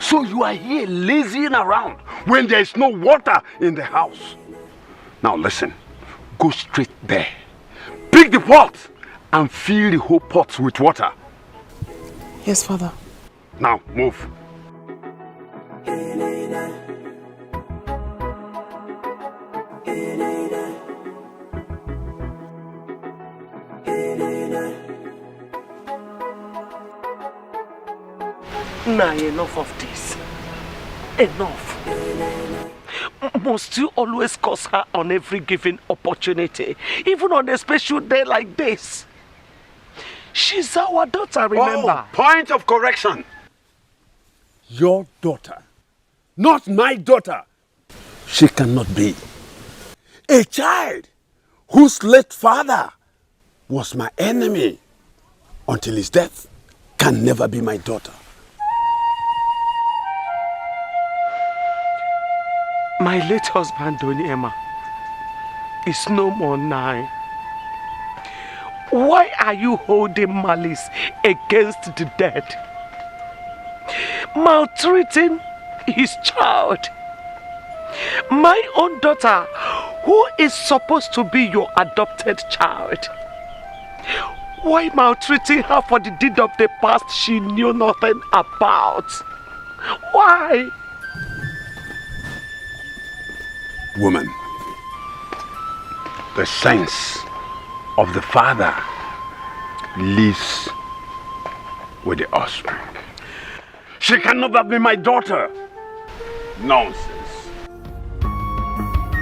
So you are here lazying around when there is no water in the house. Now listen, go straight there. Pick the pot and fill the whole pot with water. Yes, Father. Now move. Now enough of this. Enough. Must you always curse her on every given opportunity, even on a special day like this? She's our daughter, remember? Oh, point of correction. Your daughter, not my daughter. She cannot be. A child whose late father was my enemy until his death can never be my daughter. My late husband, Onyema, is no more now. Why are you holding malice against the dead? Maltreating his child. My own daughter, who is supposed to be your adopted child. Why maltreating her for the deed of the past she knew nothing about? Why? Woman, the sense of the father lives with the offspring. She can never be my daughter. Nonsense.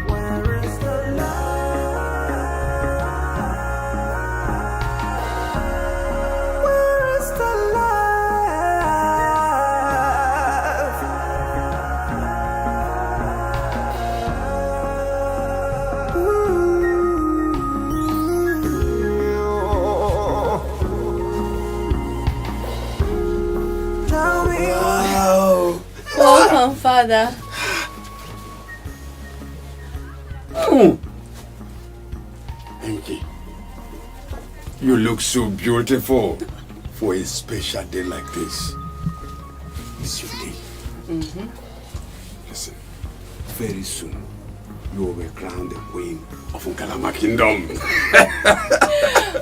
Where is the love? Where is the love? Welcome, Father. Enki, you look so beautiful for a special day like this. It's your day. Listen, very soon you will be crowned the queen of Nkalama Kingdom.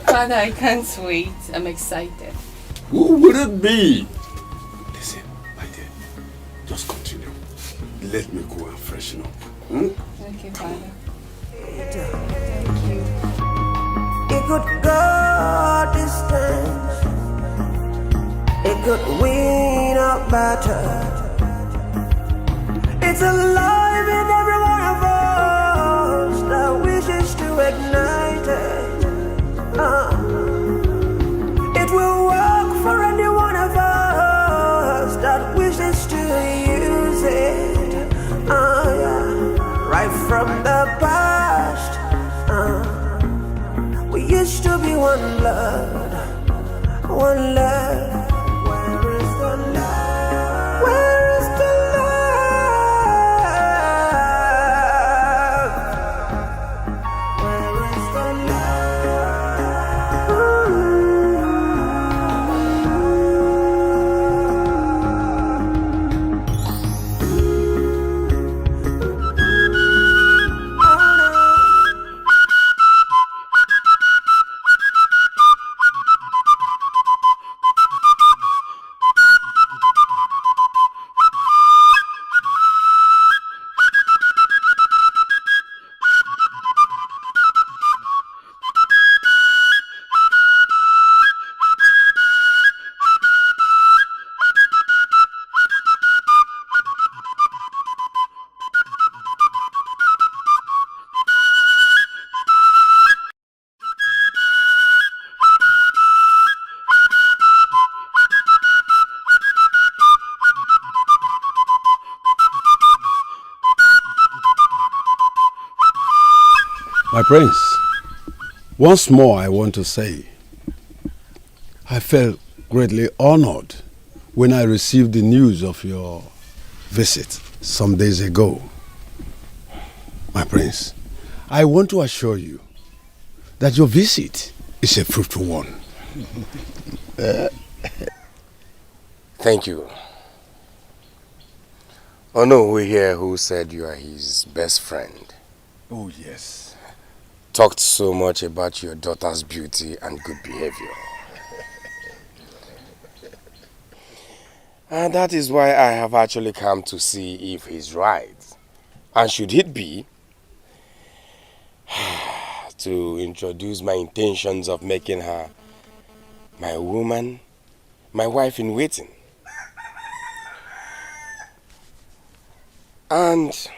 Father, I can't wait. I'm excited. Who would it be? Listen, my dear, just continue. Let me go and freshen up. Okay, Father. Thank you. It could go distance. It could win a battle. It's alive in every one of us that wishes to ignite it. It will work for any one of us that wishes to use it. Yeah. Right from the past, we used to be one blood, one love. Where is the love? Where is the love? Where is the love? My prince, once more I want to say, I felt greatly honored when I received the news of your visit some days ago. My prince, I want to assure you that your visit is a fruitful one. Thank you. Oh no, we hear who said you are his best friend. Oh yes. Talked so much about your daughter's beauty and good behavior. And that is why I have actually come to see if he's right. And should it be, to introduce my intentions of making her my woman, my wife in waiting. And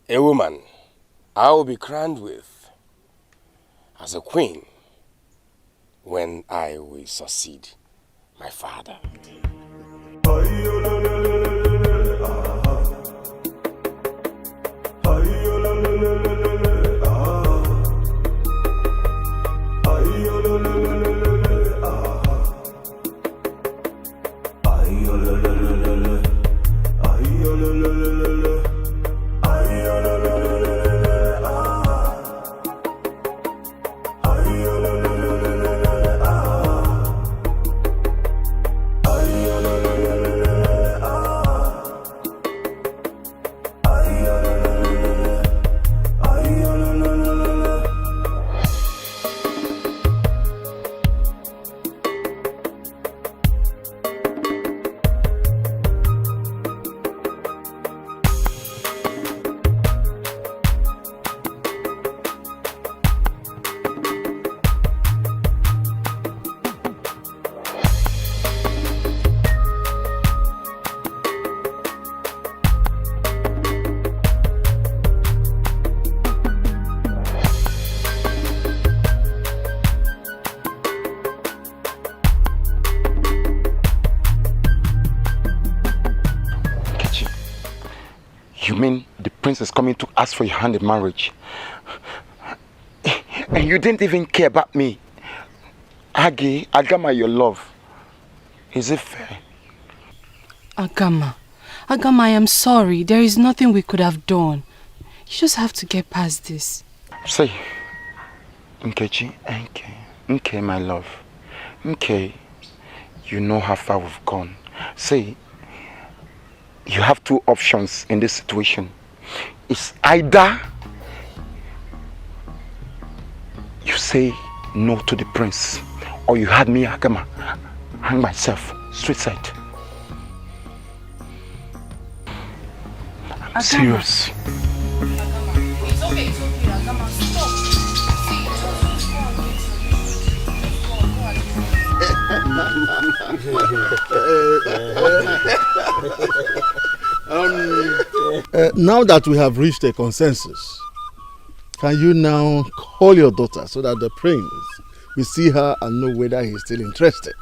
a woman I will be crowned with as a queen when I will succeed my father. You mean the prince is coming to ask for your hand in marriage? And you didn't even care about me. Agama, your love. Is it fair? Agama, I am sorry. There is nothing we could have done. You just have to get past this. Say, Nkechi, Nke, my love. Nke, you know how far we've gone. Say, you have two options in this situation. It's either you say no to the prince, or you had me, Agama, hang myself, straight side. I'm serious. It's okay, Agama, stop. Now that we have reached a consensus, can you now call your daughter so that the prince will see her and know whether he's still interested?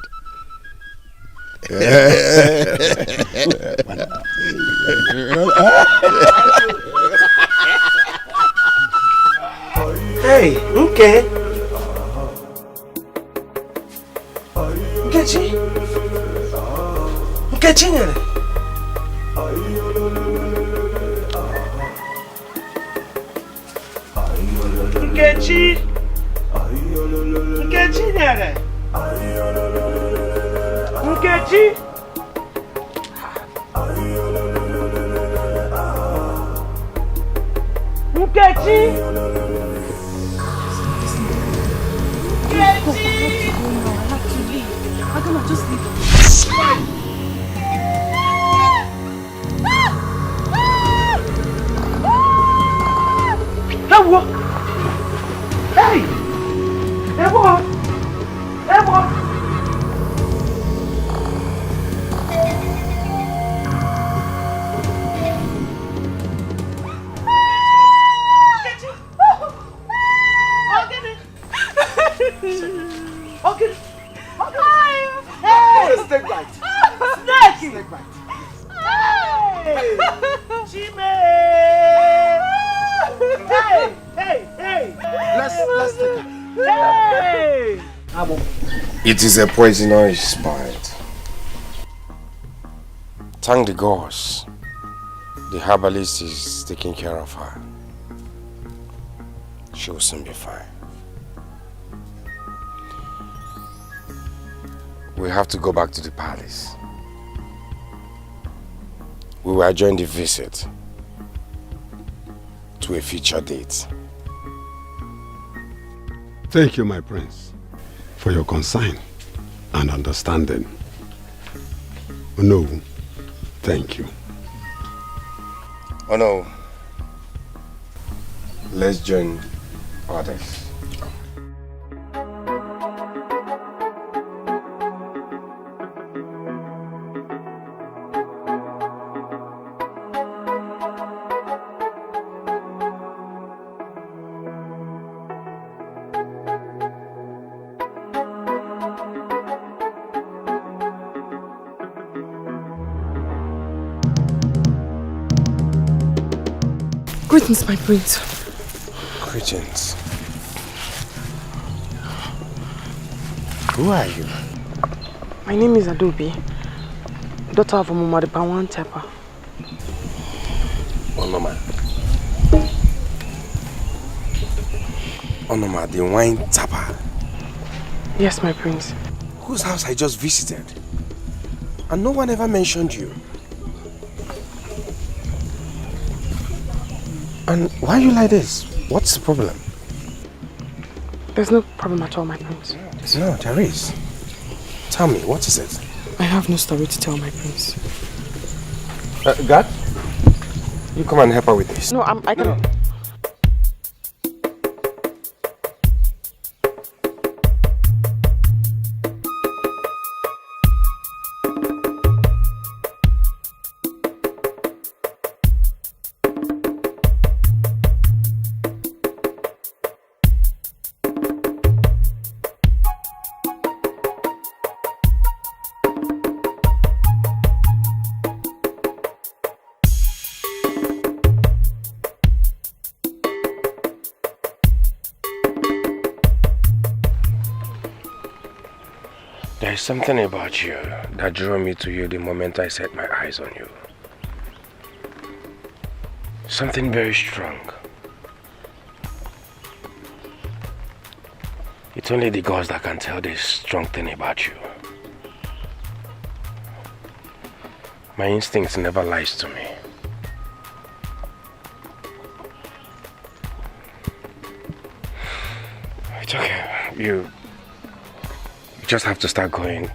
Hey, okay. Nkechi. Nkechi nyere. Nkechi. Nkechi nyere. Nkechi. Nkechi. Agama, just leave it. Hey! Ewo! Okay. Hey! Snake bite. Snake bite. Hey! Chime! Hey! Let's take her. Hey! It is a poisonous bite. Thank the gods. The herbalist is taking care of her. She will soon be fine. We have to go back to the palace. we will adjourn the visit to a future date. Thank you, my prince, for your concern and understanding. No, thank you. Oh no. Let's join others. Greetings, my prince. Greetings. Who are you? My name is Adobe, daughter of Omoma the Bawan Tepa. Onoma. Onoma, the wine tapper. Yes, my prince. Whose house I just visited. And no one ever mentioned you. And why are you like this? What's the problem? There's no problem at all, my prince. No, there is. Tell me, what is it? I have no story to tell, my prince. God? You come and help her with this. No, I can... No. There's something about you that drew me to you the moment I set my eyes on you. Something very strong. It's only the gods that can tell this strong thing about you. My instinct never lies to me. It's okay. You just have to start going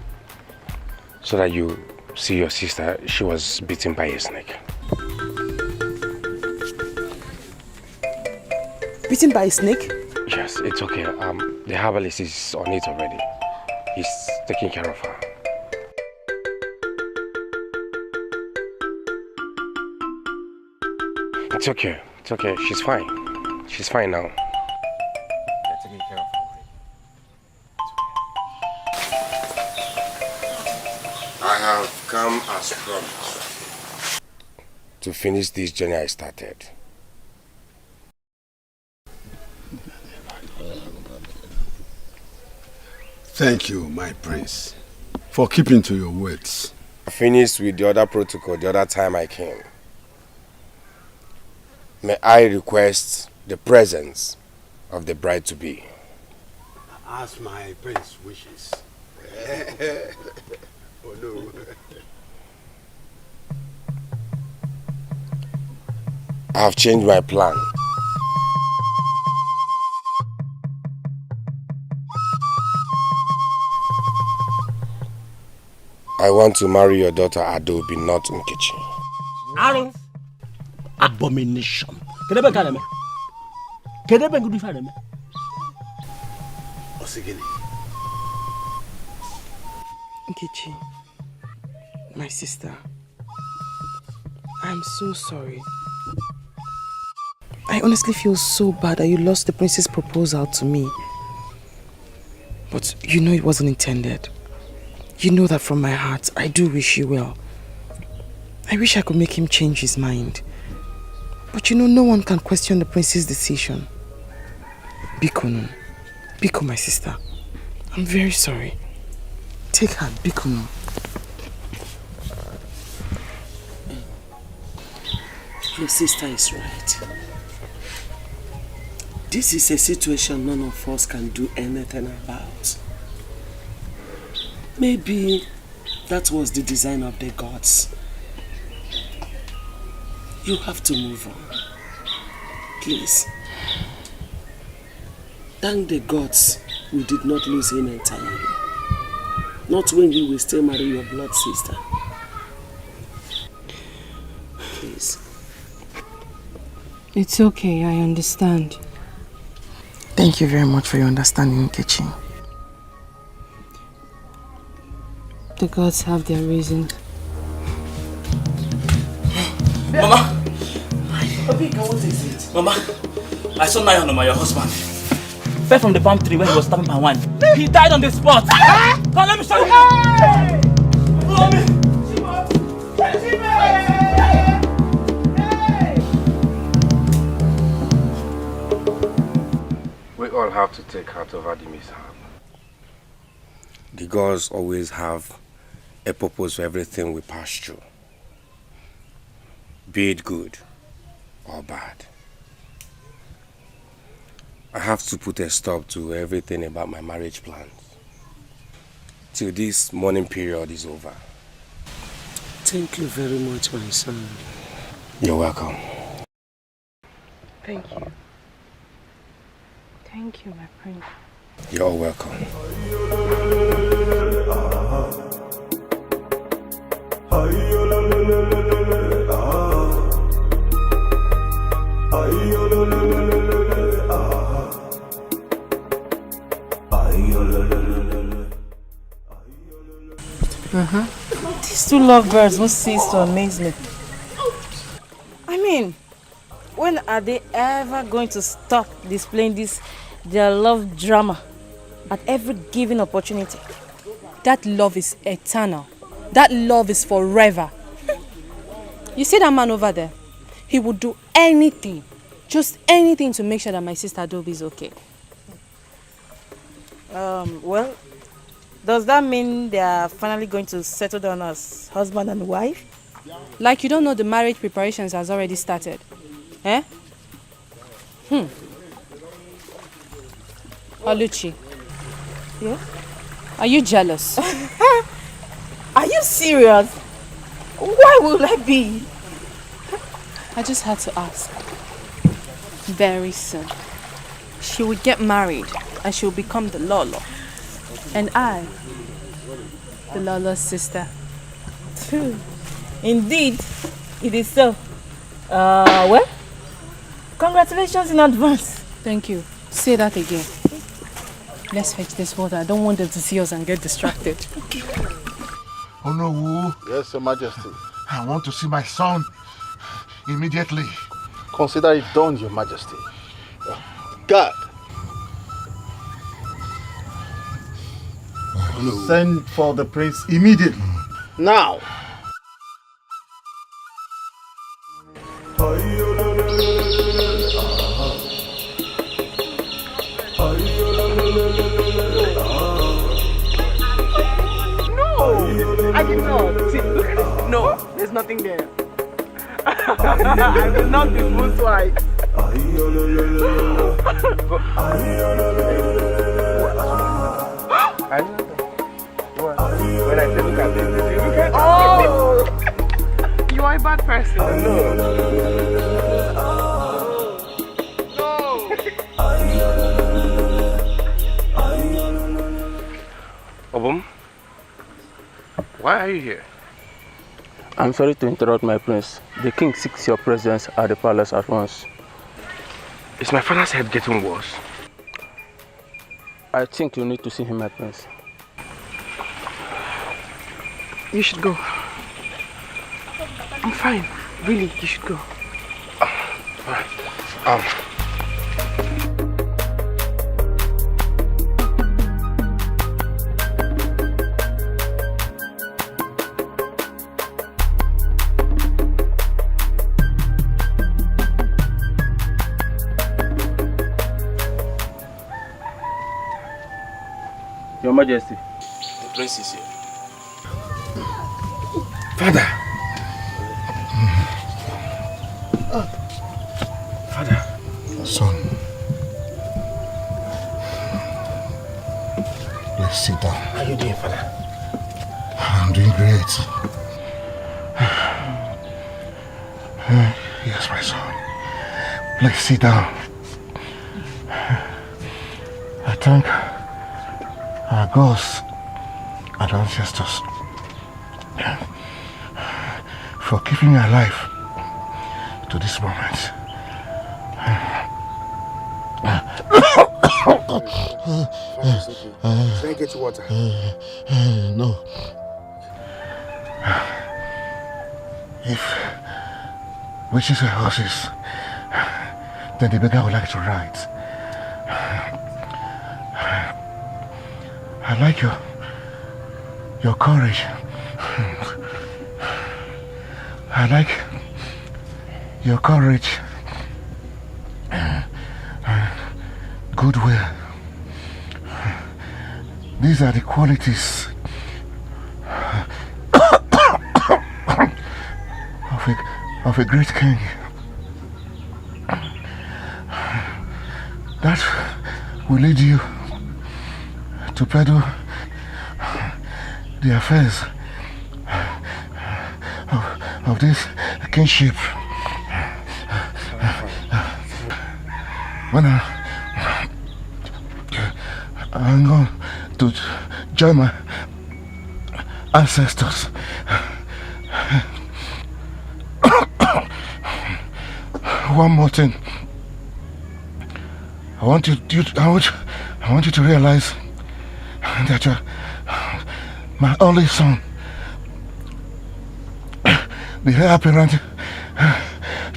so that you see your sister. She was bitten by a snake. Bitten by a snake? Yes, it's okay. The herbalist is on it already. He's taking care of her. It's okay. It's okay. She's fine. She's fine now. They're taking care of her. I have come as promised to finish this journey I started. Thank you, my prince, for keeping to your words. I finished with the other protocol the other time I came. May I request the presence of the bride-to-be? As my prince wishes. Oh no. I have changed my plan. I want to marry your daughter Adobe, not Nkechi. Aaron, abomination. Kedebe kaneme. Kedebe ngudu faneme. Osigini. Nkechi, my sister, I'm so sorry. I honestly feel so bad that you lost the prince's proposal to me. But you know it wasn't intended. You know that from my heart, I do wish you well. I wish I could make him change his mind. But you know, no one can question the prince's decision. Biko, Biko, my sister, I'm very sorry. Take her, Biko. Your sister is right. This is a situation none of us can do anything about. Maybe that was the design of the gods. You have to move on. Please. Thank the gods we did not lose him entirely. Not when he will still marry your blood sister. Please. It's okay, I understand. Thank you very much for your understanding, Nkechi. The gods have their reasons. Mama! What is it? Mama, I saw Nayanoma, your husband. Fell from the palm tree where he was stabbing my wine. He died on the spot! Come, let me show you! Follow me! We all have to take heart over the mishap. The gods always have a purpose for everything we pass through. Be it good or bad. I have to put a stop to everything about my marriage plans till this mourning period is over. Thank you very much, my son. You're welcome. Thank you. Thank you, my prince. You're all welcome. These two lovebirds won't cease to amaze me. I mean, when are they ever going to stop displaying their love drama at every given opportunity? That love is eternal. That love is forever. You see that man over there? He would do anything, just anything to make sure that my sister Adobe is okay. Well, does that mean they are finally going to settle down as husband and wife? Like you don't know the marriage preparations has already started. Eh? Oluchi. Yeah? Are you jealous? Are you serious? Why would I be? I just had to ask. Very soon, she will get married and she will become the Lolo. And I, the Lolo's sister. Indeed, it is so. Well, congratulations in advance. Thank you. Say that again. Let's fetch this water. I don't want them to see us and get distracted. Oh no. Yes, Your Majesty. I want to see my son immediately. Consider it done, Your Majesty. God. Send for the prince immediately. Now. I did not. See, look at it. No, there's nothing there. I will not be fooled twice. When I say look at this, you look at oh! You are a bad person. Obum, why are you here? I'm sorry to interrupt, my prince. The king seeks your presence at the palace at once. Is my father's head getting worse? I think you need to see him, my prince. You should go. I'm fine. Really, you should go. Alright. Your Majesty. The prince is here. Father. Father. Son. Please sit down. How are you doing, Father? I'm doing great. Yes, my son. Please sit down. I thank our gods and ancestors for keeping me alive to this moment. Should I get you water? No. If witches were horses, then the beggar would like to ride. I like your courage. I like your courage. Goodwill. These are the qualities of a great king. That will lead you to peddle the affairs of this kingship. When I'm going to join my ancestors. One more thing. I want you to realize that you're my only son, the heir apparent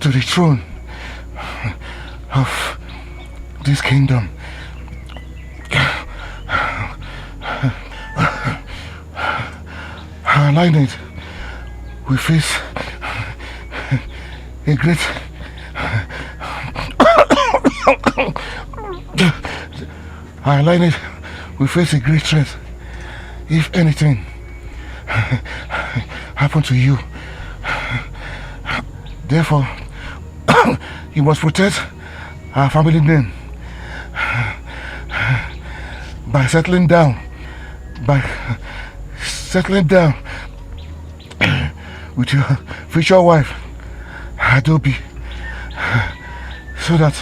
to the throne of this kingdom. Our lineage will face a great threat if anything happen to you. Therefore, you must protect our family name by settling down with your future wife, Adobe, so that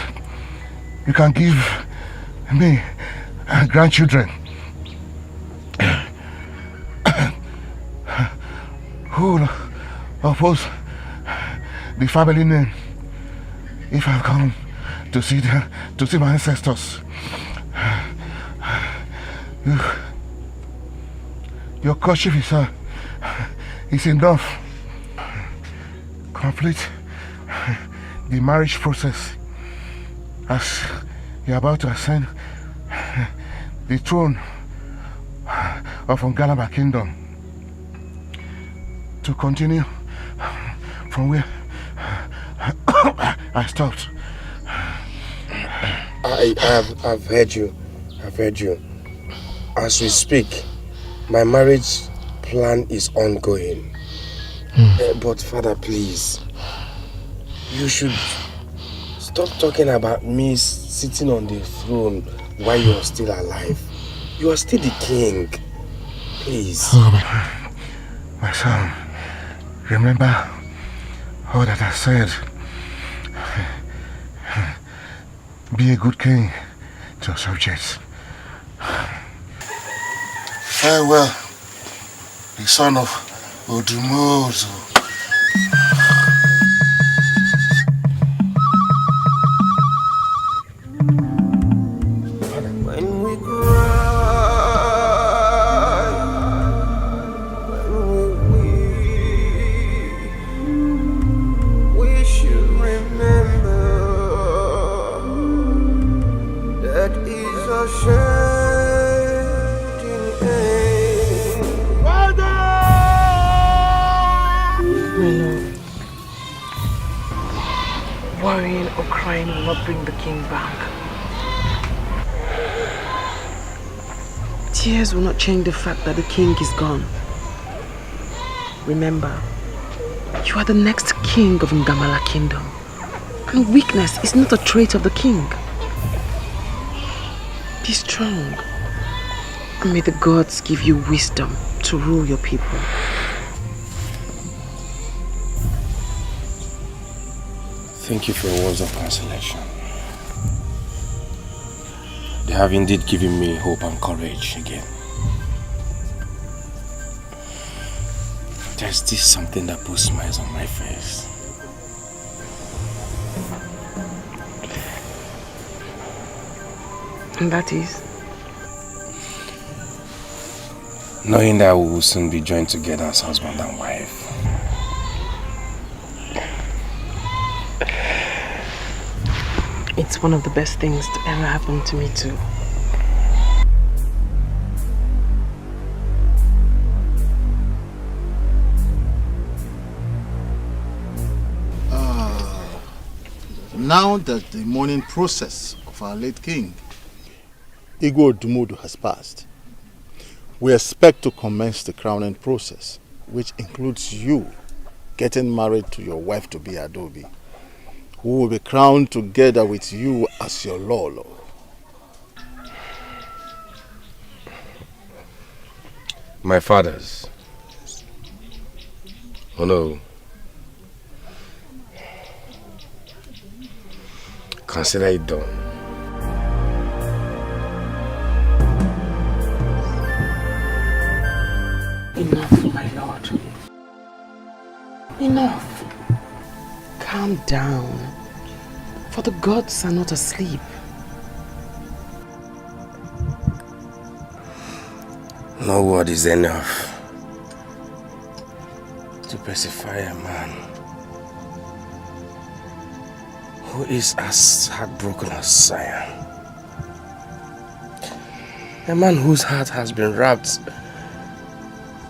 you can give me grandchildren who will oppose the family name if I've come to see my ancestors. Your courtship is enough. Complete the marriage process as you're about to ascend the throne of Ngalaba Kingdom, to continue from where I stopped. I've heard you. As we speak, my marriage plan is ongoing. But Father, please, you should stop talking about me sitting on the throne while you're still alive. You are still the king. Please. Oh, my son, remember all that I said. Be a good king to your subjects. Farewell, the son of Odumozo. When we cry, when we should remember that is a shedding end. My love, worrying or crying will not bring the king back. Tears will not change the fact that the king is gone. Remember, you are the next king of Ngamala Kingdom, and weakness is not a trait of the king. Be strong, and may the gods give you wisdom to rule your people. Thank you for your words of consolation. They have indeed given me hope and courage again. There's this something that puts smiles on my face. And that is? Knowing that we will soon be joined together as husband and wife. It's one of the best things to ever happen to me too. Now that the mourning process of our late king, Igwe Dumudu, has passed, we expect to commence the crowning process, which includes you getting married to your wife-to-be Adobe, who will be crowned together with you as your Lolo. My fathers. Oh no. Consider it done. Enough, my lord. Enough. Calm down. For the gods are not asleep. No word is enough to pacify a man who is as heartbroken as Zion. A man whose heart has been wrapped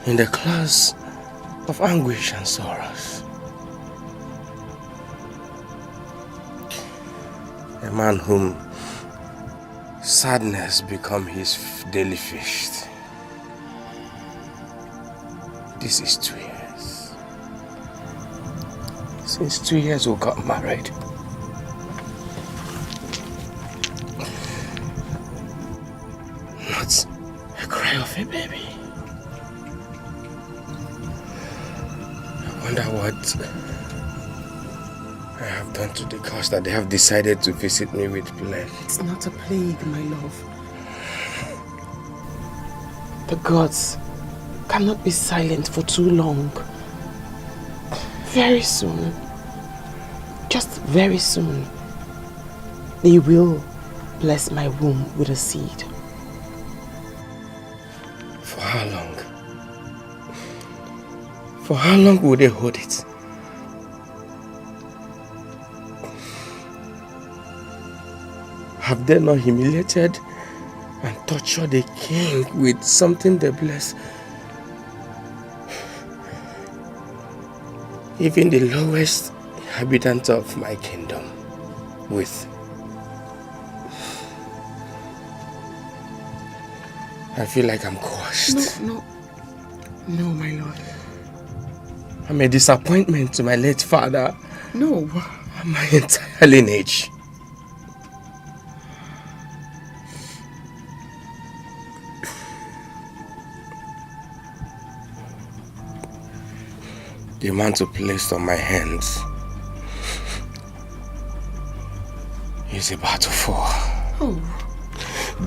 in the claws of anguish and sorrows. A man whom sadness become his daily feast. This is 2 years. Since 2 years we got married. Not a cry of a baby. I wonder what I have done to the cause that they have decided to visit me with plague. It's not a plague, my love. The gods cannot be silent for too long. Very soon, just very soon, they will bless my womb with a seed. For how long? For how long will they hold it? Have they not humiliated and tortured the king with something they bless? Even the lowest inhabitant of my kingdom with. I feel like I'm crushed. No, my lord. I'm a disappointment to my late father. No. And my entire lineage. The mantle placed on my hands is about to fall. Oh.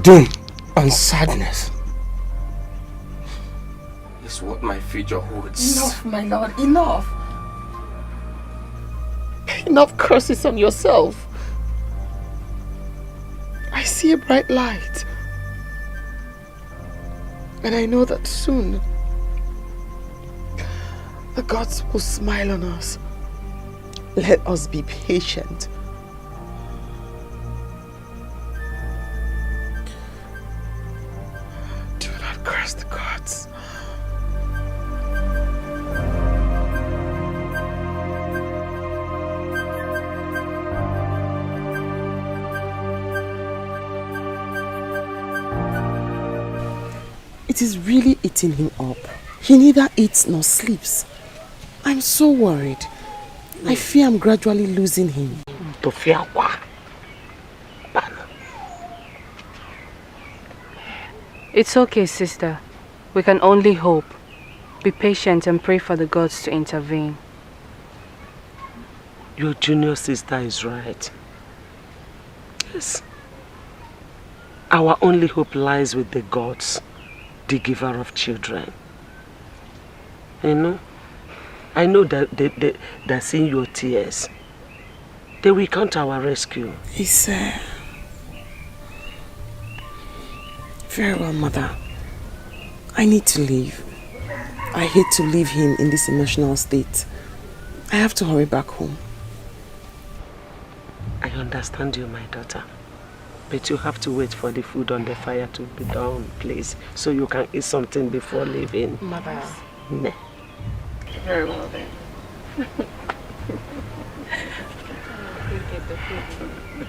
Doom and sadness is what my future holds. Enough, my lord, enough. Enough curses on yourself. I see a bright light. And I know that soon the gods will smile on us. Let us be patient. Do not curse the gods. It is really eating him up. He neither eats nor sleeps. I'm so worried. I fear I'm gradually losing him. It's okay, sister. We can only hope. Be patient and pray for the gods to intervene. Your junior sister is right. Yes. Our only hope lies with the gods, the giver of children. You know, I know that they're seeing your tears. They will come to our rescue. It's very well, Mother. I need to leave. I hate to leave him in this emotional state. I have to hurry back home. I understand you, my daughter. But you have to wait for the food on the fire to be done, please. So you can eat something before leaving. Mother. Ne. Very well then. Get the food.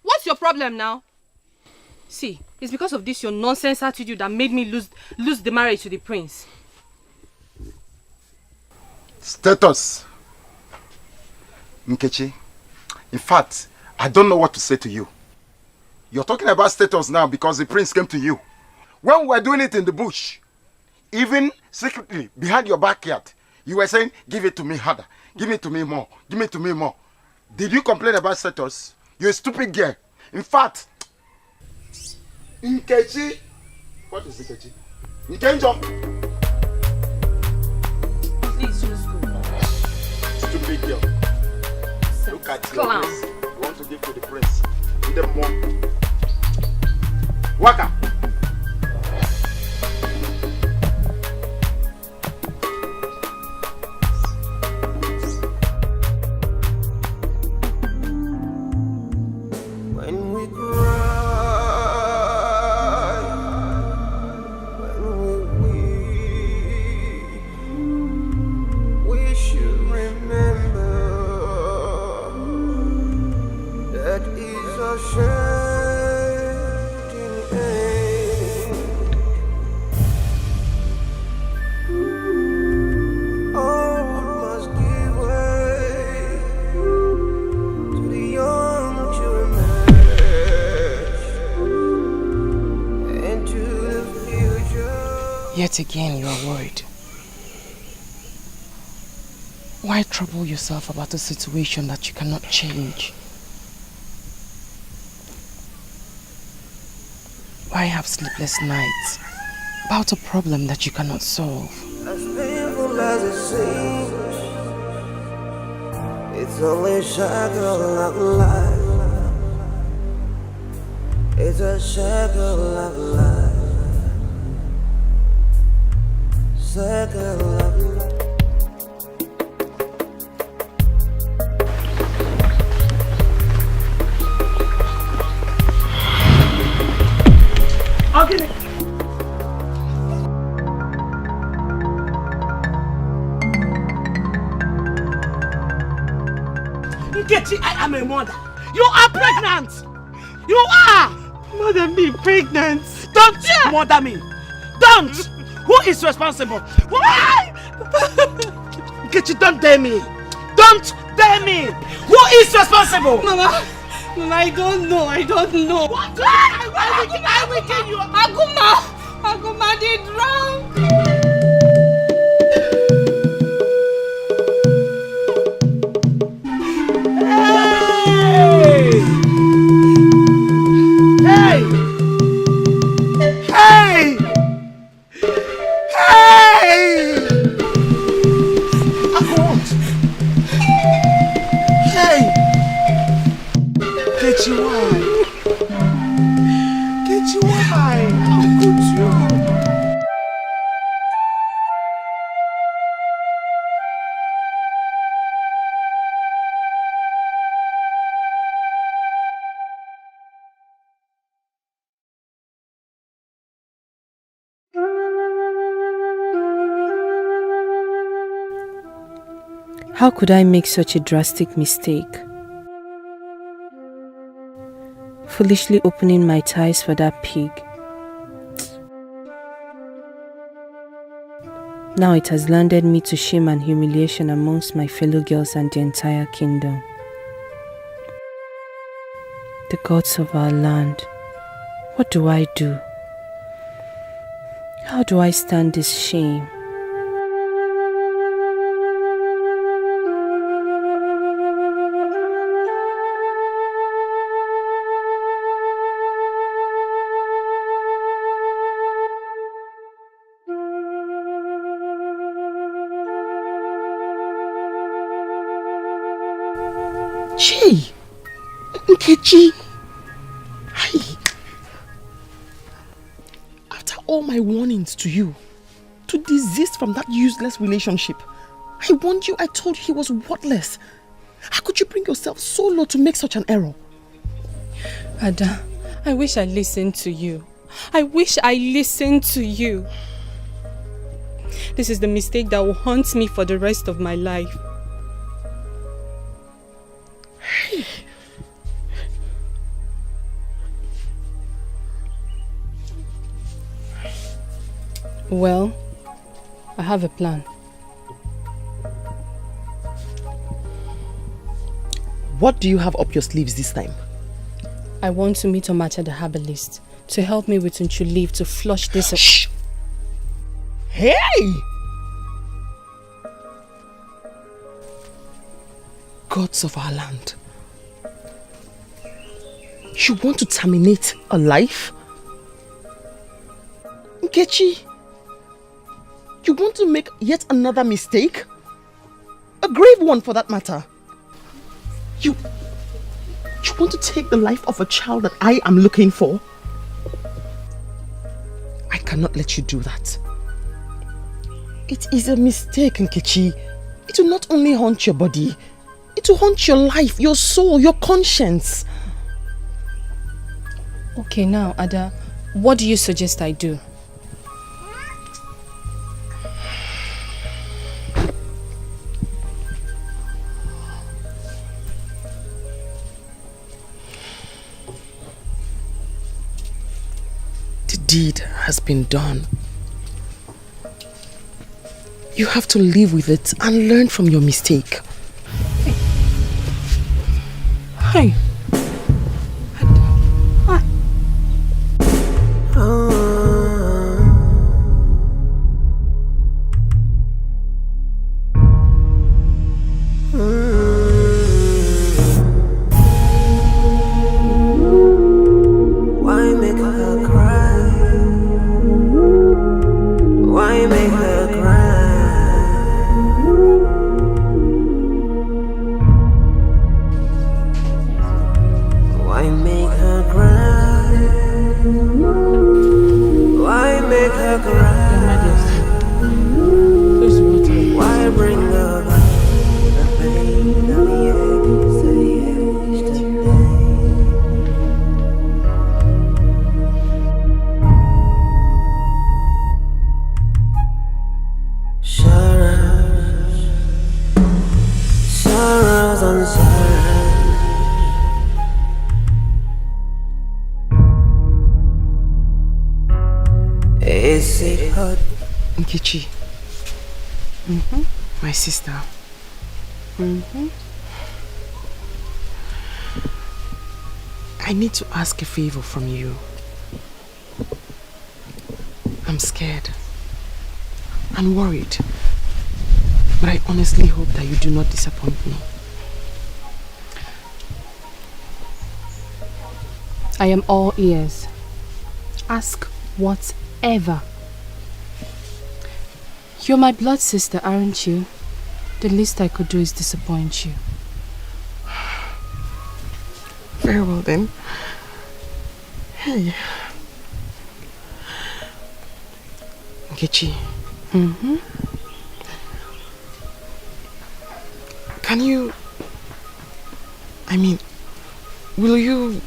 What's your problem now? See, it's because of this your nonsense attitude that made me lose the marriage to the prince. Status. Nkechi, in fact, I don't know what to say to you. You're talking about status now because the prince came to you. When we were doing it in the bush, even secretly behind your backyard, you were saying, give it to me harder, give it to me more, give it to me more. Did you complain about status? You're a stupid girl. In fact, Nkechi, what is Nkechi? Nkenjo. Please just go. Stupid girl. Look at Clown. Your face. You want to give to the prince. Give them more. Waka. Yet again, you are worried. Why trouble yourself about a situation that you cannot change? Why have sleepless nights about a problem that you cannot solve? As painful as it seems, it's only a shackle of life. It's a shackle of life. Shackle of life. Okay. Nkechi, I am a mother. You are pregnant. You are. Mother me pregnant. Don't mother me. Don't. Who is responsible? Why? Nkechi, don't dare me. Don't dare me. Who is responsible? Mama, I don't know. What? I will kill you. Aguma did wrong. How could I make such a drastic mistake? Foolishly opening my ties for that pig. Now it has landed me to shame and humiliation amongst my fellow girls and the entire kingdom. The gods of our land, what do I do? How do I stand this shame? Nkechi! Hi! After all my warnings to you, to desist from that useless relationship, I warned you, I told you he was worthless. How could you bring yourself so low to make such an error? Ada, I wish I listened to you. This is the mistake that will haunt me for the rest of my life. Well, I have a plan. What do you have up your sleeves this time? I want to meet Omacha the herbalist to help me with intrigue to flush this out. Shh! Hey! Gods of our land. You want to terminate a life? Nkechi, you want to make yet another mistake? A grave one for that matter. You want to take the life of a child that I am looking for? I cannot let you do that. It is a mistake, Nkechi. It will not only haunt your body, it will haunt your life, your soul, your conscience. Okay, now, Ada, what do you suggest I do? The deed has been done. You have to live with it and learn from your mistake. Hi. Why make her cry? concern. Is it hurt? Nkechi. My sister. I need to ask a favor from you. I'm scared and worried, but I honestly hope that you do not disappoint me. I am all ears. Ask whatever. You're my blood sister, aren't you? The least I could do is disappoint you. Very well then. Hey. Nkechi. Can you... will you...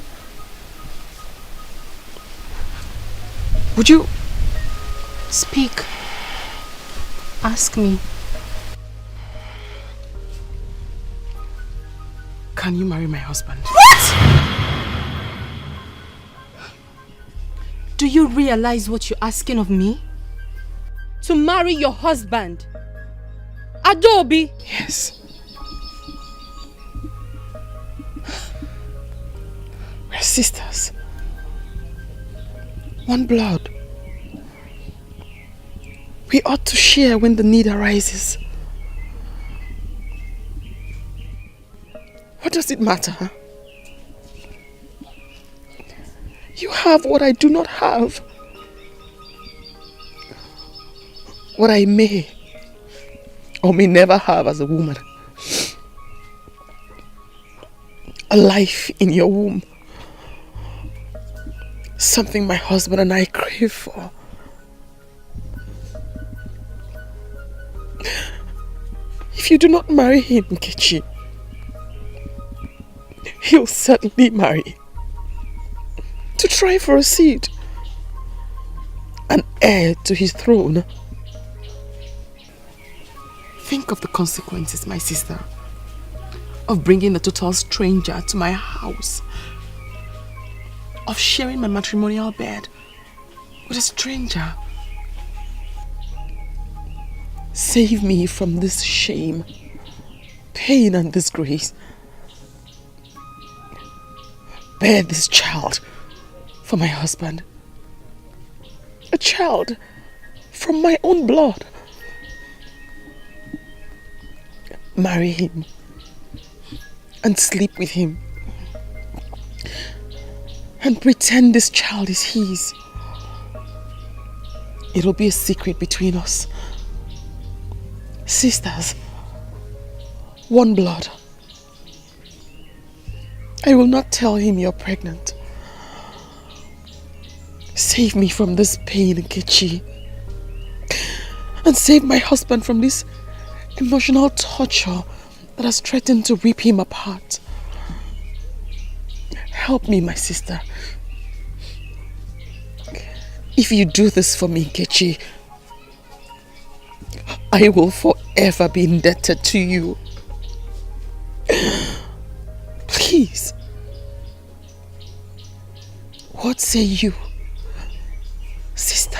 Would you... Speak. Ask me. Can you marry my husband? What? Do you realize what you're asking of me? To marry your husband? Adobe? Yes. We're sisters. One blood. We ought to share when the need arises. What does it matter? Huh? You have what I do not have. What I may or may never have as a woman. A life in your womb. Something my husband and I crave for. If you do not marry him, Nkechi, he'll certainly marry. To try for a seat. An heir to his throne. Think of the consequences, my sister, of bringing a total stranger to my house. Of sharing my matrimonial bed with a stranger. Save me from this shame, pain and disgrace. Bear this child for my husband. A child from my own blood. Marry him and sleep with him. And pretend this child is his. It'll be a secret between us. Sisters, one blood. I will not tell him you're pregnant. Save me from this pain, Nkechi. And save my husband from this emotional torture that has threatened to rip him apart. Help me, my sister. If you do this for me, Nkechi, I will forever be indebted to you. Please. What say you, sister?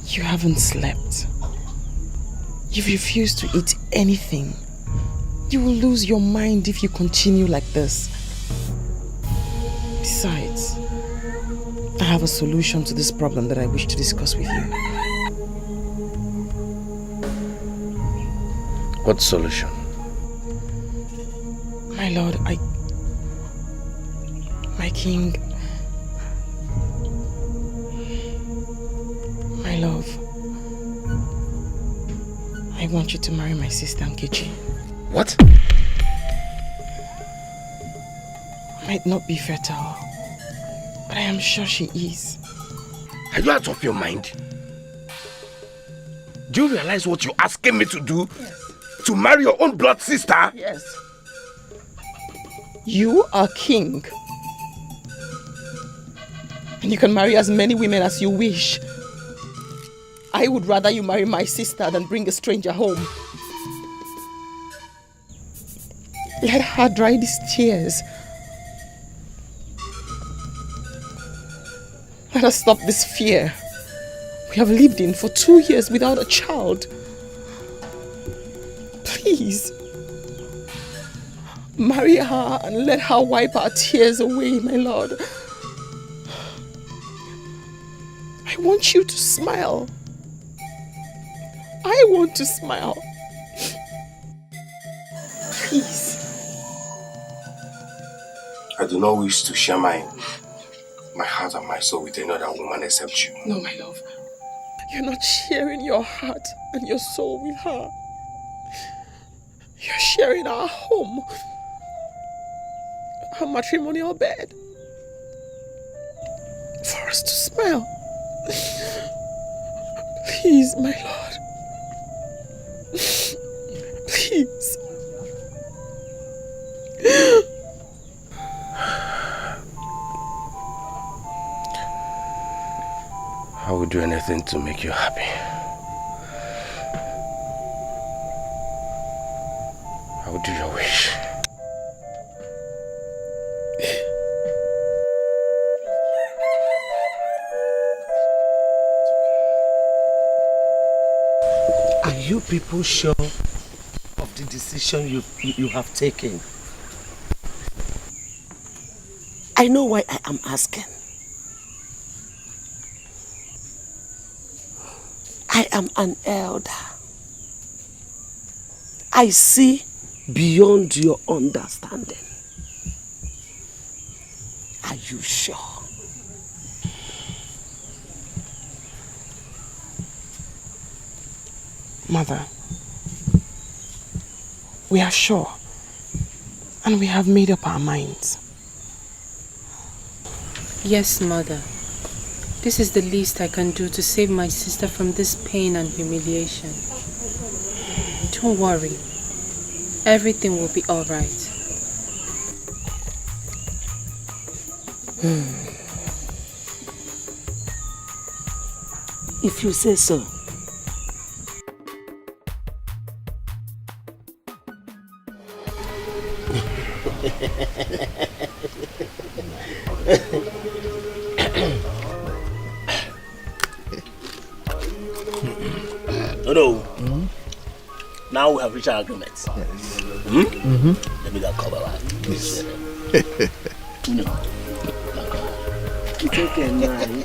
You haven't slept. You've refused to eat anything. You will lose your mind if you continue like this. Besides, I have a solution to this problem that I wish to discuss with you. What solution? My lord, my king, my love, I want you to marry my sister Nkechi. What? Might not be fertile, but I am sure she is. Are you out of your mind? Do you realize what you're asking me to do? Yes. To marry your own blood sister? Yes. You are king. And you can marry as many women as you wish. I would rather you marry my sister than bring a stranger home. Let her dry these tears. Let us stop this fear we have lived in for 2 years without a child. Please. Marry her and let her wipe our tears away, my Lord. I want you to smile. I want to smile. Please. I do not wish to share my heart and my soul with another woman except you. No, my love. You're not sharing your heart and your soul with her. You're sharing our home. Our matrimonial bed. For us to smile. Please, my Lord. Please. I will do anything to make you happy. I will do your wish. Are you people sure of the decision you have taken? I know why I am asking. I am an elder. I see beyond your understanding. Are you sure? Mother, we are sure, and we have made up our minds. Yes, Mother. This is the least I can do to save my sister from this pain and humiliation. Don't worry. Everything will be all right. If you say so. No. Now we have reached our agreement. Yes. Let me go cover that. Please. No. It's okay, man.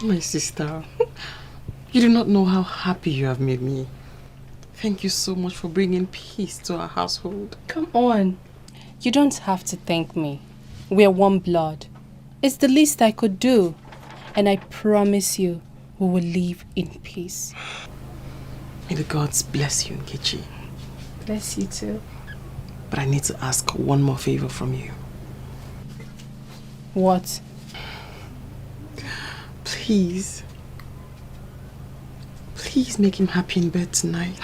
My sister, you do not know how happy you have made me. Thank you so much for bringing peace to our household. Come on. You don't have to thank me. We're one blood. It's the least I could do. And I promise you, we will live in peace. May the gods bless you, Nkechi. Bless you too. But But I need to ask one more favor from you. What? Please. Please make him happy in bed tonight.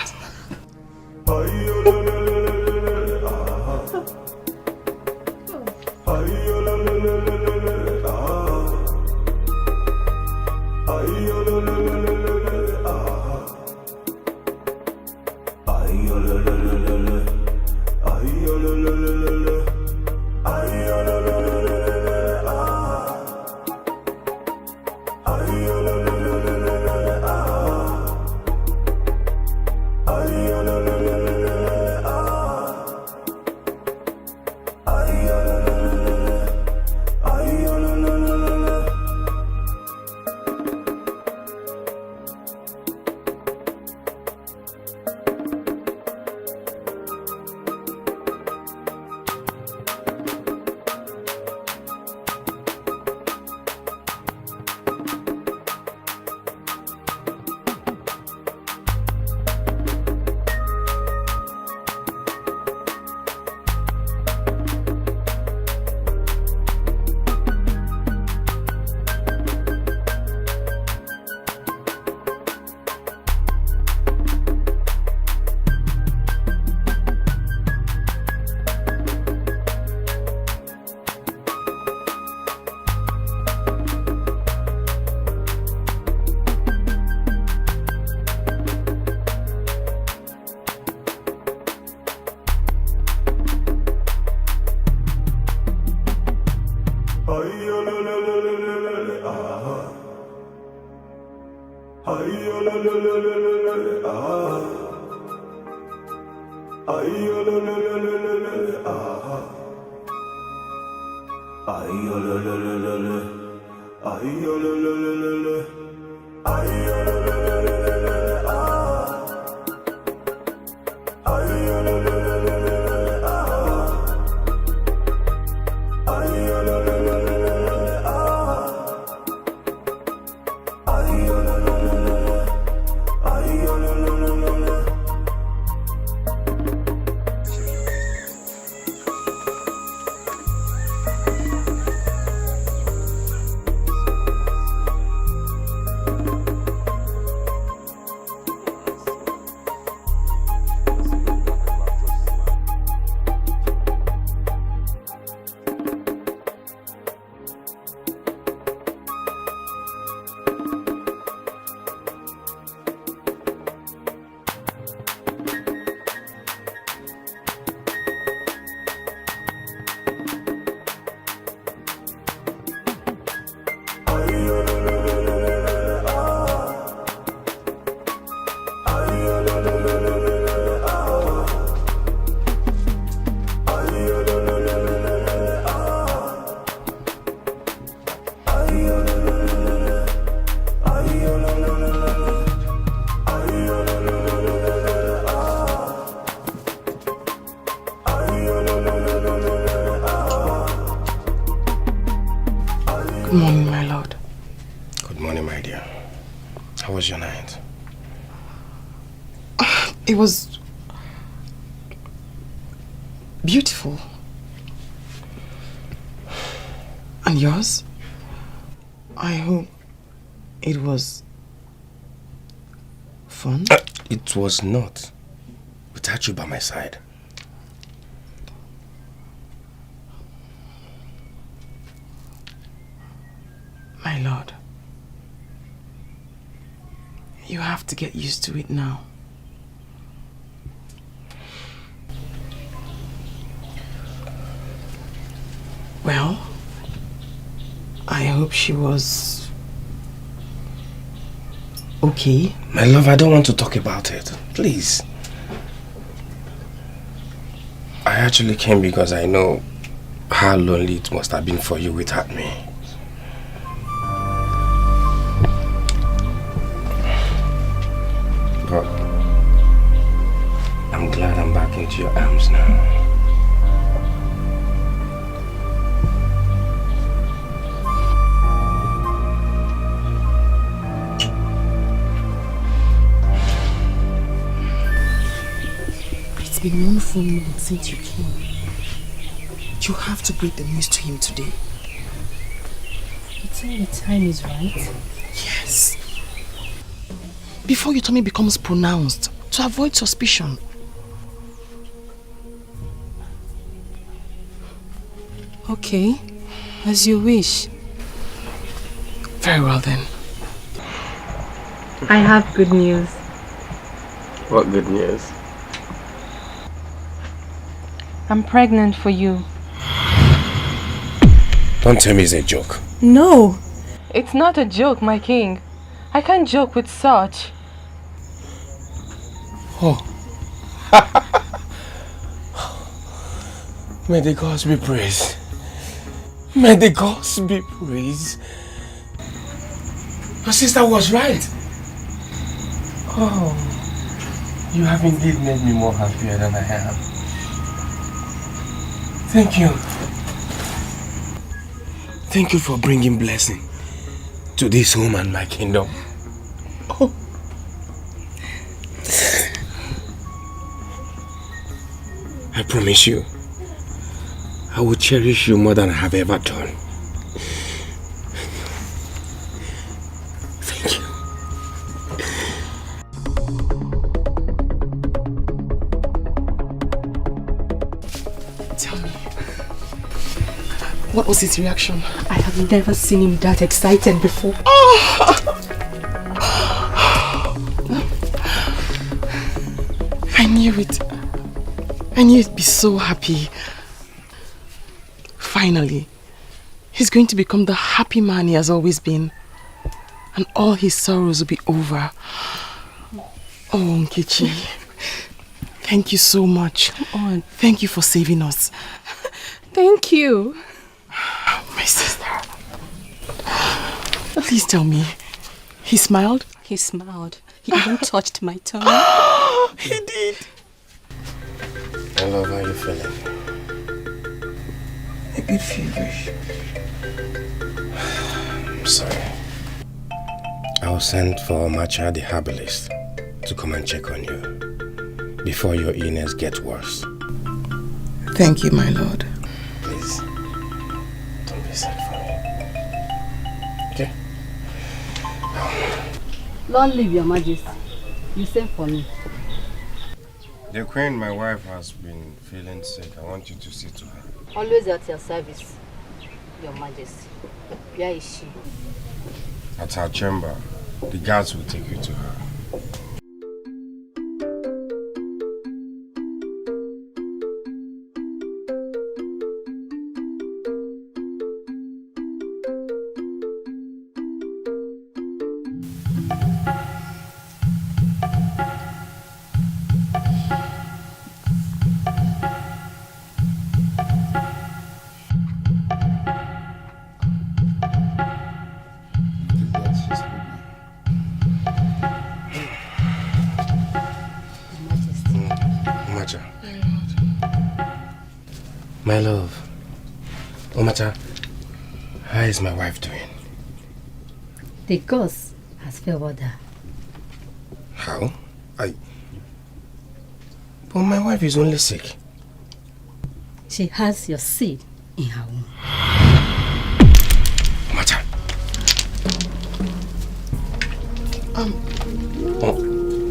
Good morning, my lord. Good morning, my dear. How was your night? It was beautiful. And yours? I hope it was fun? It was not. Without you by my side. My lord, you have to get used to it now. Well, I hope she was okay. My love, I don't want to talk about it. Please. I actually came because I know how lonely it must have been for you without me. But I'm glad I'm back into your arms now. been 1 full month since you came. You have to break the news to him today. You think the time is right? Yes. Before your tummy becomes pronounced, to avoid suspicion. Okay, as you wish. Very well then. I have good news. What good news? I'm pregnant for you. Don't tell me it's a joke. No! It's not a joke, my king. I can't joke with such. Oh. May the gods be praised. May the gods be praised. Your sister was right. Oh, you have indeed made me more happier than I am. Thank you. Thank you for bringing blessing to this home and my kingdom. Oh. I promise you, I will cherish you more than I have ever done. Thank you. Tell me, what was his reaction? I have never seen him that excited before. I knew it. I knew he'd be so happy. Finally, he's going to become the happy man he has always been. And all his sorrows will be over. Oh, Nkechi. Thank you so much. Come on. Thank you for saving us. Thank you. My sister. Please tell me, he smiled? He smiled. He even touched my tongue. He did. I love how you feeling. A bit feverish. I'm sorry. I'll send for Macha the herbalist to come and check on you before your illness gets worse. Thank you, my lord. Please, don't be sad for me. Okay? Long live your majesty. You sent for me. The queen, my wife, has been feeling sick. I want you to see to her. Always at your service, your majesty. Where is she? At her chamber. The guards will take you to her. My love, Omata, how is my wife doing? The gods has favored her. How? But my wife is only sick. She has your seed in her womb. Omata.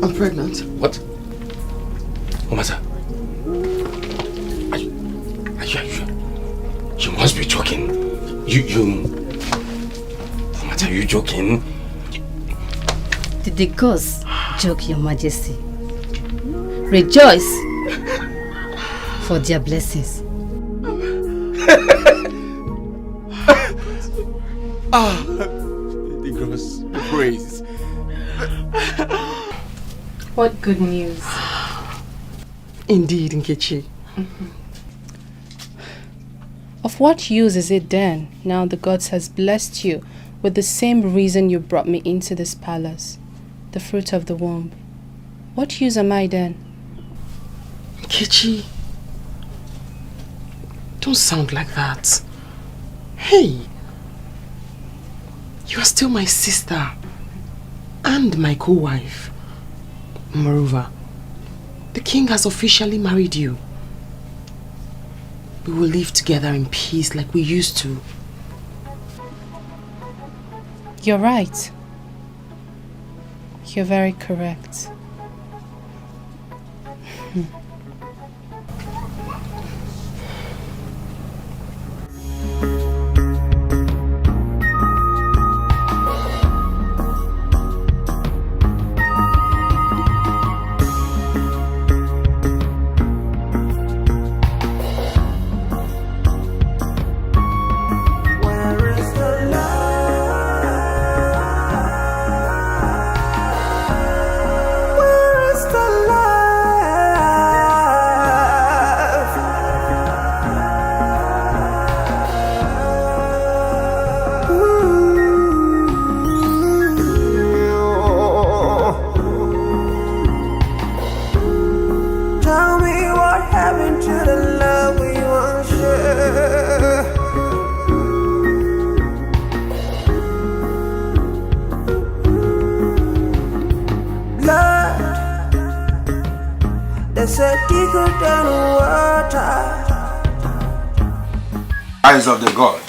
I'm pregnant. What? Omata. You must be joking. What are you joking? Did the gods joke, your majesty? Rejoice for their blessings. The gods praise. What good news. Indeed, Nkechi. Of what use is it then, now the gods has blessed you with the same reason you brought me into this palace, the fruit of the womb? What use am I then? Nkechi, don't sound like that. Hey, you are still my sister and my co-wife. Moreover, The king has officially married you. We will live together in peace like we used to. You're right. You're very correct. Eyes of the God.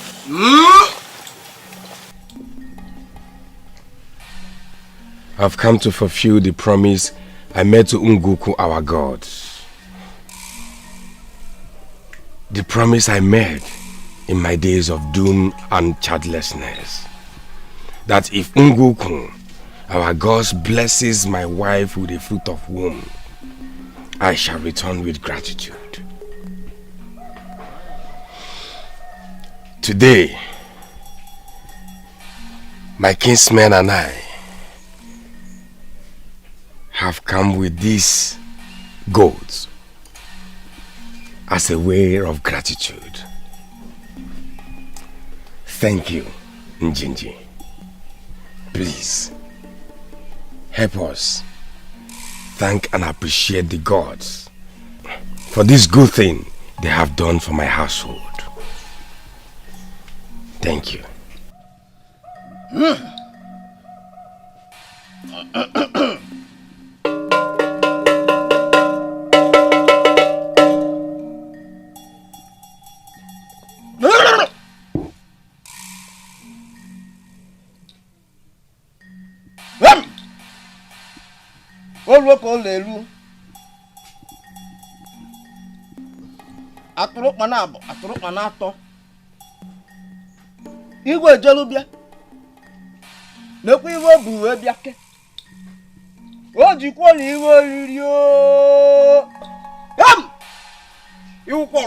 I've come to fulfill the promise I made to Nguku, our God. The promise I made in my days of doom and childlessness. That if Nguku, our God, blesses my wife with the fruit of womb, I shall return with gratitude. Today, my kinsmen and I have come with these goats as a way of gratitude. Thank you, Njinji. Please, help us thank and appreciate the gods for this good thing they have done for my household. Thank you. Igwe jelubia nekwa iwe bu we biake o jikwo ni iwe oriri o iwukwo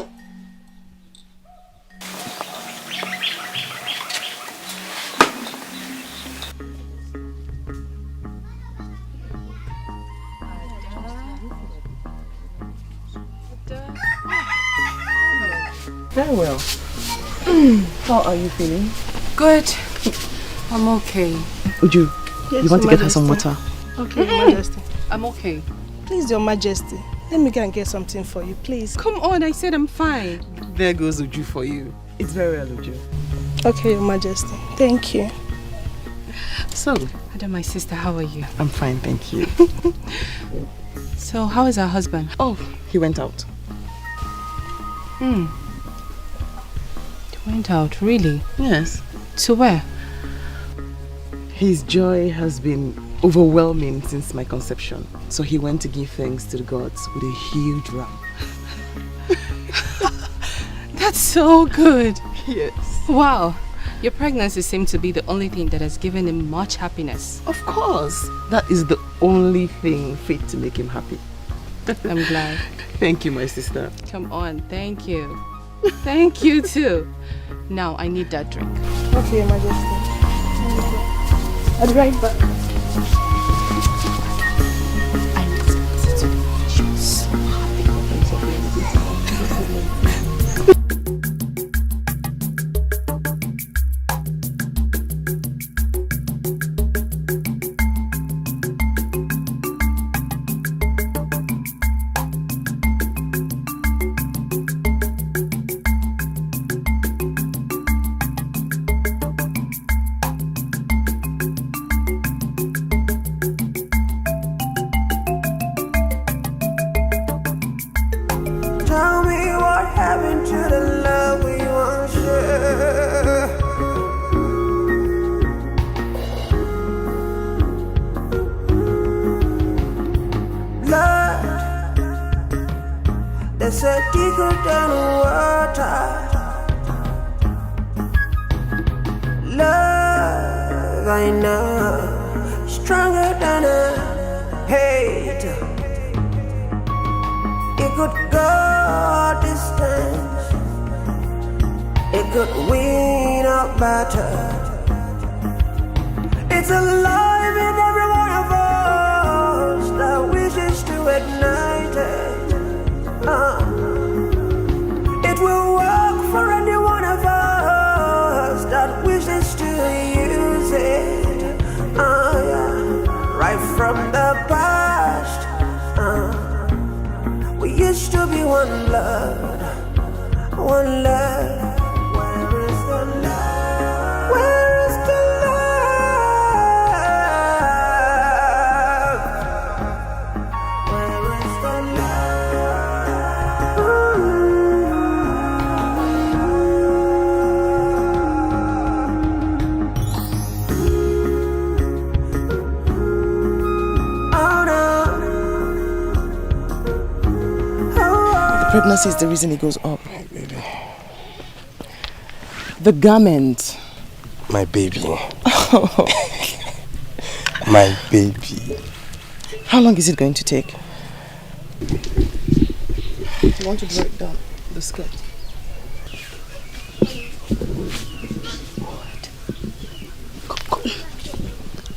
Very well. How are you feeling? Good. I'm okay. Uju, Yes, you want to Your get her some Majesty. water? Okay, Your Majesty. I'm okay. Please, Your Majesty, let me go and get something for you, please. Come on, I said I'm fine. There goes Uju for you. It's very well, Uju. Okay, Your Majesty. Thank you. So, Ada, my sister, how are you? I'm fine, thank you. So, how is our husband? Oh, he went out. He went out, really? Yes. To where? His joy has been overwhelming since my conception. So he went to give thanks to the gods with a huge ram. That's so good. Yes. Wow. Your pregnancy seems to be the only thing that has given him much happiness. Of course. That is the only thing fit to make him happy. I'm glad. Thank you, my sister. Come on, thank you. Thank you too. Now I need that drink. Okay, Your Majesty. I'll be right back. love I know, stronger than a hate. It could go distance, it could win a battle. It's alive in every one of us that wishes to ignite it. It will work for any one of us that wishes to use it. Yeah. Right from the past, we used to be one blood, one love. Where is the love? Where is the love? Where is the Pregnancy is the reason it goes up. My baby. The garment. My baby. My baby. How long is it going to take? You want to draw it down, the skirt?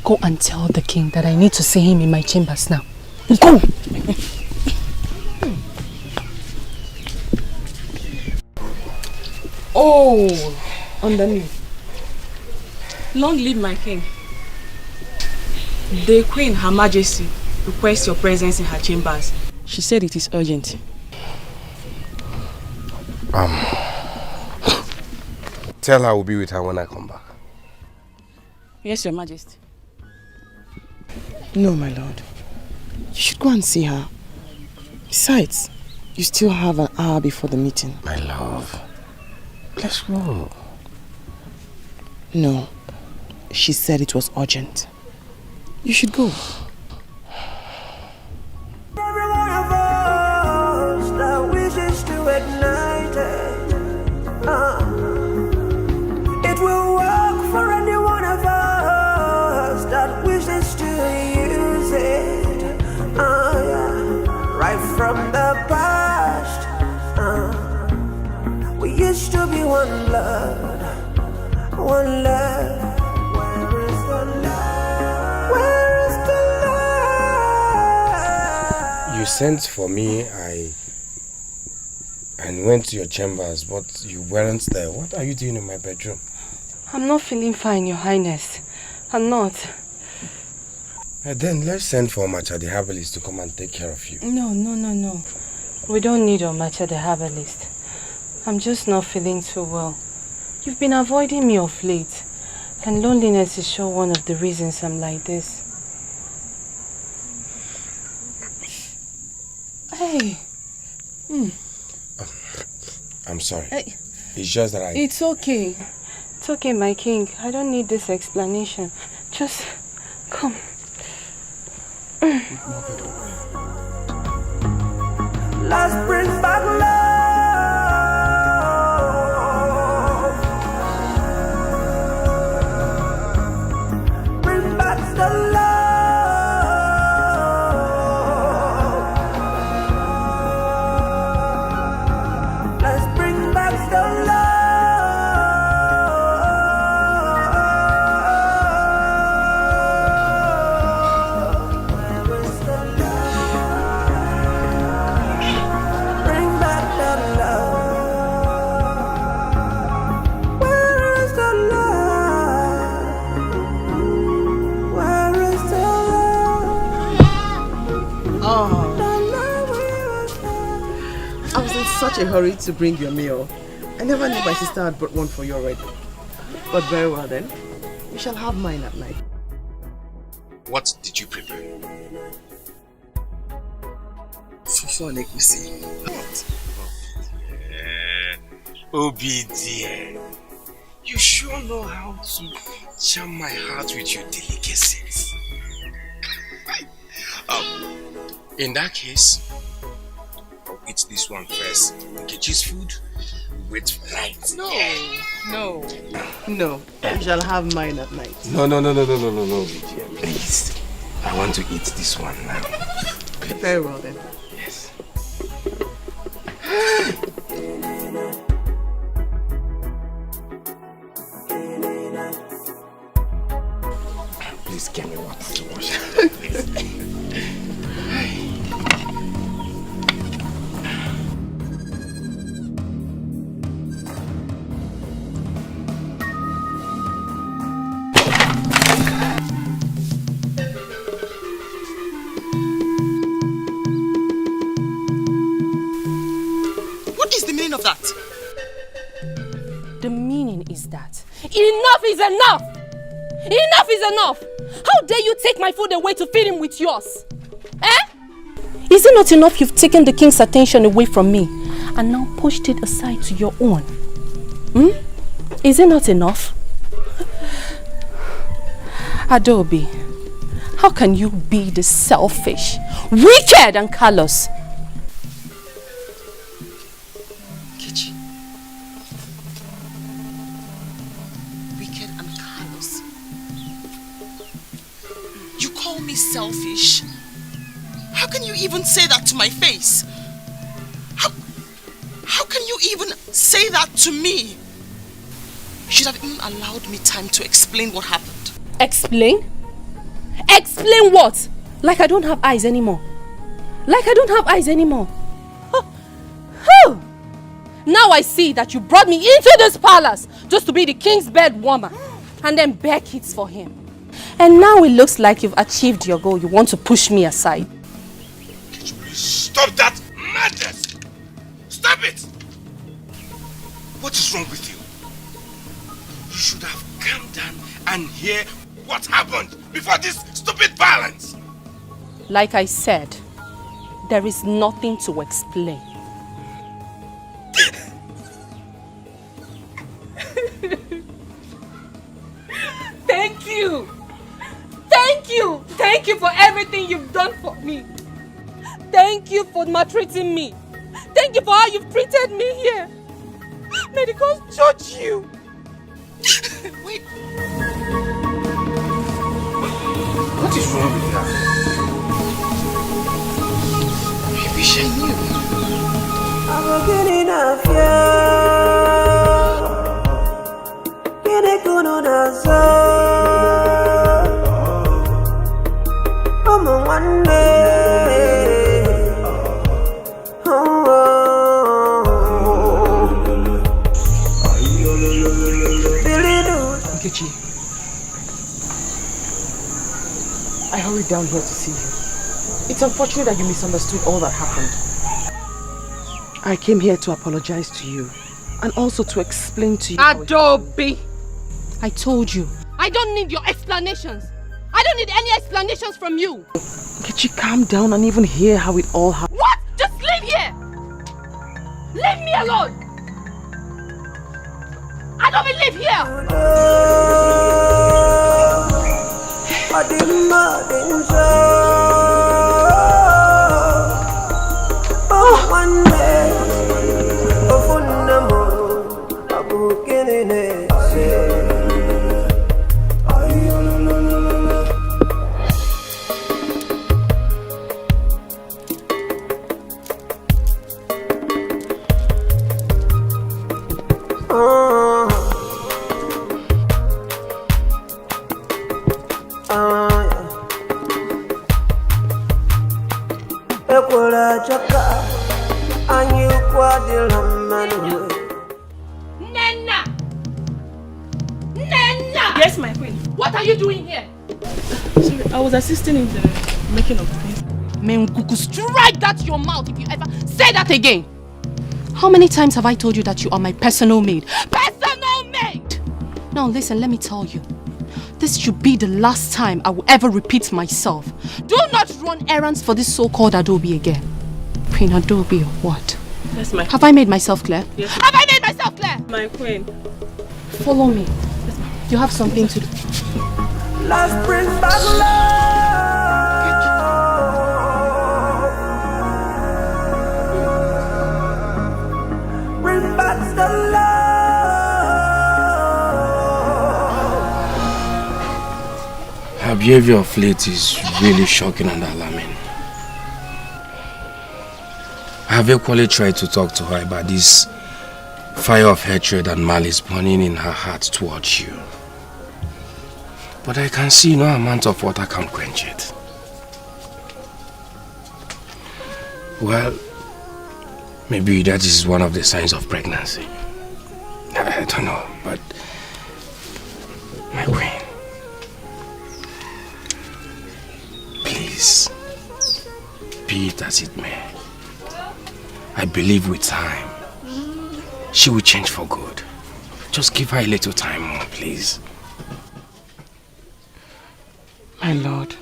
Go and tell the king that I need to see him in my chambers now. Go! Oh, underneath. Long live my king. The Queen, Her Majesty, requests your presence in her chambers. She said it is urgent. Tell her I will be with her when I come back. Yes, Your Majesty. No, my lord. You should go and see her. Besides, you still have an hour before the meeting. My love. Let's go. No. She said it was urgent. You should go. Every one of us that wishes to ignite it. It will work for any one of us that wishes to use it. Yeah. Right from the past. We used to be one blood, one love. Where is the love? Where is the love? You sent for me, and went to your chambers, but you weren't there. What are you doing in my bedroom? I'm not feeling fine, Your Highness. I'm not. Then let's send for Macha the herbalist to come and take care of you. No. We don't need Macha the herbalist. I'm just not feeling too well. You've been avoiding me of late, and loneliness is sure one of the reasons I'm like this. Hey. I'm sorry. Hey. It's just that It's okay. It's okay, my king. I don't need this explanation. Just come. Let's bring back love. Bring back the love. Let's bring back the love. Where is the love? Bring back the love. Where is the love? Where is the love? I was in such a hurry to bring your meal. I never knew my sister had brought one for you already. But very well then. You shall have mine at night. What did you prepare? Fufu and egusi. Obi dear, you sure know how to charm my heart with your delicacies. In that case, I'll eat this one first. Nkechi's food, wait for night. No. You shall have mine at night. No, Gigi, please. I want to eat this one now. Please. Very well then. Yes. Please get me water to wash. What is the meaning of that? The meaning is that enough is enough! Enough is enough! How dare you take my food away to feed him with yours? Is it not enough you've taken the king's attention away from me and now pushed it aside to your own? Is it not enough? Adobe, how can you be this selfish, wicked and callous? Kechi. Wicked and callous. You call me selfish? How can you even say that to my face? How can you even say that to me? You should have even allowed me time to explain what happened. Explain? Explain what? Like I don't have eyes anymore. Like I don't have eyes anymore. Now I see that you brought me into this palace just to be the king's bed warmer and then bear kids for him. And now it looks like you've achieved your goal. You want to push me aside. Could you please stop that madness? Stop it! What is wrong with you? You should have calmed down and hear what happened before this stupid violence. Like I said, there is nothing to explain. Thank you! Thank you! Thank you for everything you've done for me. Thank you for maltreating me. Thank you for how you've treated me here. May the gods judge you. Wait. What is wrong with her? I wish I knew. I'm getting a fear. Getting good on us. Come on, one day. Nkechi, I hurried down here to see you. It's unfortunate that you misunderstood all that happened. I came here to apologize to you and also to explain to you. Adobe! I told you, I don't need your explanations. I don't need any explanations from you. Nkechi, calm down and even hear how it all happened. What? Just leave here! Leave me alone! I don't live here! One day, Nenna! Nenna! Yes, my queen. What are you doing here? Sorry, I was assisting in the making of things. Menguku, strike that your mouth if you ever say that again. How many times have I told you that you are my personal maid? Personal maid! Now listen, let me tell you. This should be the last time I will ever repeat myself. Do not run errands for this so-called Adobe again. Queen Adobe or what? Yes, my Have I made myself clear? Yes, have I made myself clear? My queen. Follow me. You have something to do. Let's bring back love. Bring back the love. Her behavior of late is really shocking and alarming. I have equally tried to talk to her about this fire of hatred and malice burning in her heart towards you. But I can see no amount of water can quench it. Well, maybe that is one of the signs of pregnancy. I don't know, but my queen, please, be it as it may, I believe with time, she will change for good. Just give her a little time more, please. My lord,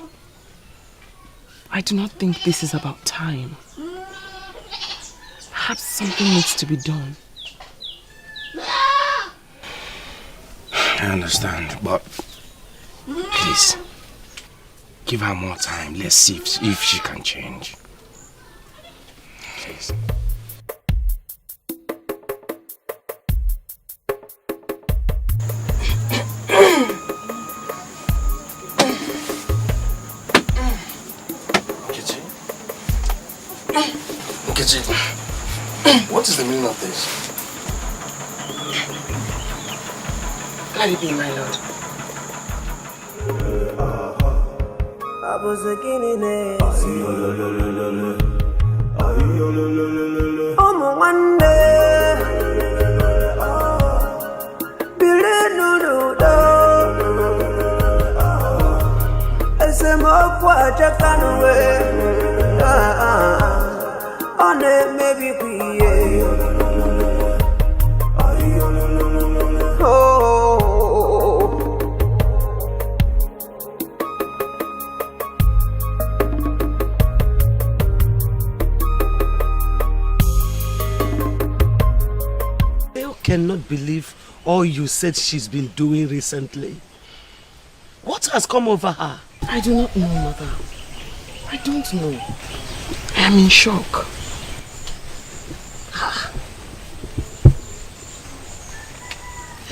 I do not think this is about time. Perhaps something needs to be done. I understand, but please, give her more time. Let's see if she can change. Please. What is the meaning of this? Let it be, my lord. I was a guinea. Oh, my one day. It's a more quite a kind of way. On it, maybe Cannot believe all you said she's been doing recently. What has come over her? I do not know, mother. I don't know. I am in shock.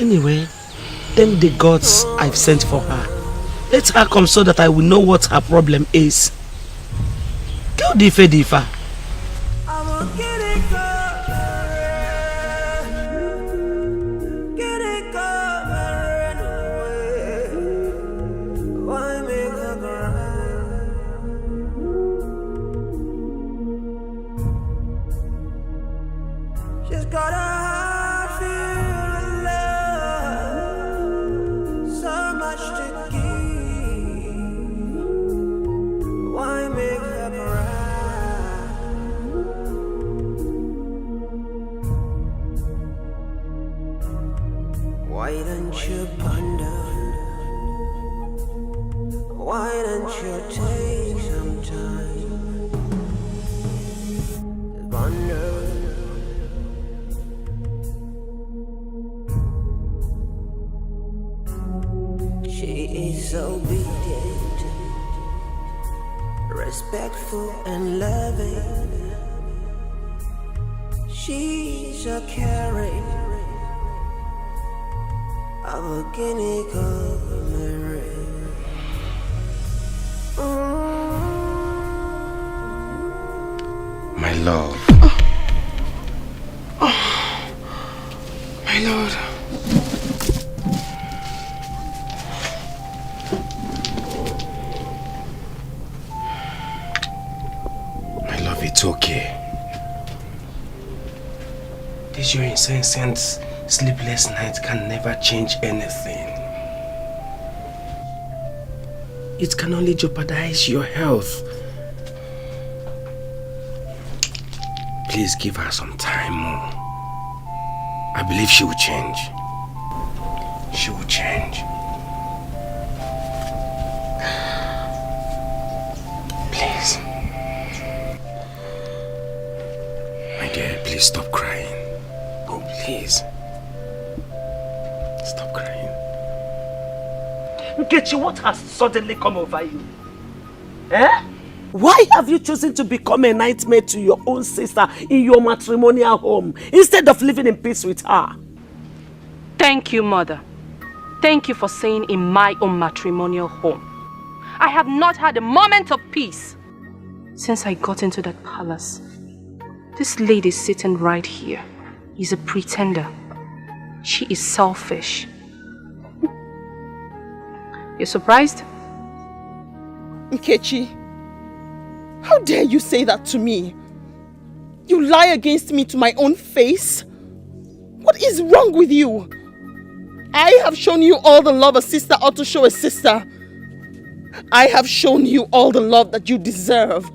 Anyway, thank the gods I've sent for her. Let her come so that I will know what her problem is. Go difa. Respectful and loving, she's a caring of a guinea cock. My love. My lord. It's okay. This your incessant sleepless night can never change anything. It can only jeopardize your health. Please give her some time more. I believe she will change. She will change. Please. Please stop crying. Oh, please. Stop crying. Nkechi, what has suddenly come over you? Eh? Why have you chosen to become a nightmare to your own sister in your matrimonial home instead of living in peace with her? Thank you, Mother. Thank you for saying in my own matrimonial home. I have not had a moment of peace since I got into that palace. This lady sitting right here is a pretender. She is selfish. You're surprised? Nkechi, how dare you say that to me? You lie against me to my own face? What is wrong with you? I have shown you all the love a sister ought to show a sister. I have shown you all the love that you deserve.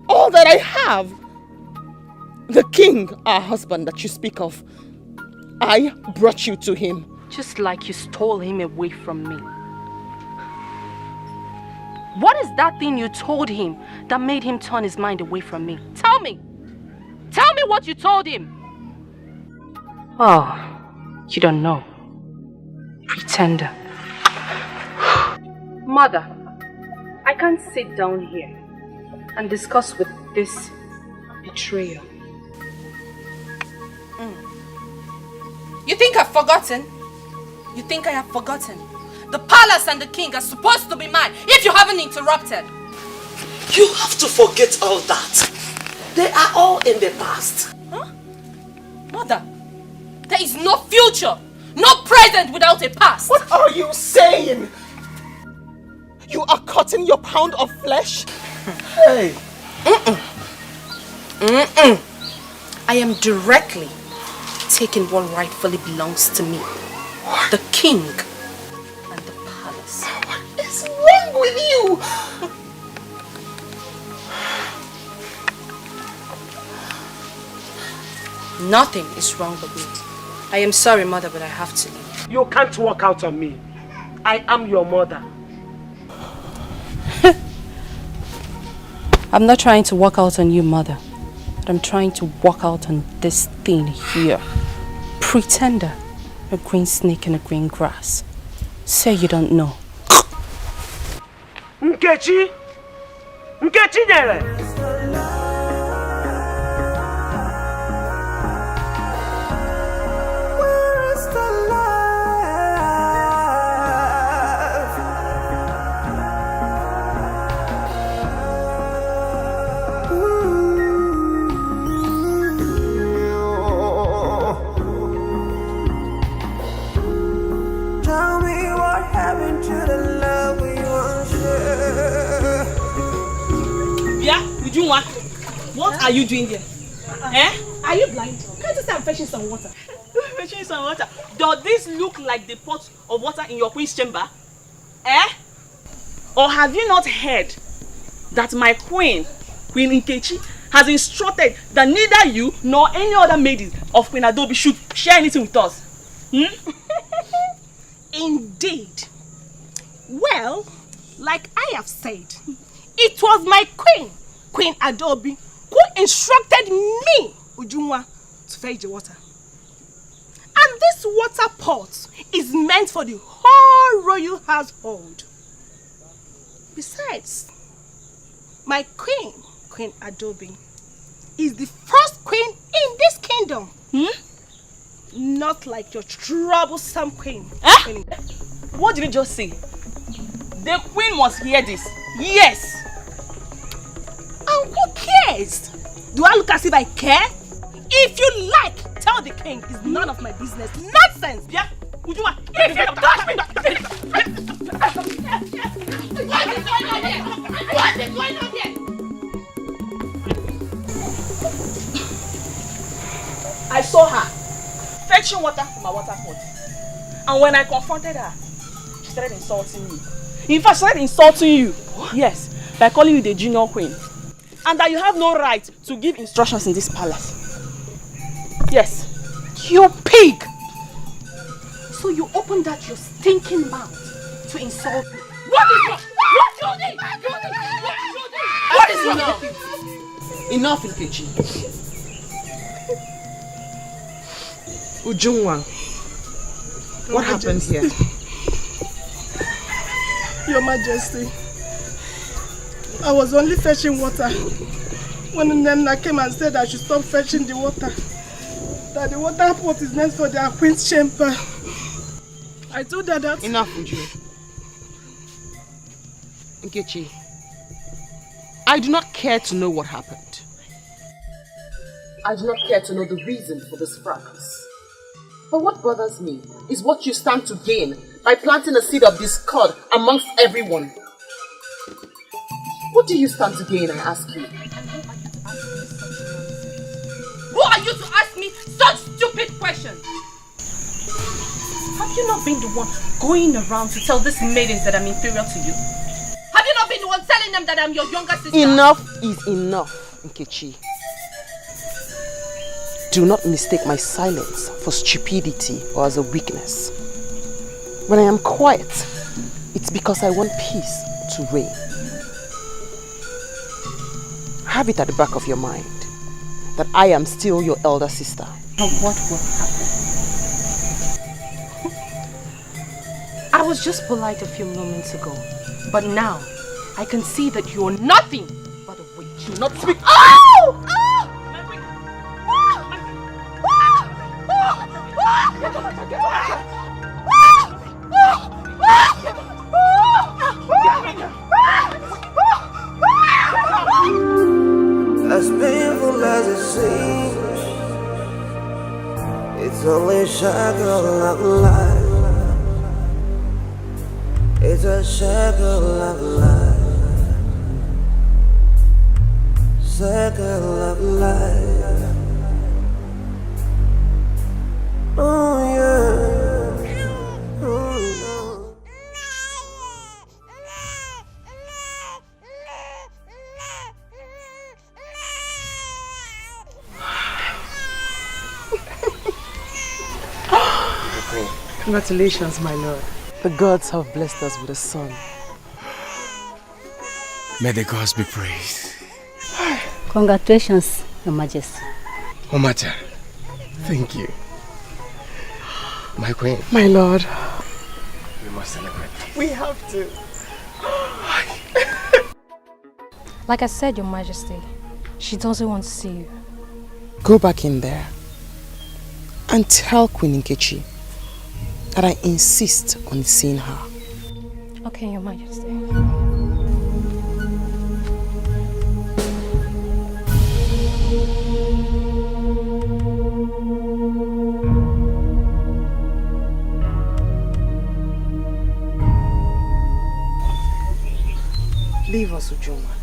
All that I have. The king, our husband that you speak of, I brought you to him. Just like you stole him away from me. What is that thing you told him that made him turn his mind away from me? Tell me! Tell me what you told him! Oh, you don't know. Pretender. Mother, I can't sit down here and discuss with this betrayer. You think I've forgotten? You think I have forgotten? The palace and the king are supposed to be mine if you haven't interrupted. You have to forget all that. They are all in the past. Huh? Mother, there is no future, no present without a past. What are you saying? You are cutting your pound of flesh? Hey. I am directly taking what rightfully belongs to me. The king and the palace. What is wrong with you? Nothing is wrong with me. I am sorry, Mother, but I have to leave. You can't walk out on me. I am your mother. I'm not trying to walk out on you, Mother. But I'm trying to walk out on this thing here. Pretender. A green snake in a green grass. Say you don't know. Nkechi! Nkechi nyere! What are you doing here? Are you blind? Can't you say I'm fetching some water? Fetching some water? Does this look like the pot of water in your queen's chamber? Or have you not heard that my queen, Queen Nkechi, has instructed that neither you nor any other maiden of Queen Adobe should share anything with us? Indeed. Well, like I have said, it was my queen, Queen Adobe, who instructed me, Ujunwa, to fetch the water. And this water pot is meant for the whole royal household. Besides, my queen, Queen Adobe, is the first queen in this kingdom. Not like your troublesome queen. What did you just say? The queen must hear this. Yes. And who cares? Do I look as if I care? If you like, tell the king it's none of my business. Nonsense! Yeah? Ujuma, if you touch me! What is going on here? What is going on here? I saw her fetching water from my water pot. And when I confronted her, she started insulting me. In fact, she started insulting you. What? Yes, by calling you the junior queen. And that you have no right to give instructions in this palace. Yes. You pig! So you opened that your stinking mouth to insult me. What is wrong? What is wrong? Enough, Nkechi. Ujunwa, what happened here? Your Majesty, I was only fetching water. When Nana came and said I should stop fetching the water, that the water pot is next for their queen's chamber. I told her that... Enough, Uju. Nkechi, I do not care to know what happened. I do not care to know the reason for this fracas. But what bothers me is what you stand to gain by planting a seed of discord amongst everyone. What do you stand to gain, I ask you? Who are you to ask me such stupid questions? Have you not been the one going around to tell these maidens that I'm inferior to you? Have you not been the one telling them that I'm your younger sister? Enough is enough, Nkechi. Do not mistake my silence for stupidity or as a weakness. When I am quiet, it's because I want peace to reign. Have it at the back of your mind that I am still your elder sister. And what will happen? I was just polite a few moments ago, but now I can see that you're nothing but a witch. Do not speak. Oh! As painful as it seems, it's only a shackle of life. It's a shackle of life. Shackle of life. Oh yeah. Oh no. Congratulations, my lord. The gods have blessed us with a son. May the gods be praised. Congratulations, Your Majesty. Omata, thank you. My queen. My lord. We must celebrate. We have to. Like I said, Your Majesty, she doesn't want to see you. Go back in there and tell Queen Nkechi that I insist on seeing her. Okay, Your Majesty. Leave us, Ujoma.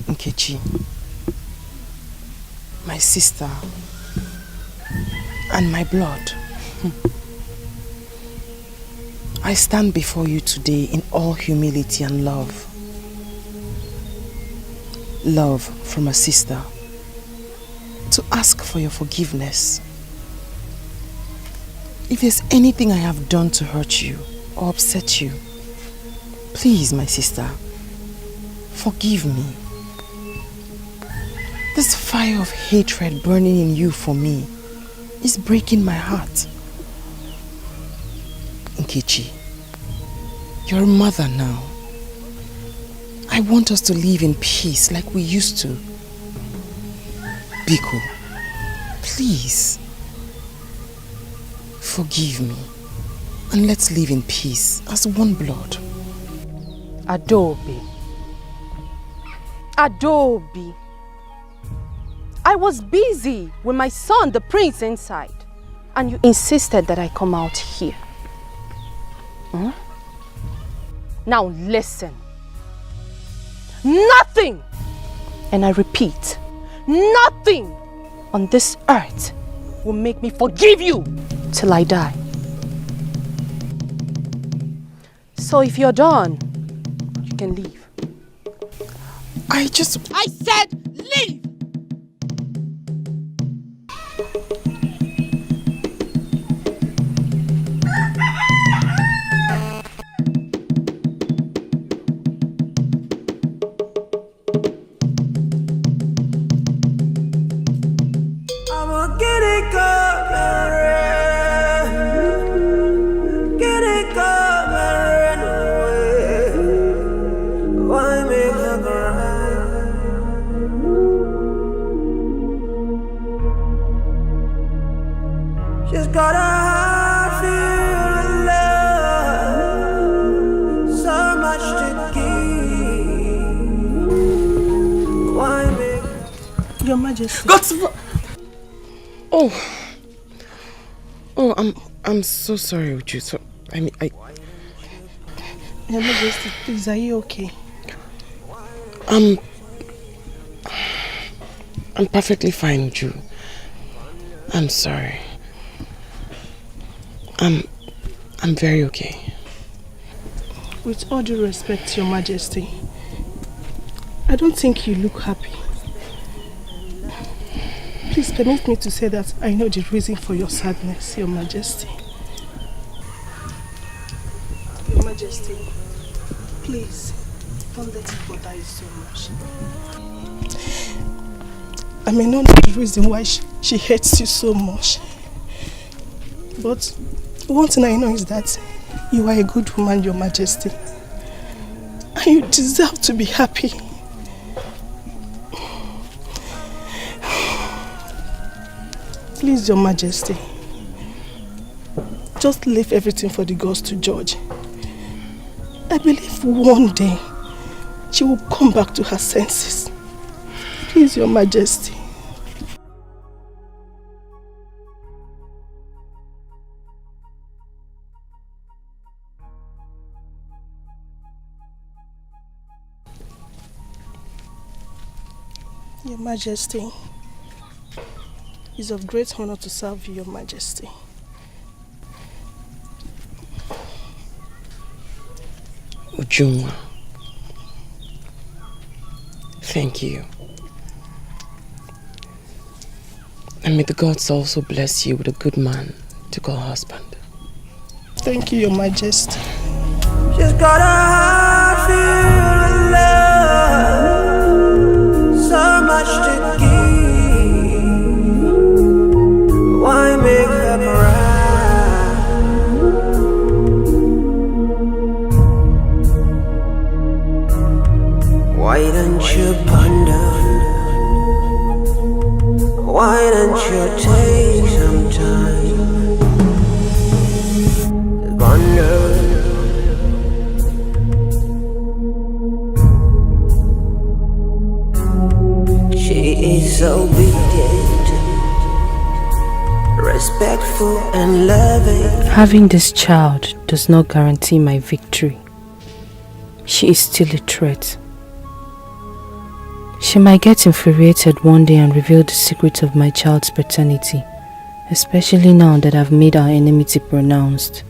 Nkechi, my sister and my blood, I stand before you today in all humility and love. Love from a sister to ask for your forgiveness. If there's anything I have done to hurt you or upset you, please, my sister, forgive me. This fire of hatred burning in you for me is breaking my heart. Nkechi, you're a mother now. I want us to live in peace like we used to. Biko, please, forgive me and let's live in peace as one blood. Adobe. Adobe. I was busy with my son, the prince, inside. And you insisted that I come out here. Hmm? Now listen. Nothing, and I repeat, nothing on this earth will make me forgive you till I die. So if you're done, you can leave. I said leave! got a heart filled with love, so much to give. Why make Your Majesty? Oh, I'm so sorry, Uju. So, Your Majesty, please, are you okay? I'm perfectly fine, Uju. I'm sorry. I'm very okay. With all due respect, Your Majesty, I don't think you look happy. Please permit me to say that I know the reason for your sadness, Your Majesty. Your Majesty, please, don't let it bother you so much. I may not know the reason why she hates you so much. But one thing I know is that you are a good woman, Your Majesty. And you deserve to be happy. Please, Your Majesty, just leave everything for the gods to judge. I believe one day she will come back to her senses. Please, Your Majesty. Your Majesty, it's of great honor to serve you, Your Majesty. Ujunwa, thank you. And may the gods also bless you with a good man to call husband. Thank you, Your Majesty. She's got a heart filled with love, so much to give. Why make her cry? Why don't you ponder? Why don't you take some time to ponder? She is so obedient, respectful and loving. Having this child does not guarantee my victory. She is still a threat. She might get infuriated one day and reveal the secret of my child's paternity, especially now that I've made our enmity pronounced.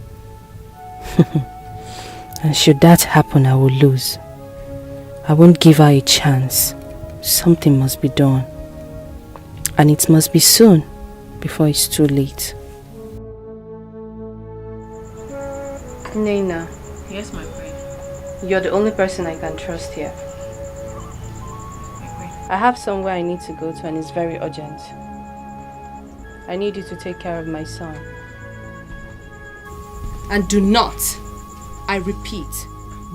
And should that happen, I will lose. I won't give her a chance. Something must be done. And it must be soon, before it's too late. Nena. Yes, my queen. You're the only person I can trust here. I have somewhere I need to go to and it's very urgent. I need you to take care of my son. And do not, I repeat,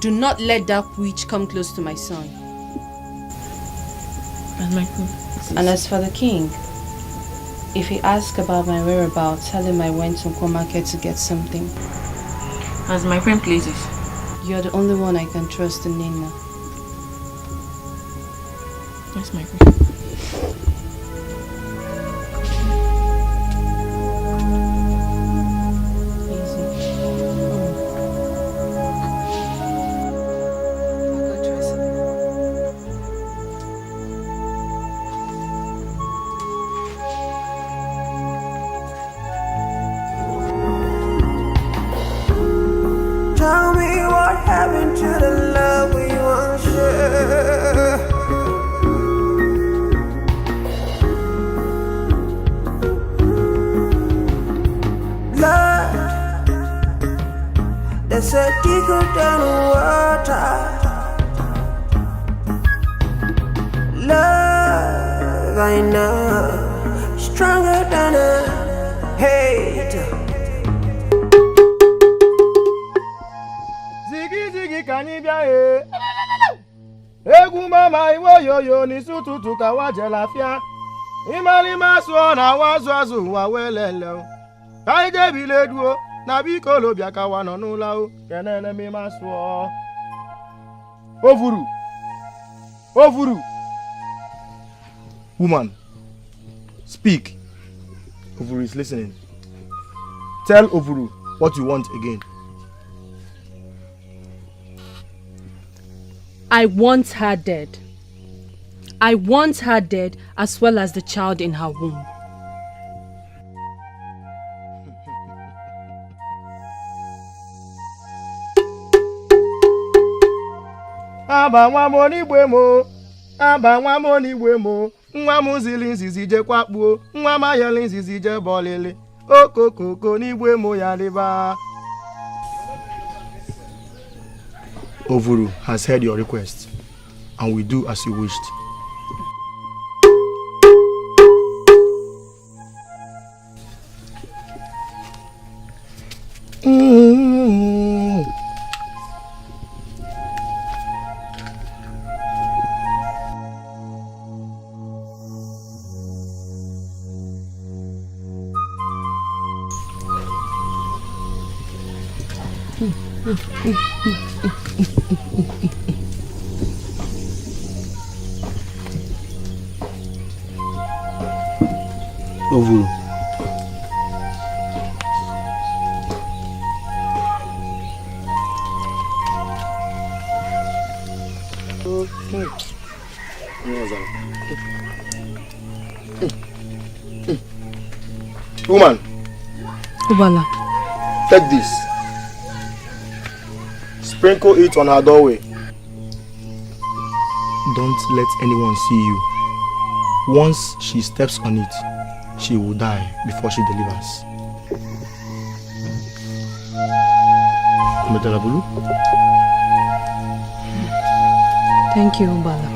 do not let that witch come close to my son. And my queen. And as for the king, if he asks about my whereabouts, tell him I went to Nko market to get something. As my queen pleases. You're the only one I can trust in Nina. Yes, my queen. Tell me what happened to the love we once shared. Blood that's a deeper than water. Love I know stronger than a hate. Egwu mama iwe yoyo n'isi ụtụtụ ka wa jelafia. Ịmalị masụọ na wa azụ azụ wa welele. Kaide bileduo na biko lo biaka wa no nula o kenene mi maso. Ovuru. Ovuru. Woman, speak. Ovuru is listening. Tell Ovuru what you want again. I want her dead. I want her dead as well as the child in her womb. Aba nwa mo ni gbe mo. Aba nwa mo ni gbe mo. Nwa mu zili nzizi je kwakpuo. Nwa ma yeli nzizi je bolele. Okokoko ni gbe mo ya liba. Ovuru has heard your request and will do as you wished. Ovuru. Woman, Ubala. take this. Sprinkle it on her doorway. Don't let anyone see you. Once she steps on it, she will die before she delivers. Metalabulu? Thank you, Ubala.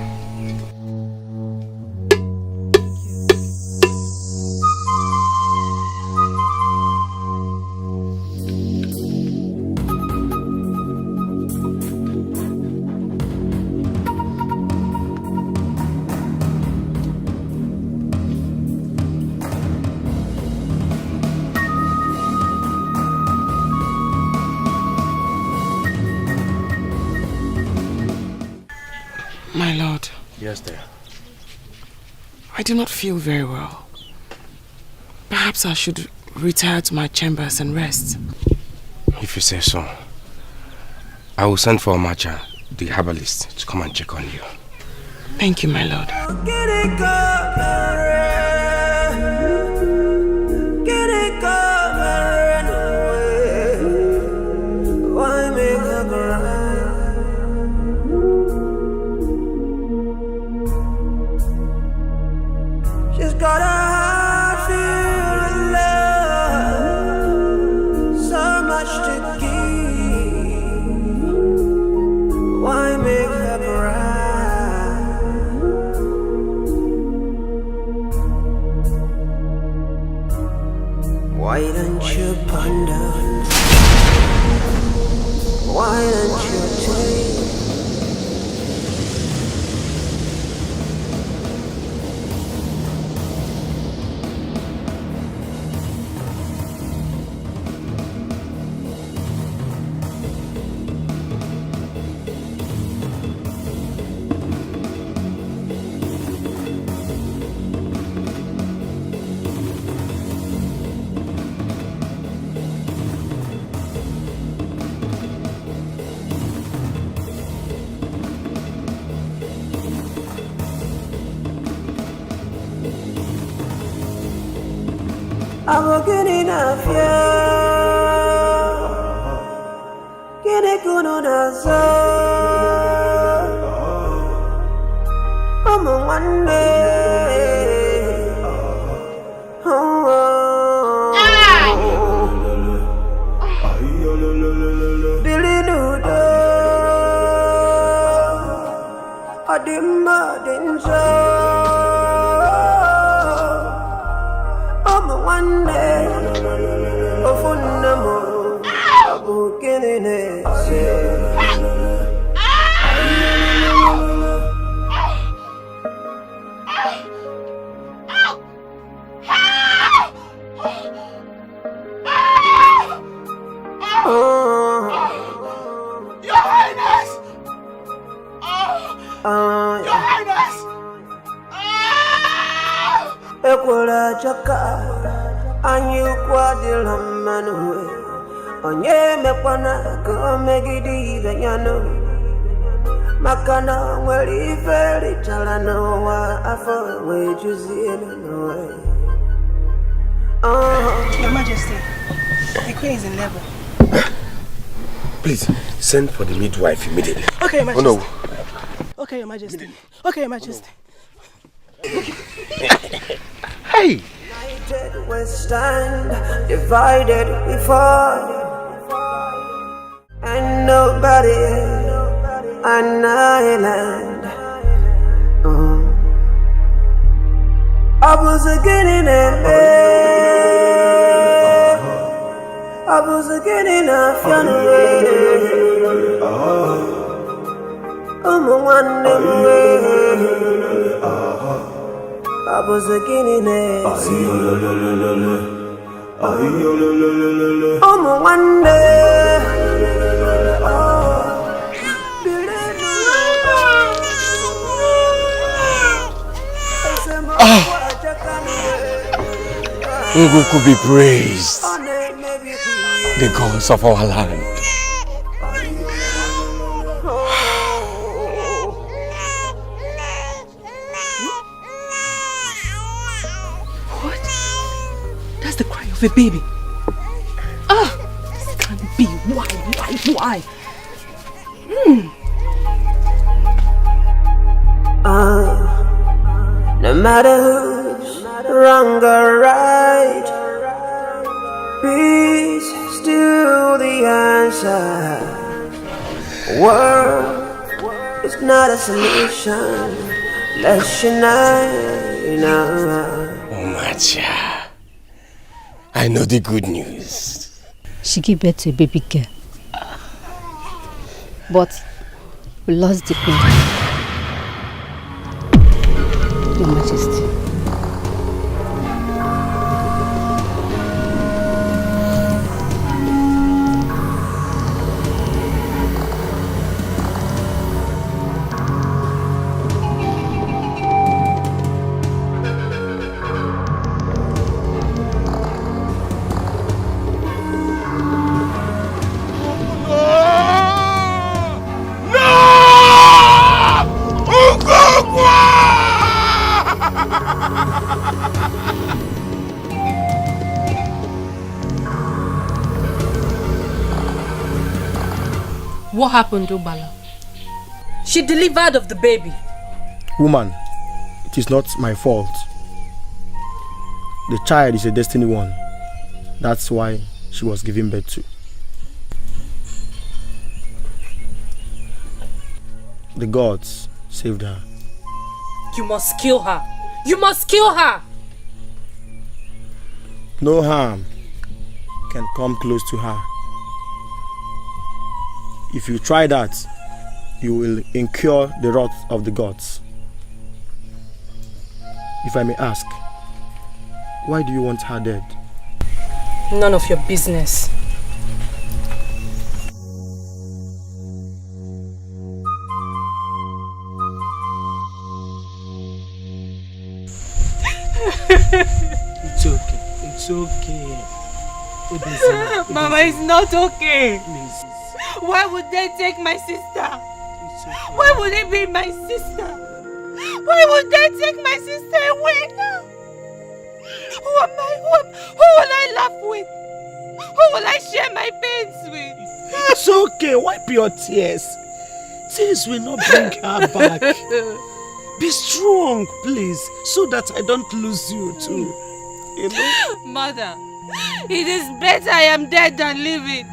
My lord. Yes, dear. I do not feel very well. Perhaps I should retire to my chambers and rest. If you say so. I will send for Omacha, the herbalist, to come and check on you. Thank you, my lord. She's got a heart filled with love, so much to give. Why make her cry? Why don't you ponder? Why don't you take? I'm getting a fear. Get a good on us. I'm a one day. Billy Nudo. I didn't one day, of one I'm getting it. Your Highness! Ekwela chaka anyu kwadila manwe onye mekwana ko megidi ganyano makana nwere iferi chala n'ụwa afọ wee juzie n'ụwa. Your Majesty, the queen is in labor. Please send for the midwife immediately. Okay, Your Majesty. Oh no. Okay, Your Majesty. Okay, Your Majesty. Hey! United we stand, divided we fall, and nobody an island. I was again in I was again in a funeral. One I was again in one day. Who could be praised? The gods of our land. What? That's the cry of a baby. Ah, this can't be. Why? No matter who's wrong or right, peace is still the answer. War is not a solution. Let's unite now. Oh, Macha. I know the good news. She gave birth to a baby girl. But we lost the queen. Your Majesty. What happened, Ubala? She delivered of the baby. Woman, it is not my fault. The child is a destiny one. That's why she was given birth to. The gods saved her. You must kill her. You must kill her. No harm can come close to her. If you try that, you will incur the wrath of the gods. If I may ask, why do you want her dead? None of your business. It's okay. It's okay. Mama, it's not okay. Please. Why would they take my sister? Why would it be my sister? Why would they take my sister away now? Who am I? Who will I laugh with? Who will I share my pains with? It's okay. Wipe your tears. Tears will not bring her back. Be strong, please, so that I don't lose you too. You know? Mother, it is better I am dead than living.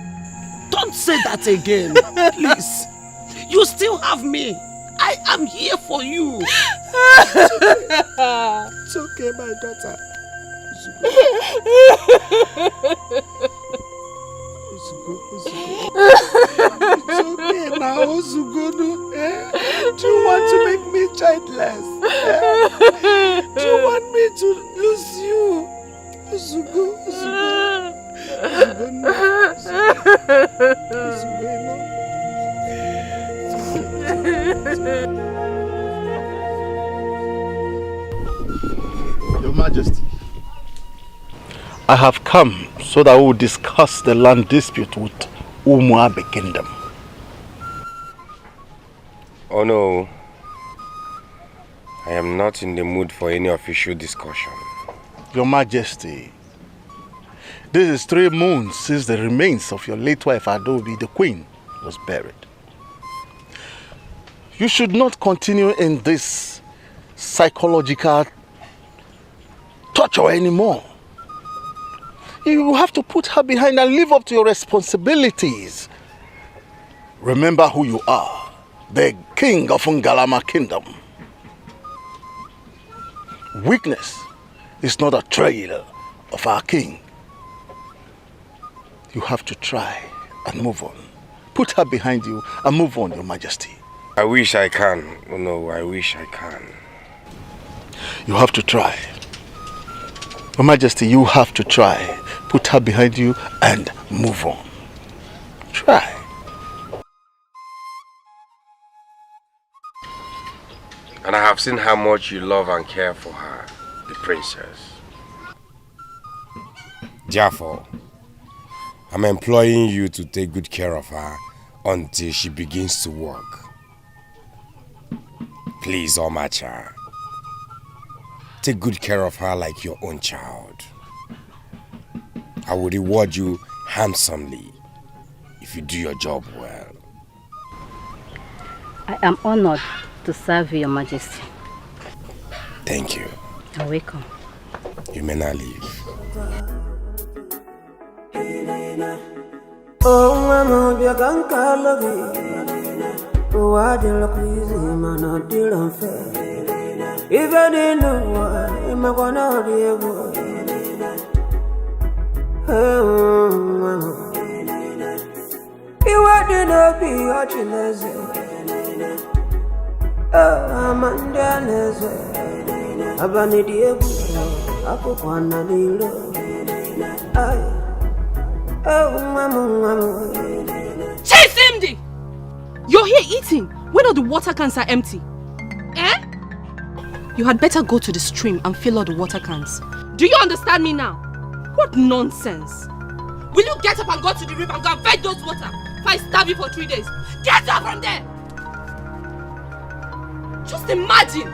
Don't say that again, please. You still have me. I am here for you. It's okay, my daughter. It's okay now, Ozugono. Do you want to make me childless? Do you want me to lose you? Ozugo. Majesty, I have come so that we will discuss the land dispute with Umuabe Kingdom. Oh no, I am not in the mood for any official discussion. Your Majesty, this is 3 moons since the remains of your late wife Adobe, the Queen, was buried. You should not continue in this psychological torture anymore. You have to put her behind and live up to your responsibilities. Remember who you are, the king of Ngalama Kingdom. Weakness is not a trail of our king. You have to try and move on. Put her behind you and move on, Your Majesty. I wish I can. Oh no, I wish I can. You have to try. Your Majesty, you have to try. Put her behind you and move on. Try. And I have seen how much you love and care for her, the princess. Therefore, I'm employing you to take good care of her until she begins to work. Please, Omacha, take good care of her like your own child. I will reward you handsomely if you do your job well. I am honored to serve you, Your Majesty. Thank you. You're welcome. You may now leave. Oh, mama, you can't call me. Why do you crazy, man? I did unfair. If I didn't know why, I'm gonna be able. Oh, mama, you are not be watching us. Oh, I'm under this. I'm a dear. I put one on the oh, mama. Chase MD! You're here eating when all the water cans are empty. Eh? You had better go to the stream and fill all the water cans. Do you understand me now? What nonsense! Will you get up and go to the river and go and fetch those water if I starve you for 3 days? Get up from there! Just imagine!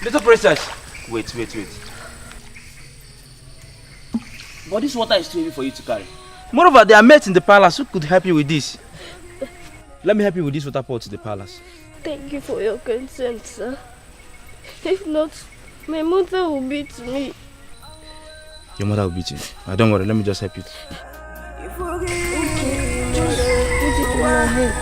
Little princess. Wait. But this water is too heavy for you to carry. Moreover, there are mates in the palace who could help you with this. Let me help you with this water pot to the palace. Thank you for your consent, sir. If not, my mother will beat me. Your mother will beat you. Don't worry, let me just help you. Okay, just put it in your head.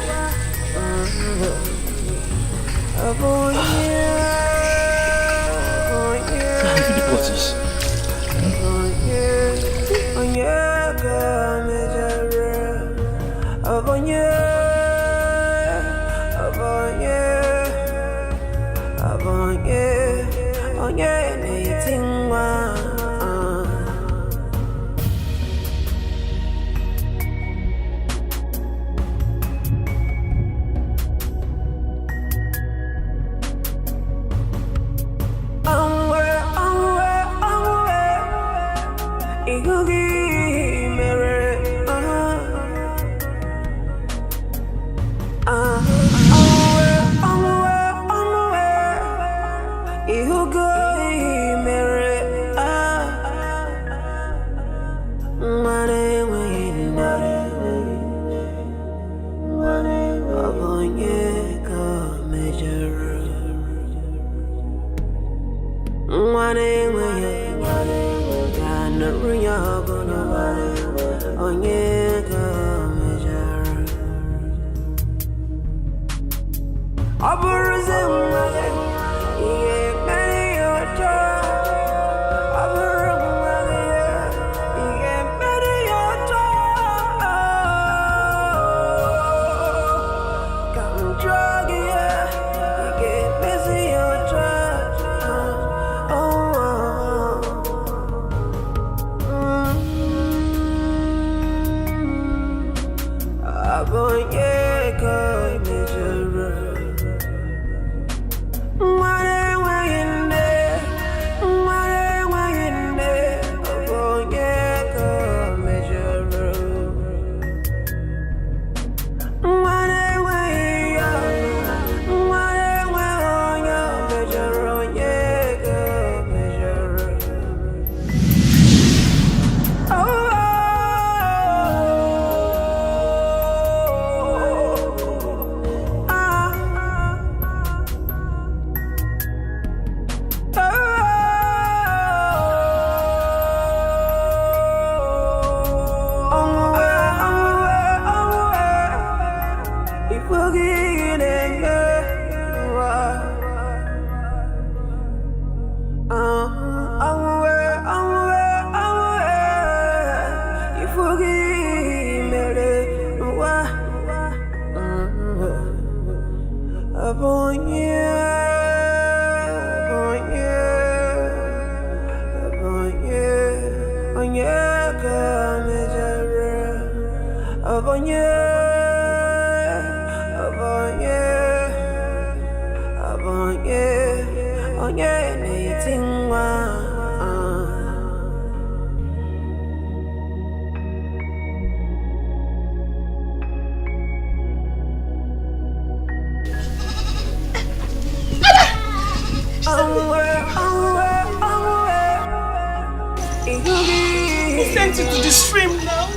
Who sent you to the stream now?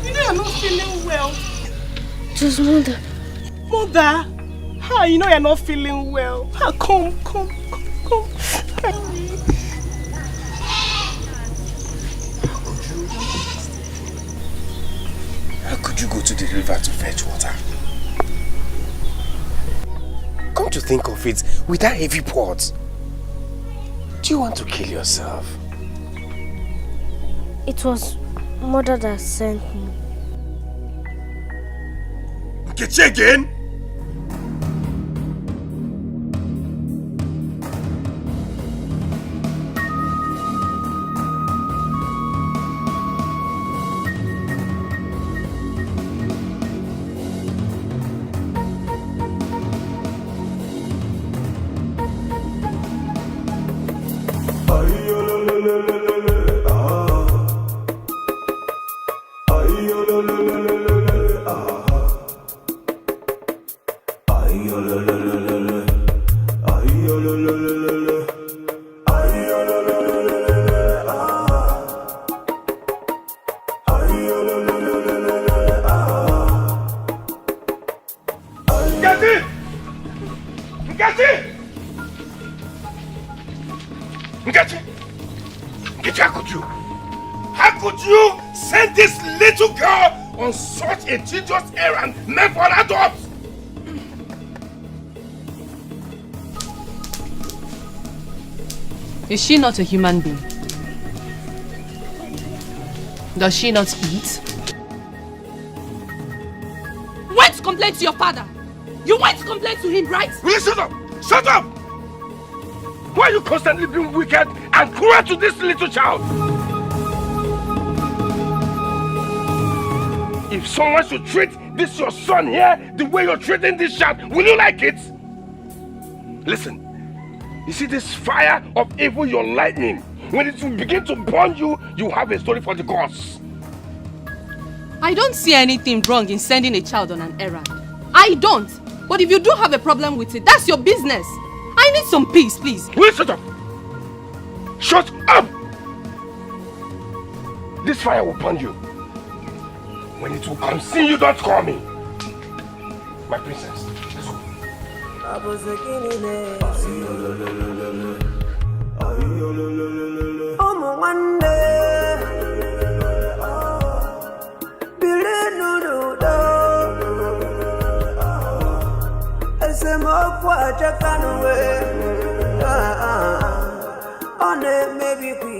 You know you're not feeling well. Just mother. Mother? How you know you're not feeling well? Come. How could you go to the river to fetch water? Come to think of it, with that heavy pot, do you want to kill yourself? It was mother that sent me. Get you again? A tedious errand meant for adults. Is she not a human being? Does she not eat? Went to complain to your father. You went to complain to him, right? Will you shut up? Shut up! Why are you constantly being wicked and cruel to this little child? If someone should treat this your son here the way you're treating this child, will you like it? Listen, you see this fire of evil you're lighting? When it will begin to burn you, you have a story for the gods. I don't see anything wrong in sending a child on an errand. I don't. But if you do have a problem with it, that's your business. I need some peace, please. Will you shut up? Shut up! This fire will burn you. When it will consume you, don't call me. My princess, let's go. On it, maybe we.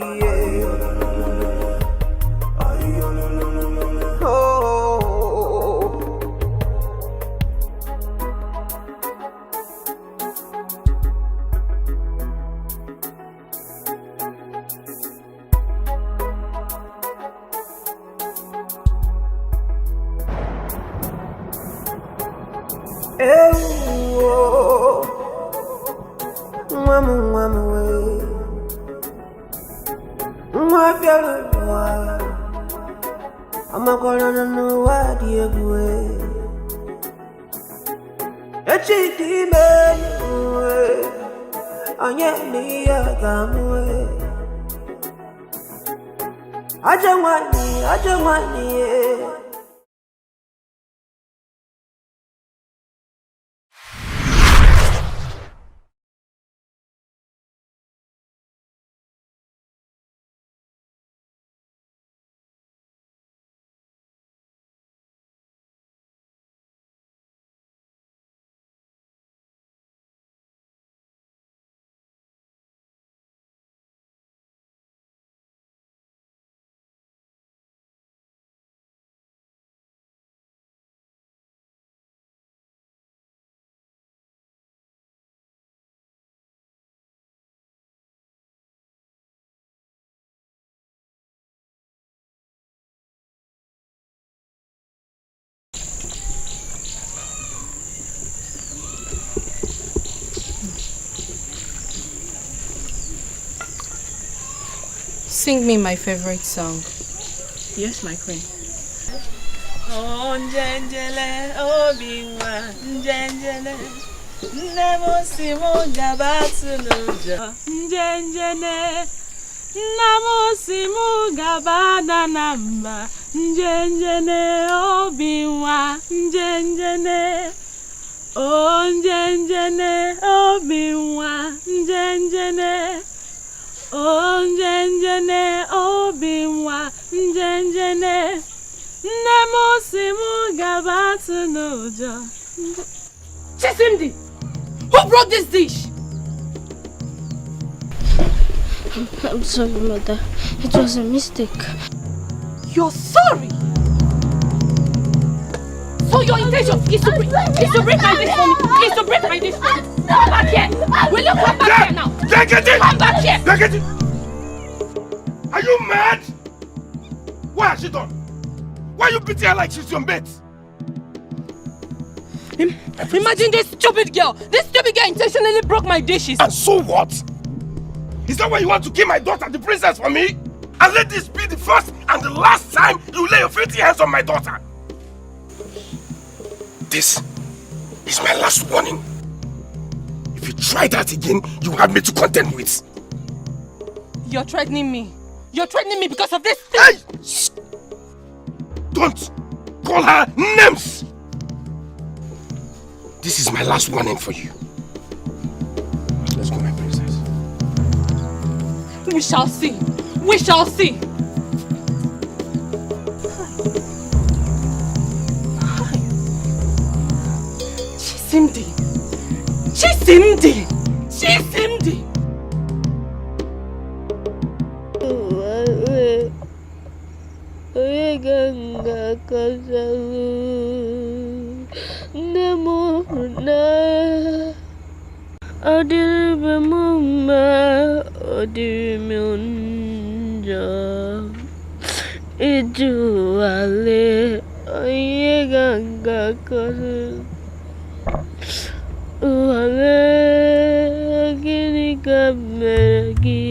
I'm a call on a new what you do. A cheaty man, on yet me a come away. I don't want me. Sing me my favorite song. Yes, my queen. Oh, Njenjele, Obi-Wan, Njenjele, Nemo Simo Gabatsu Nuja, Njenjele, Namo Simo Gabada Namba, Njenjele, Obi-Wan, Njenjele, oh, Njenjele, Obi-Wan, Njenjele. Oh, Njenjene, Obi-Wan, Njenjene, Nemo Simu Gabatsu Nuja. Chisimdi! Who brought this dish? I'm sorry, Mother. It was a mistake. You're sorry? So your intention is to break my dish for me? Is to break my dish for me? Come back here! Will you come back here now? Come back here! Are you mad? What has she done? Why are you beating her like she's your mate? Imagine this stupid girl! This stupid girl intentionally broke my dishes! And so what? Is that why you want to kill my daughter, the princess, for me? And let this be the first and the last time you lay your filthy hands on my daughter? This is my last warning. If you try that again, you have me to contend with. You're threatening me. You're threatening me because of this thing. Hey! Shh. Don't call her names. This is my last warning for you. Let's go, my princess. We shall see. We shall see. Chisimdi. Chisimdi. Chisimdi. Ganga kasalu nemuna adir bemuma adir munja ijuale oye ganga kasalu wale gini kameragi.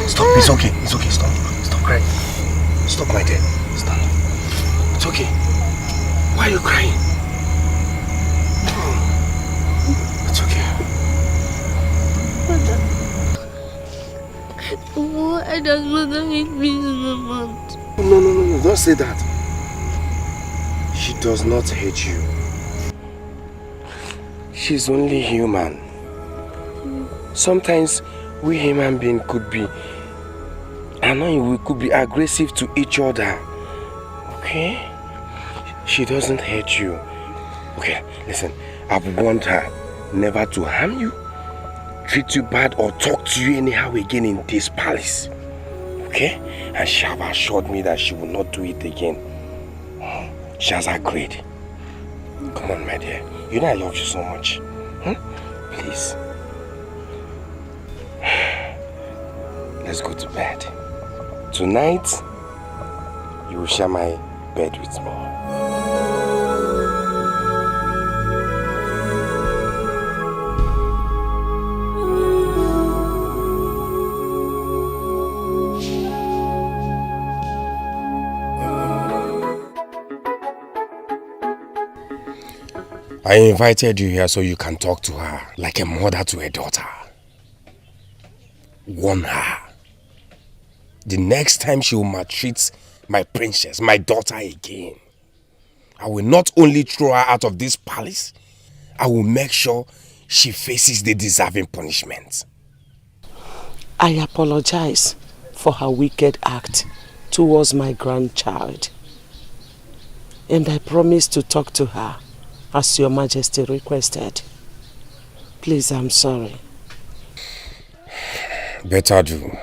Stop. It's okay. It's okay. Stop. Stop crying. Stop, my dear. Stop. It's okay. Why are you crying? It's okay. Why does mother hate me so much? No. Don't say that. She does not hate you. She's only human. Sometimes we human beings could be annoying, we could be aggressive to each other. Okay? She doesn't hate you. Okay, listen, I've warned her never to harm you, treat you bad, or talk to you anyhow again in this palace. Okay? And she has assured me that she will not do it again. She has agreed. Come on, my dear. You know I love you so much. Please. Let's go to bed. Tonight, you will share my bed with me. I invited you here so you can talk to her like a mother to a daughter. Warn her. The next time she will maltreat my princess, my daughter again, I will not only throw her out of this palace, I will make sure she faces the deserving punishment. I apologize for her wicked act towards my grandchild. And I promise to talk to her as Your Majesty requested. Please, I'm sorry. Better do.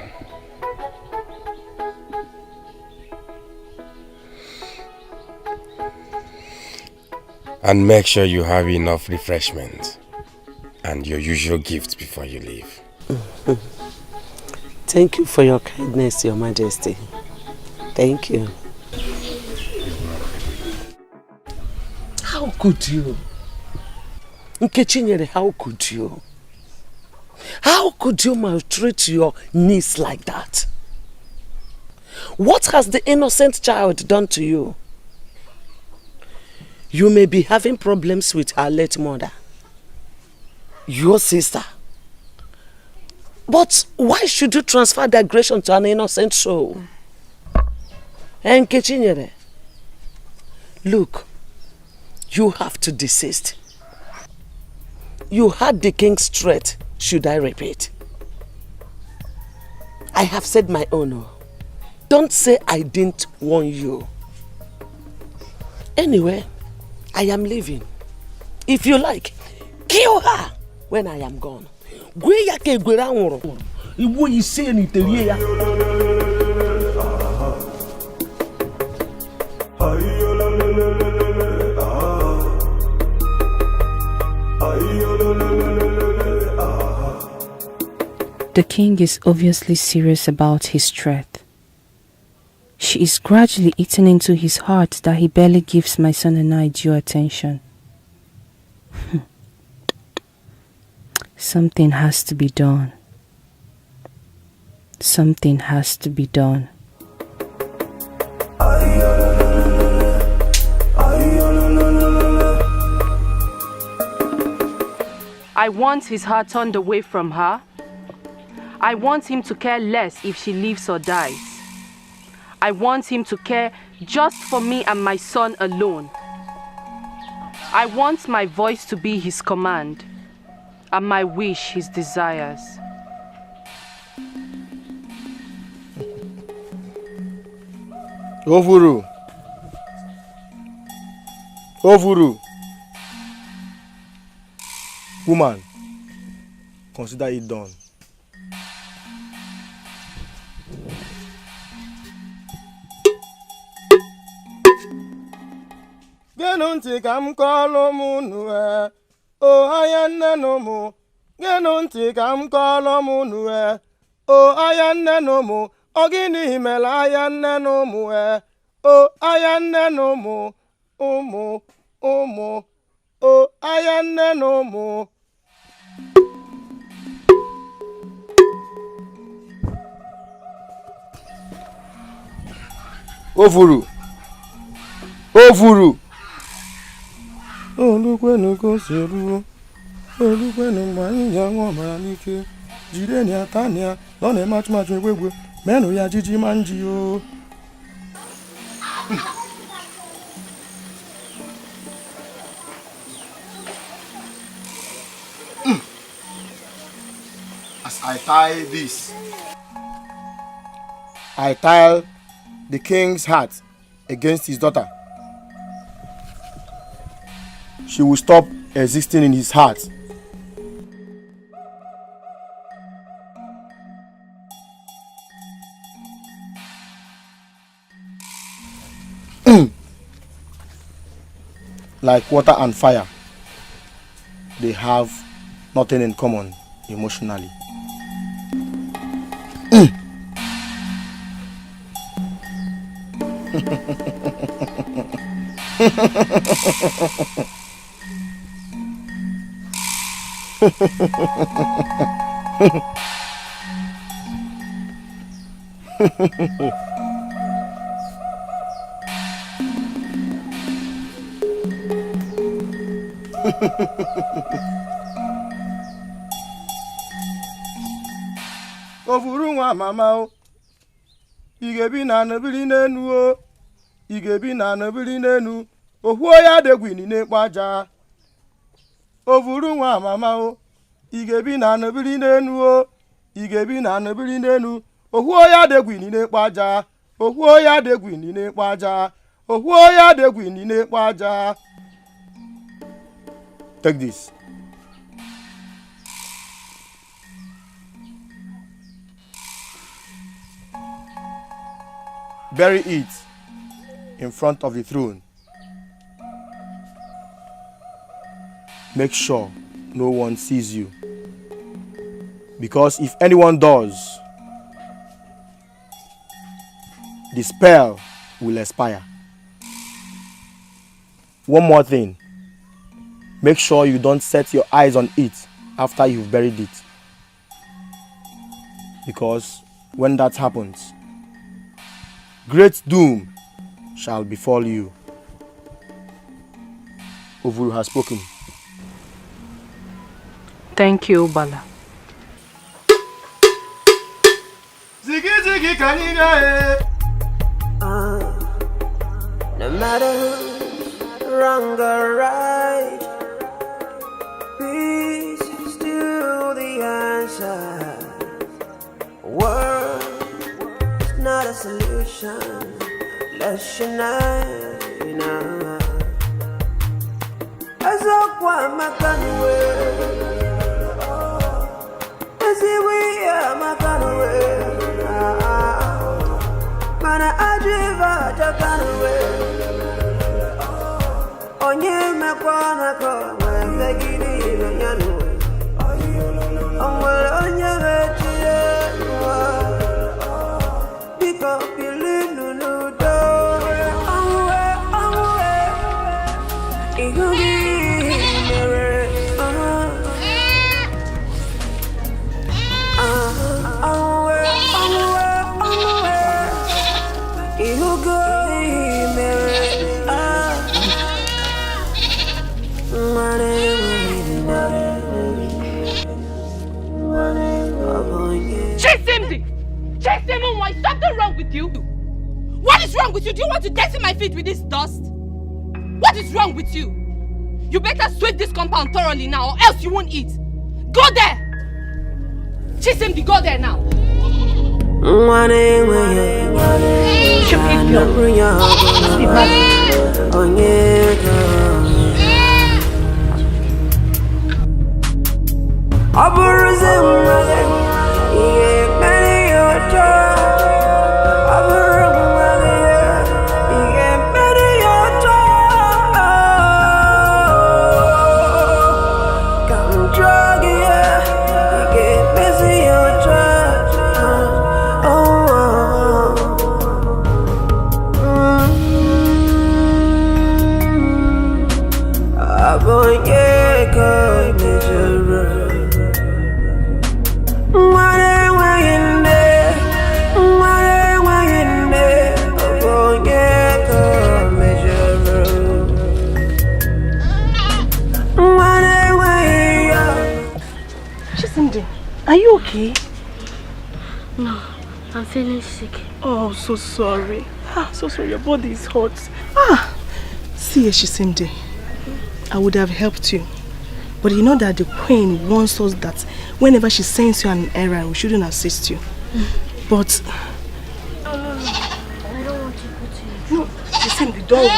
And make sure you have enough refreshment and your usual gifts before you leave. Thank you for your kindness, Your Majesty. Thank you. How could you? Nkechinyere, how could you? How could you maltreat your niece like that? What has the innocent child done to you? You may be having problems with her late mother, your sister. But why should you transfer the aggression to an innocent soul? Nkechinyere, look, you have to desist. You had the king's threat, should I repeat? I have said my own. Don't say I didn't warn you. Anyway, I am leaving. If you like, kill her when I am gone. The king is obviously serious about his threat. She is gradually eating into his heart that he barely gives my son and I due attention. Something has to be done. Something has to be done. I want his heart turned away from her. I want him to care less if she lives or dies. I want him to care just for me and my son alone. I want my voice to be his command, and my wish his desires. Ovuru. Woman, consider it done. Genunti kam kolo munu o ayanne no mu. Genunti kam kolo munu o ayanne no mu. Ogini himela ayanne no mu o ayanne no mu. Umu o ayanne no mu. Ovuru. Ovuru. Olukwenu koseru. Olukwenu mani yango manike. Jireni atania. Lone machu egwegwe. Menu ya jiji manji o. As I tie this, I tie the king's heart against his daughter. She will stop existing in his heart. Like water and fire, they have nothing in common emotionally. Ovuru nwa mama o, igebi na nabili n'enu o, igebi na nabili n'enu, ohuo ya degwini n'ekpo aja. Ovuru nwa mama o, igebi na nabili n'enu o, igebi na nabili n'enu, ohuo ya degwini n'ekpo aja, ohuo ya degwini n'ekpo aja, ohuo ya degwini n'ekpo aja. Take this. Bury it in front of the throne. Make sure no one sees you. Because if anyone does, the spell will expire. One more thing. Make sure you don't set your eyes on it after you've buried it. Because when that happens, great doom shall befall you. Ovuru has spoken. Thank you, Bala. Ziggy ziggy kaniga. No matter who's wrong or right, peace is still the answer. War is not a solution. Let's unite. As a quamakanwe, as we are makanwe, mana ajiva takanwe. Onye mekwana ko megiri nyanu. Onwe onye vetie biko pilinu nudo. Onwe ihugi mere. Onwe ihugi mere. Chase him, why? Something wrong with you? What is wrong with you? Do you want to dirty my feet with this dust? What is wrong with you? You better sweep this compound thoroughly now, or else you won't eat. Go there! Chase him, go there now. Chisimdi, are you okay? No, I'm feeling sick. Oh, so sorry. So sorry, your body is hot. See, Chisimdi, I would have helped you. But you know that the queen warns us that whenever she sends you an errand, we shouldn't assist you. But... No, I don't want to put you in trouble. No, Chisimdi, don't worry.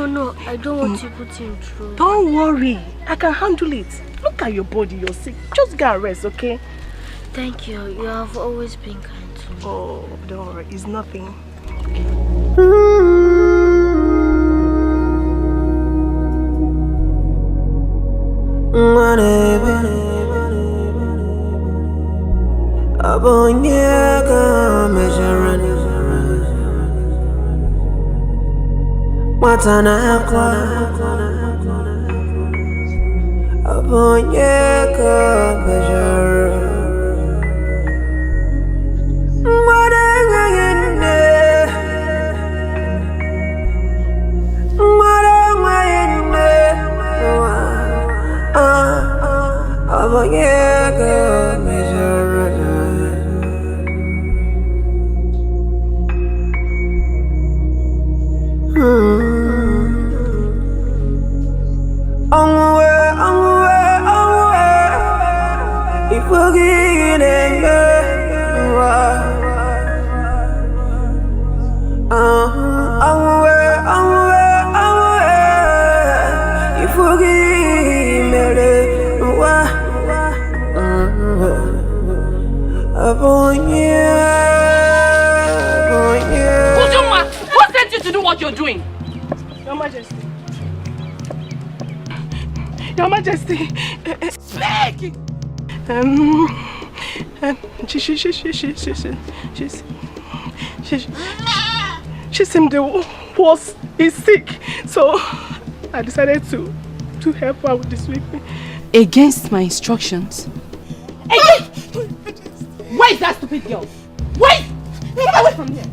No, I don't want to put you in trouble. Don't worry, I can handle it. Look at your body, you're sick. Just get a rest, okay? Thank you, you have always been kind to me. Oh, don't worry, it's nothing. Who sent you to do what you're doing? Your Majesty. Your Majesty. Speak! Chisimdi is sick, so I decided to help her with this weekly. Against my instructions? Where is that stupid girl? Wait! Get away from here!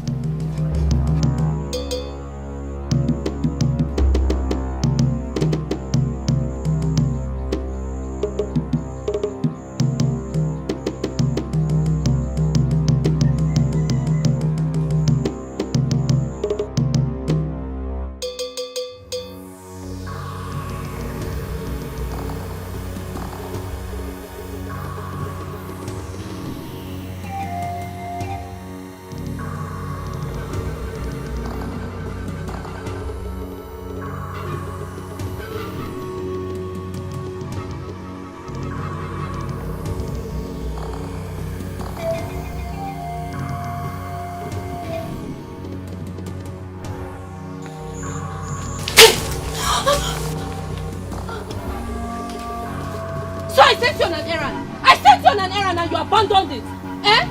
So I sent you on an errand. I sent you on an errand and you abandoned it. Eh?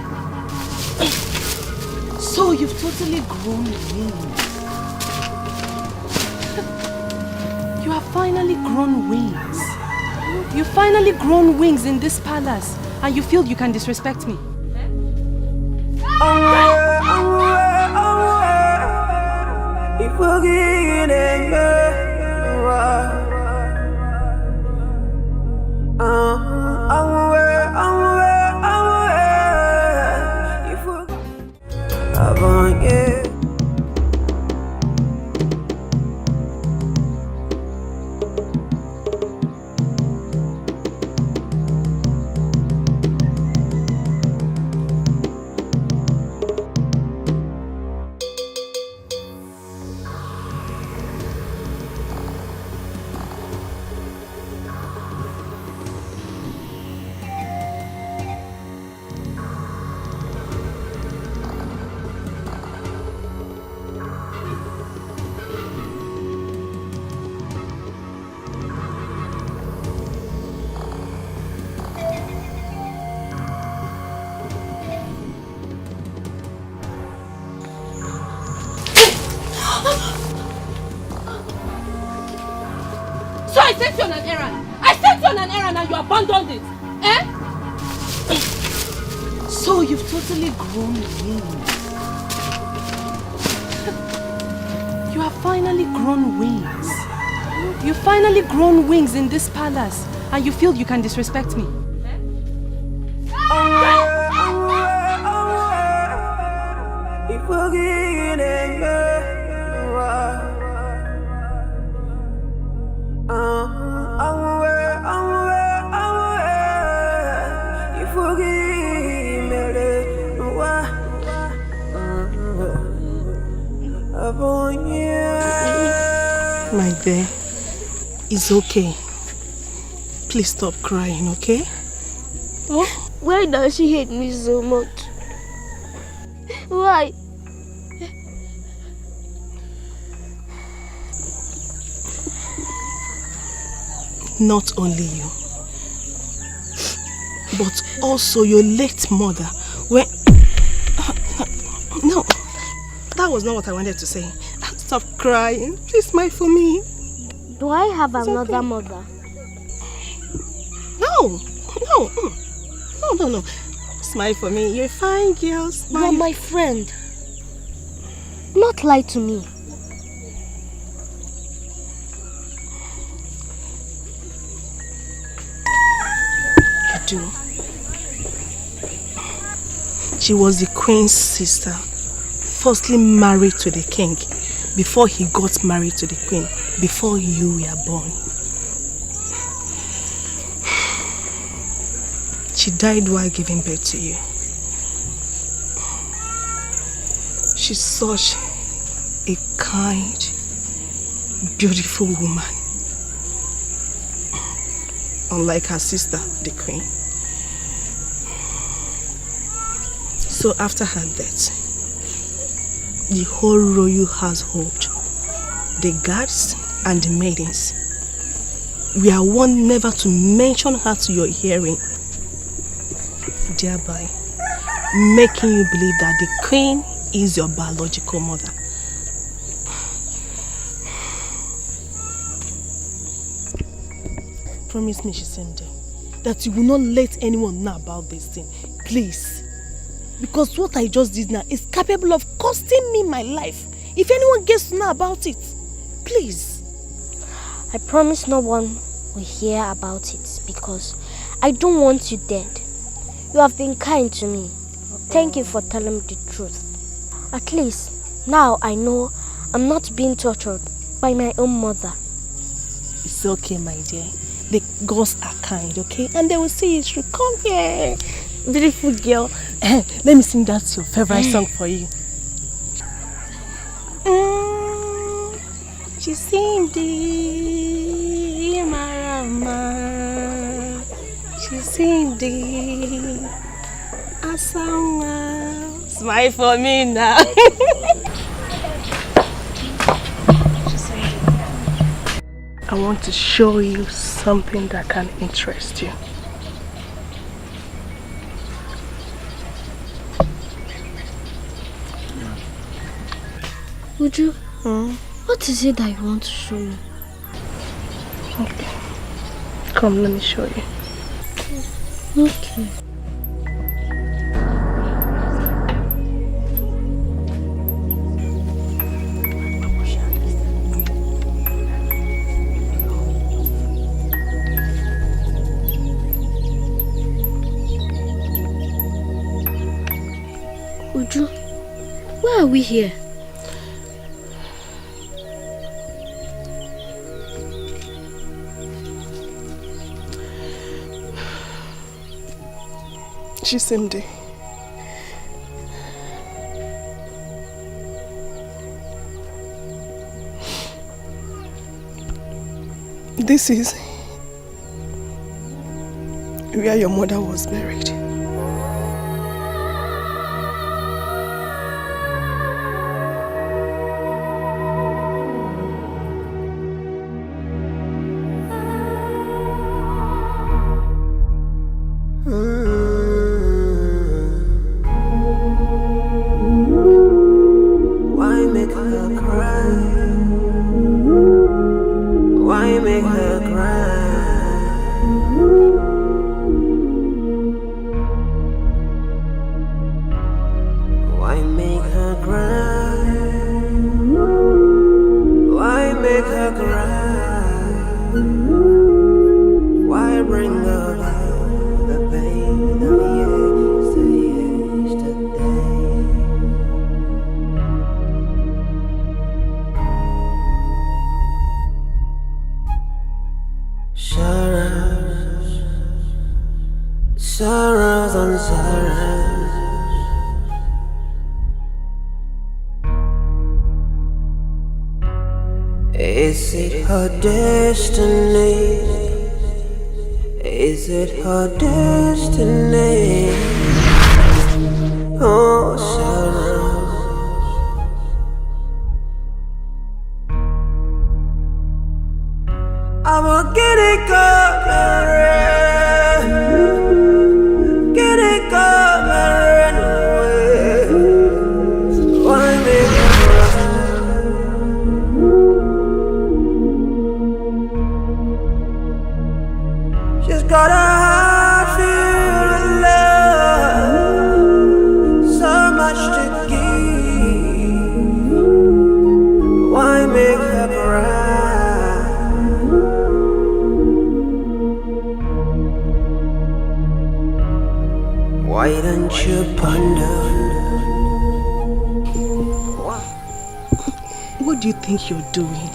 So you've totally grown wings. You have finally grown wings. You've finally grown wings in this palace and you feel you can disrespect me. So I sent you on an errand. I sent you on an errand and you abandoned it. Eh? So you've totally grown wings. You have finally grown wings. You've finally grown wings in this palace and you feel you can disrespect me. My dear, it's okay. Please stop crying, okay? Oh, why does she hate me so much? Why? Not only you, but also your late mother. When no, that was not what I wanted to say. Stop crying. Please smile for me. Do I have another mother? No. Smile for me. You're fine, girl. Smile. You're my friend. Not lie to me. You do. She was the queen's sister, firstly married to the king before he got married to the queen, before you were born. She died while giving birth to you. She's such a kind, beautiful woman. Unlike her sister, the queen. So after her death, the whole royal household, the guards and the maidens, we are warned never to mention her to your hearing, thereby making you believe that the queen is your biological mother. Promise me, Shisemde, that you will not let anyone know about this thing, please. Because what I just did now is capable of costing me my life. If anyone gets to know about it, please. I promise no one will hear about it because I don't want you dead. You have been kind to me. Thank you for telling me the truth. At least now I know I'm not being tortured by my own mother. It's okay, my dear. The gods are kind, okay? And they will see you through. Come here, beautiful girl. Let me sing that's your favorite song for you. Chisindi Marama, Chisindi Asawa. Smile for me now. I want to show you something that can interest you. Would you? What is it that you want to show me? Okay. Come, let me show you. Okay. Uju, why are we here? Chisimdi. This is where your mother was buried. sorrows and sorrows. Is it her destiny? Is it her destiny? Oh, sorrow. I will get it coming, get it coming away. Why make it right? She's got a heart filled with love, so much to give. Why make her cry? Why don't you ponder? What do you think you're doing?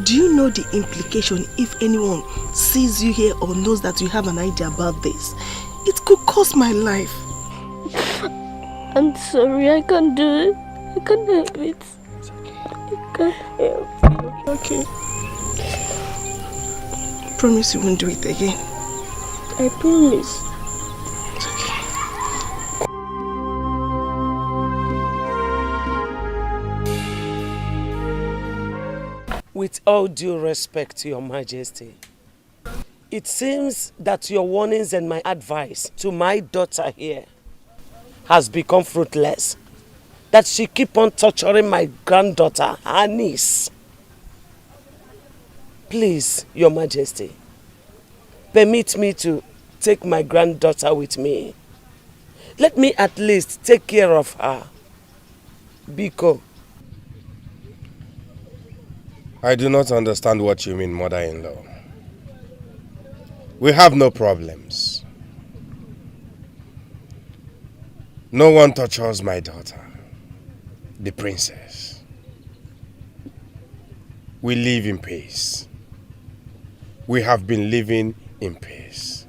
Do you know the implication if anyone sees you here or knows that you have an idea about this? It could cost my life. I'm sorry, I can't do it. I can't help it. It's okay. I can't help it. Okay. Promise you won't do it again. I promise. With all due respect to Your Majesty, it seems that your warnings and my advice to my daughter here has become fruitless. That she keep on torturing my granddaughter, her niece. Please, Your Majesty, permit me to take my granddaughter with me. Let me at least take care of her. Biko. I do not understand what you mean, mother-in-law. We have no problems. No one touches my daughter, the princess. We live in peace. We have been living in peace.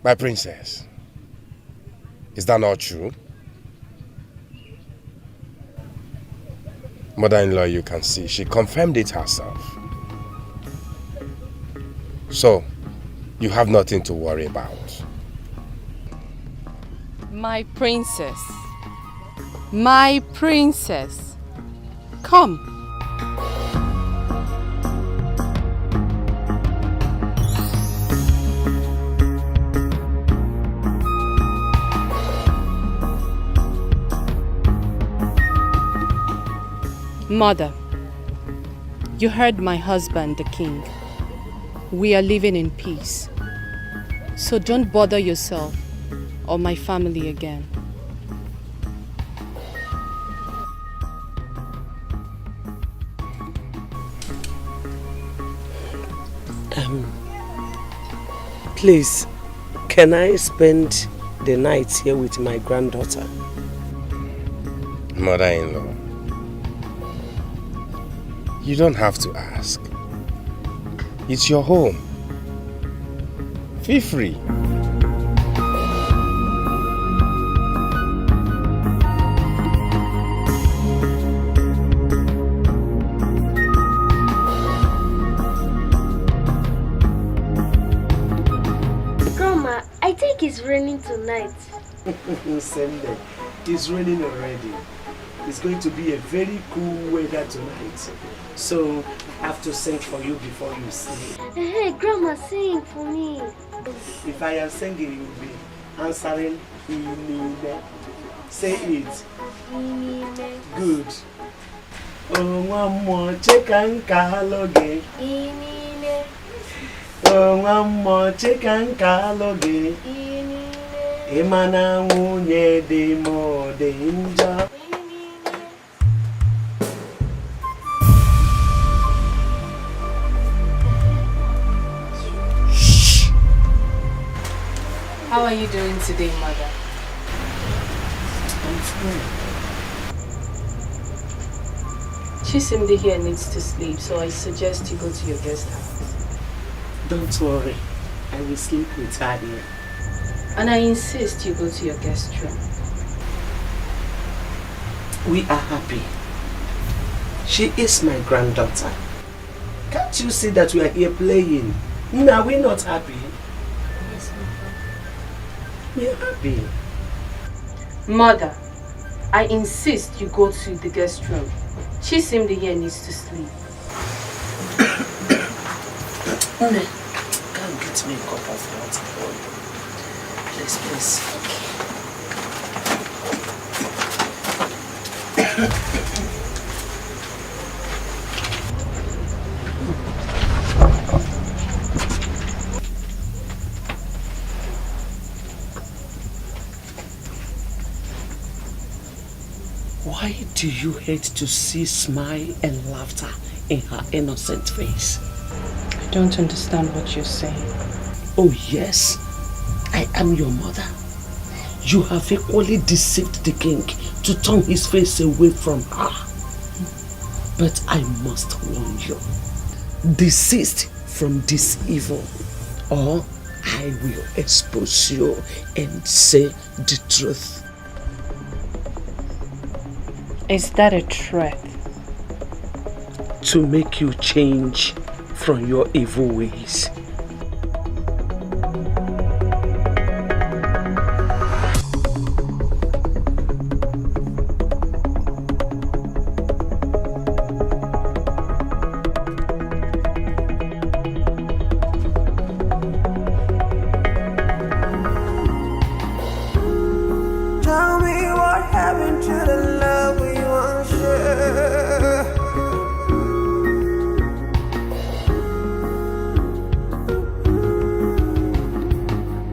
My princess, is that not true? Mother-in-law, you can see, she confirmed it herself. So, you have nothing to worry about. My princess. My princess. Come. Mother, you heard my husband, the king. We are living in peace. So don't bother yourself or my family again. Please, can I spend the night here with my granddaughter? Mother-in-law, you don't have to ask. It's your home. Feel free. Grandma, I think it's raining tonight. Sunday. It's raining already. It's going to be a very cool weather tonight. So I have to sing for you before you sleep. Hey, Grandma, sing for me. If I am singing, you will be answering Inine. Say it. Inine. Good. Oh, one more chicken kaloge. Inine. Oh, one more chicken kaloge. Inine. Imana unye de mo de inja. How are you doing today, Mother? I'm fine. Chisimdi here needs to sleep, so I suggest you go to your guest house. Don't worry, I will sleep with her here. And I insist you go to your guest room. We are happy. She is my granddaughter. Can't you see that we are here playing? Are we not happy? Yes, Mother. We are happy. Mother, I insist you go to the guest room. Chisimdi here needs to sleep. Come get me a cup of water for you. Please, please. Why do you hate to see smile and laughter in her innocent face? I don't understand what you're saying. Oh yes, I am your mother. You have equally deceived the king to turn his face away from her. But I must warn you, desist from this evil, or I will expose you and say the truth. Is that a threat? To make you change from your evil ways. Tell me what happened to the love we once shared.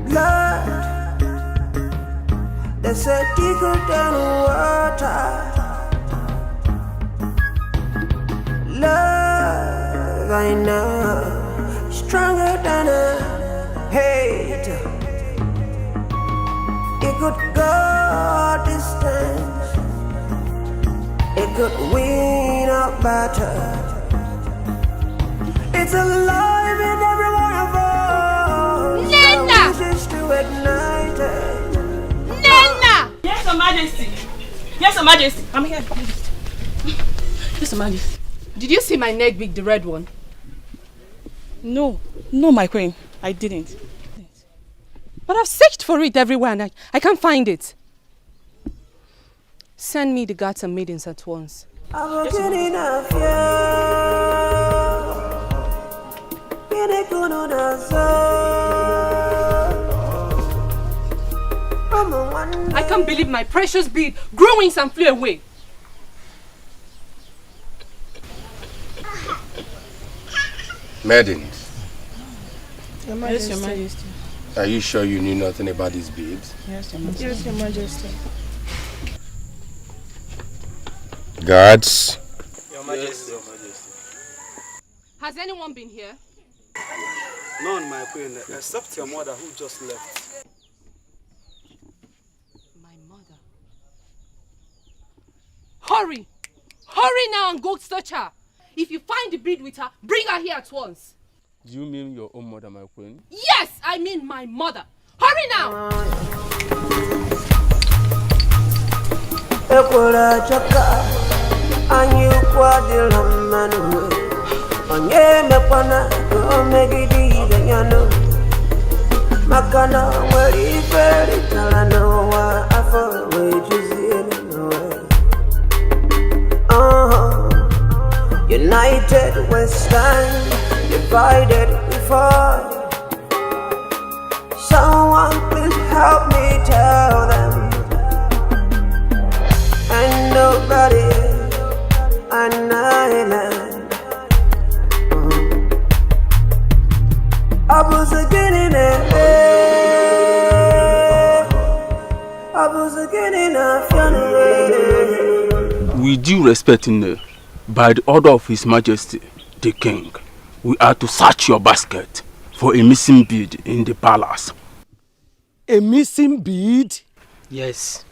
Blood, they said deeper than water. Love, I know, stronger than a hate. It could go distance. It could win a battle. It's alive in every one of us. Nena! That wishes to ignite it. Nena! Yes, Your Majesty. Yes, Your Majesty. I'm here. Yes, Your Majesty. Did you see my neck beak, the red one? No, my queen. I didn't. But I've searched for it everywhere and I can't find it. Send me the guards and maidens at once. I'm getting enough, I can't believe my precious bead grew wings and flew away. Maidens, Yes, Your Majesty. are you sure you knew nothing about these babes? Yes, Your Majesty. Yes, Your Majesty. Guards, Your Majesty. Your Majesty. Has anyone been here? None, my queen, except your mother who just left. My mother. Hurry! Hurry now and go search her. If you find the bead with her, bring her here at once. Do you mean your own mother, my queen? Yes, I mean my mother. Hurry now! United we stand, divided we fall. Someone please help me tell them. And nobody an island. I was again in With due respect, by the order of His Majesty, the King, we are to search your basket for a missing bead in the palace. A missing bead? Yes.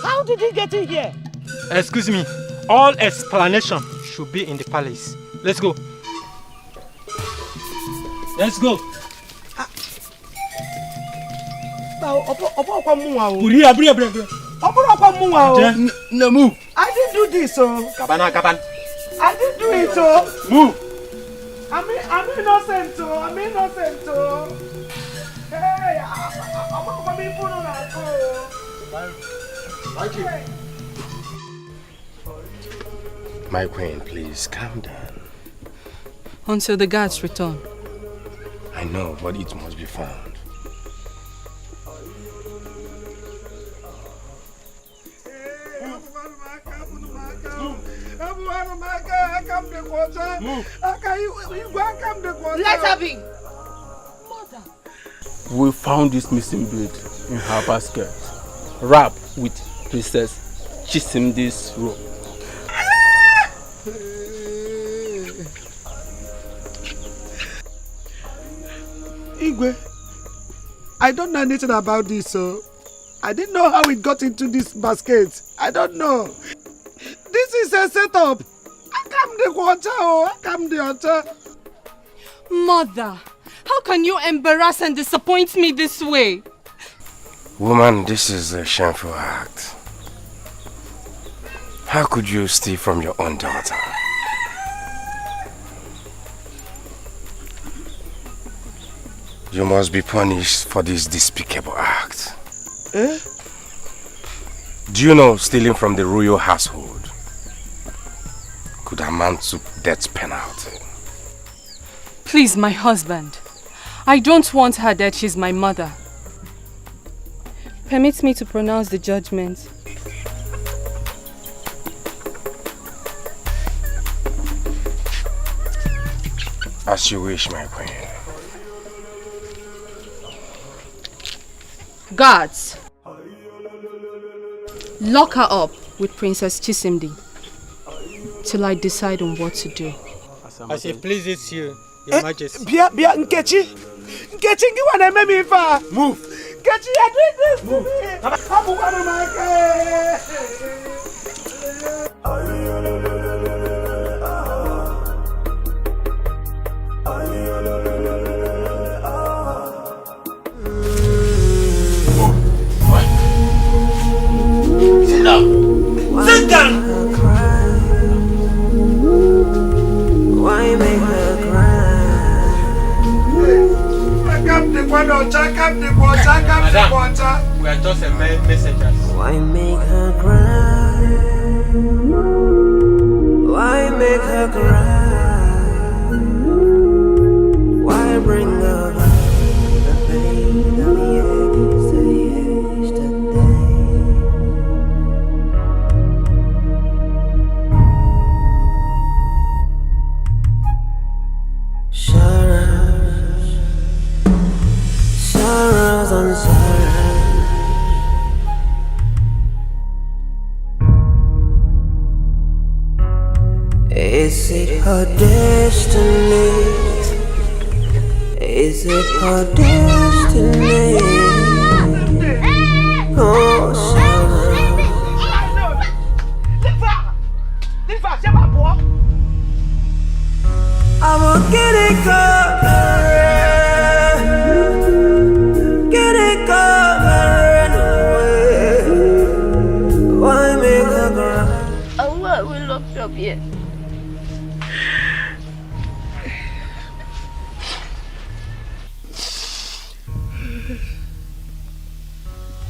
How did he get in here? Excuse me. All explanation should be in the palace. Let's go. Let's go. No, move. I didn't do this, so. Kabana. I didn't do it, so. Move. I'm innocent, so. I'm innocent, so. Hey, I'm coming for that. My queen, please calm down. Until the guards return. I know, but it must be found. Let her be. We found this missing bead in her basket, wrapped with Princess Chisimdi's robe. Igwe, I don't know anything about this, so I didn't know how it got into this basket. I don't know. This is a setup. I come the water. Mother, how can you embarrass and disappoint me this way? Woman, this is a shameful act. How could you steal from your own daughter? You must be punished for this despicable act. Eh? Do you know stealing from the royal household could amount to death penalty? Please, my husband. I don't want her dead. She's my mother. Permit me to pronounce the judgment. As you wish, my queen. Guards, lock her up with Princess Chisimdi till I decide on what to do. As it pleases you, Your Majesty. Bia, Nkechi, you wanna make me far? Move. Nkechi, you're doing this to me. I'm one of my Sit down! Sit down! Why make her cry? Come the water. We are just a messengers. Why make her cry? Why make her cry? Why bring her back the pain that we say yesterday? Sorrows on sorrows. Is it her destiny? Is it her destiny? Oh, sorrow. I'm a kitty covered away. Why make her cry? Allah will lock you up here.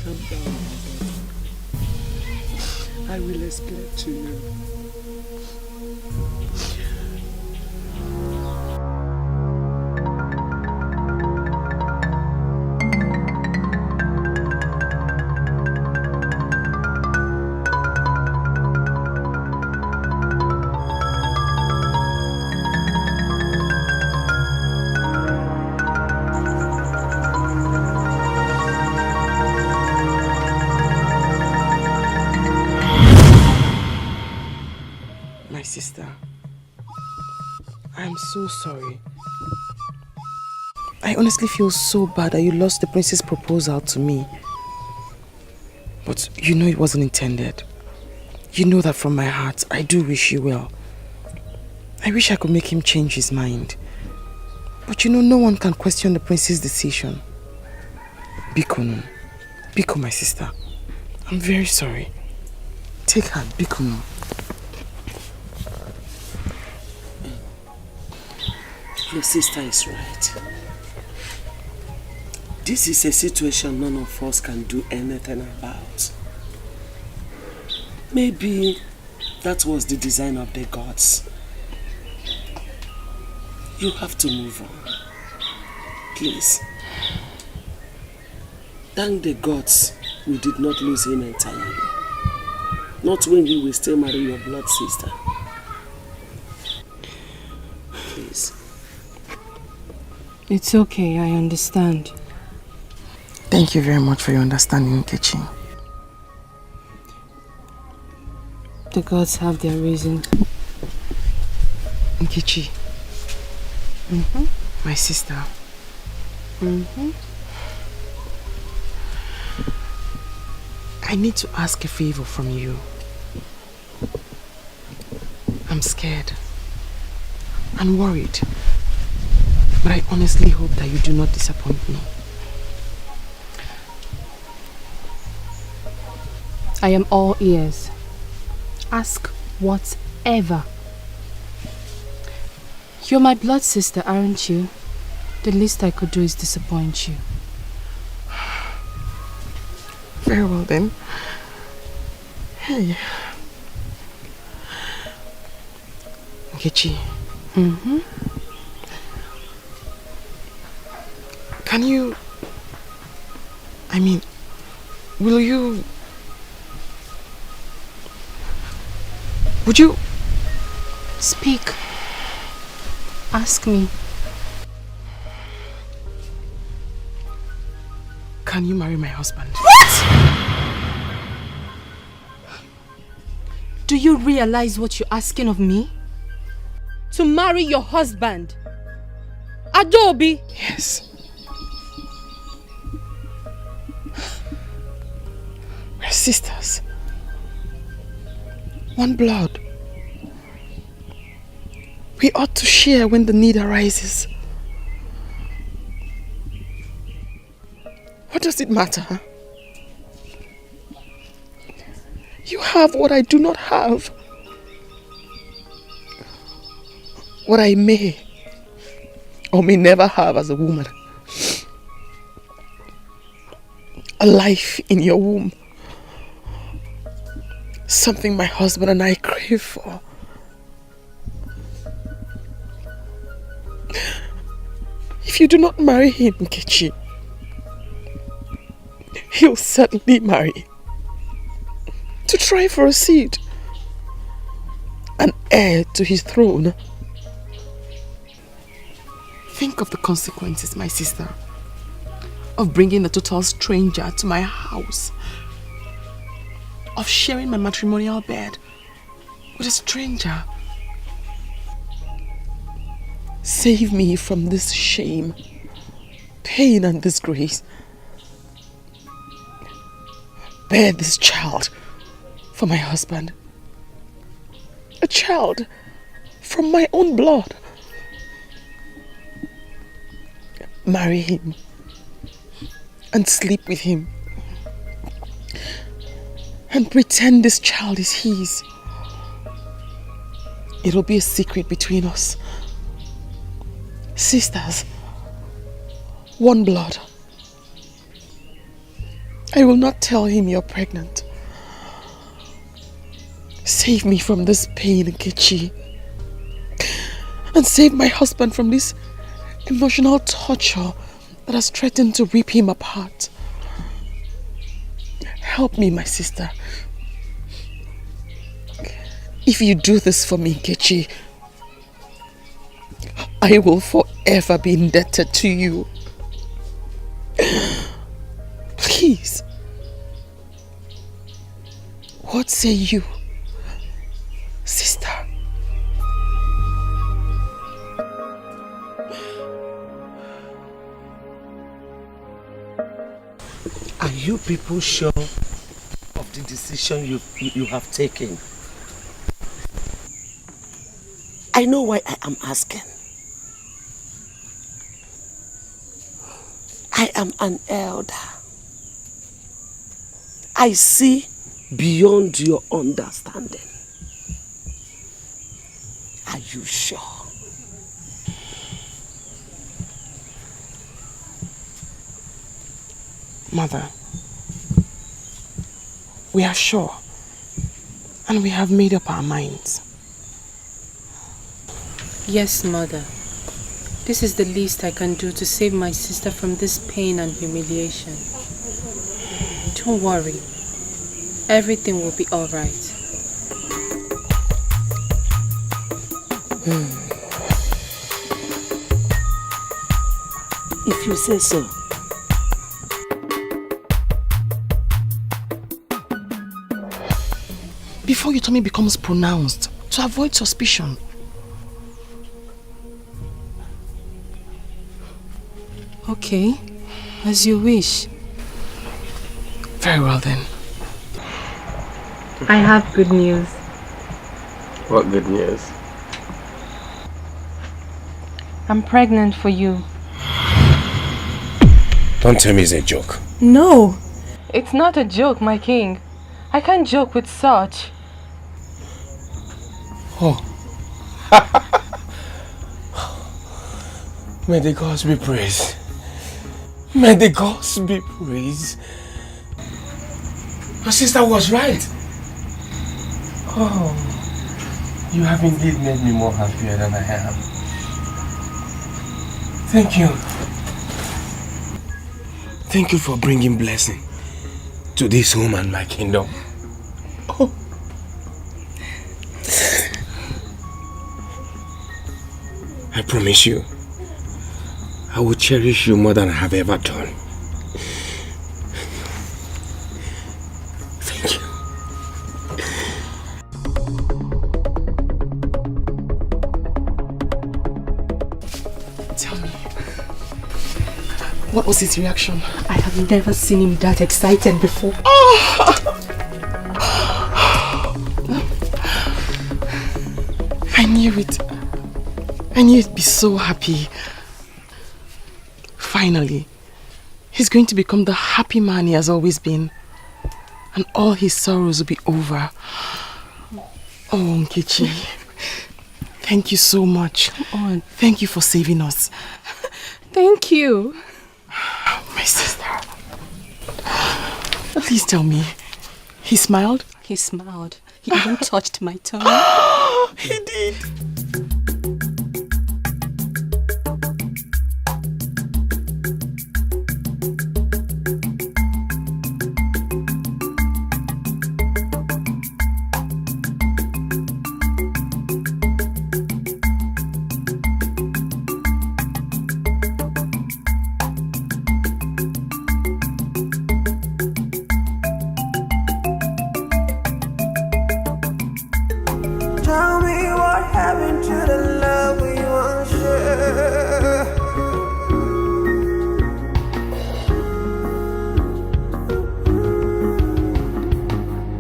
Calm down. I will explain to you. My sister, I'm so sorry. I honestly feel so bad that you lost the prince's proposal to me. But you know it wasn't intended. You know that from my heart, I do wish you well. I wish I could make him change his mind. But you know, no one can question the prince's decision. Biko, Biko, my sister. I'm very sorry. Take heart, Biko. Your sister is right. This is a situation none of us can do anything about. Maybe that was the design of the gods. You have to move on. Please. Thank the gods we did not lose him entirely. Not when he will still marry your blood sister. Please. It's okay, I understand. Thank you very much for your understanding, Nkechi. The gods have their reason. Nkechi. My sister. I need to ask a favor from you. I'm scared and worried, but I honestly hope that you do not disappoint me. I am all ears. Ask whatever. You're my blood sister, aren't you? The least I could do is disappoint you. Very well then. Hey. Nkechi. Can you... will you... Would you... Speak. Ask me. Can you marry my husband? What? Do you realize what you're asking of me? To marry your husband? Adobe? Yes. We're sisters. One blood. We ought to share when the need arises. What does it matter? You have what I do not have. What I may or may never have as a woman. A life in your womb. Something my husband and I crave for. If you do not marry him, Nkechi, he'll certainly marry. To try for a seat. An heir to his throne. Think of the consequences, my sister, of bringing a total stranger to my house. Of sharing my matrimonial bed with a stranger. Save me from this shame, pain and disgrace. Bear this child for my husband. A child from my own blood. Marry him and sleep with him. And pretend this child is his. It'll be a secret between us. Sisters, one blood. I will not tell him you're pregnant. Save me from this pain, Nkechi. And save my husband from this emotional torture that has threatened to rip him apart. Help me, my sister. If you do this for me, Nkechi, I will forever be indebted to you. Please. What say you, sister? Are you people sure of the decision you have taken? I know why I am asking. I am an elder. I see beyond your understanding. Are you sure? Mother, we are sure, and we have made up our minds. Yes, Mother. This is the least I can do to save my sister from this pain and humiliation. Don't worry. Everything will be all right. If you say so. Before your tummy becomes pronounced, to avoid suspicion. Okay, as you wish. Very well then. I have good news. What good news? I'm pregnant for you. Don't tell me it's a joke. No! It's not a joke, my king. I can't joke with such. Oh. May the gods be praised. May the gods be praised. Your sister was right. Oh, you have indeed made me more happier than I am. Thank you. Thank you for bringing blessing to this home and my kingdom. Oh. I promise you, I will cherish you more than I have ever done. Thank you. Tell me, what was his reaction? I have never seen him that excited before. I knew it. I knew he'd be so happy. Finally, he's going to become the happy man he has always been. And all his sorrows will be over. Oh, Nkechi. Thank you so much. Come on. Thank you for saving us. Thank you. My sister. Please tell me, he smiled? He smiled. He even touched my tongue. He did. Tell me what happened to the love we once shared.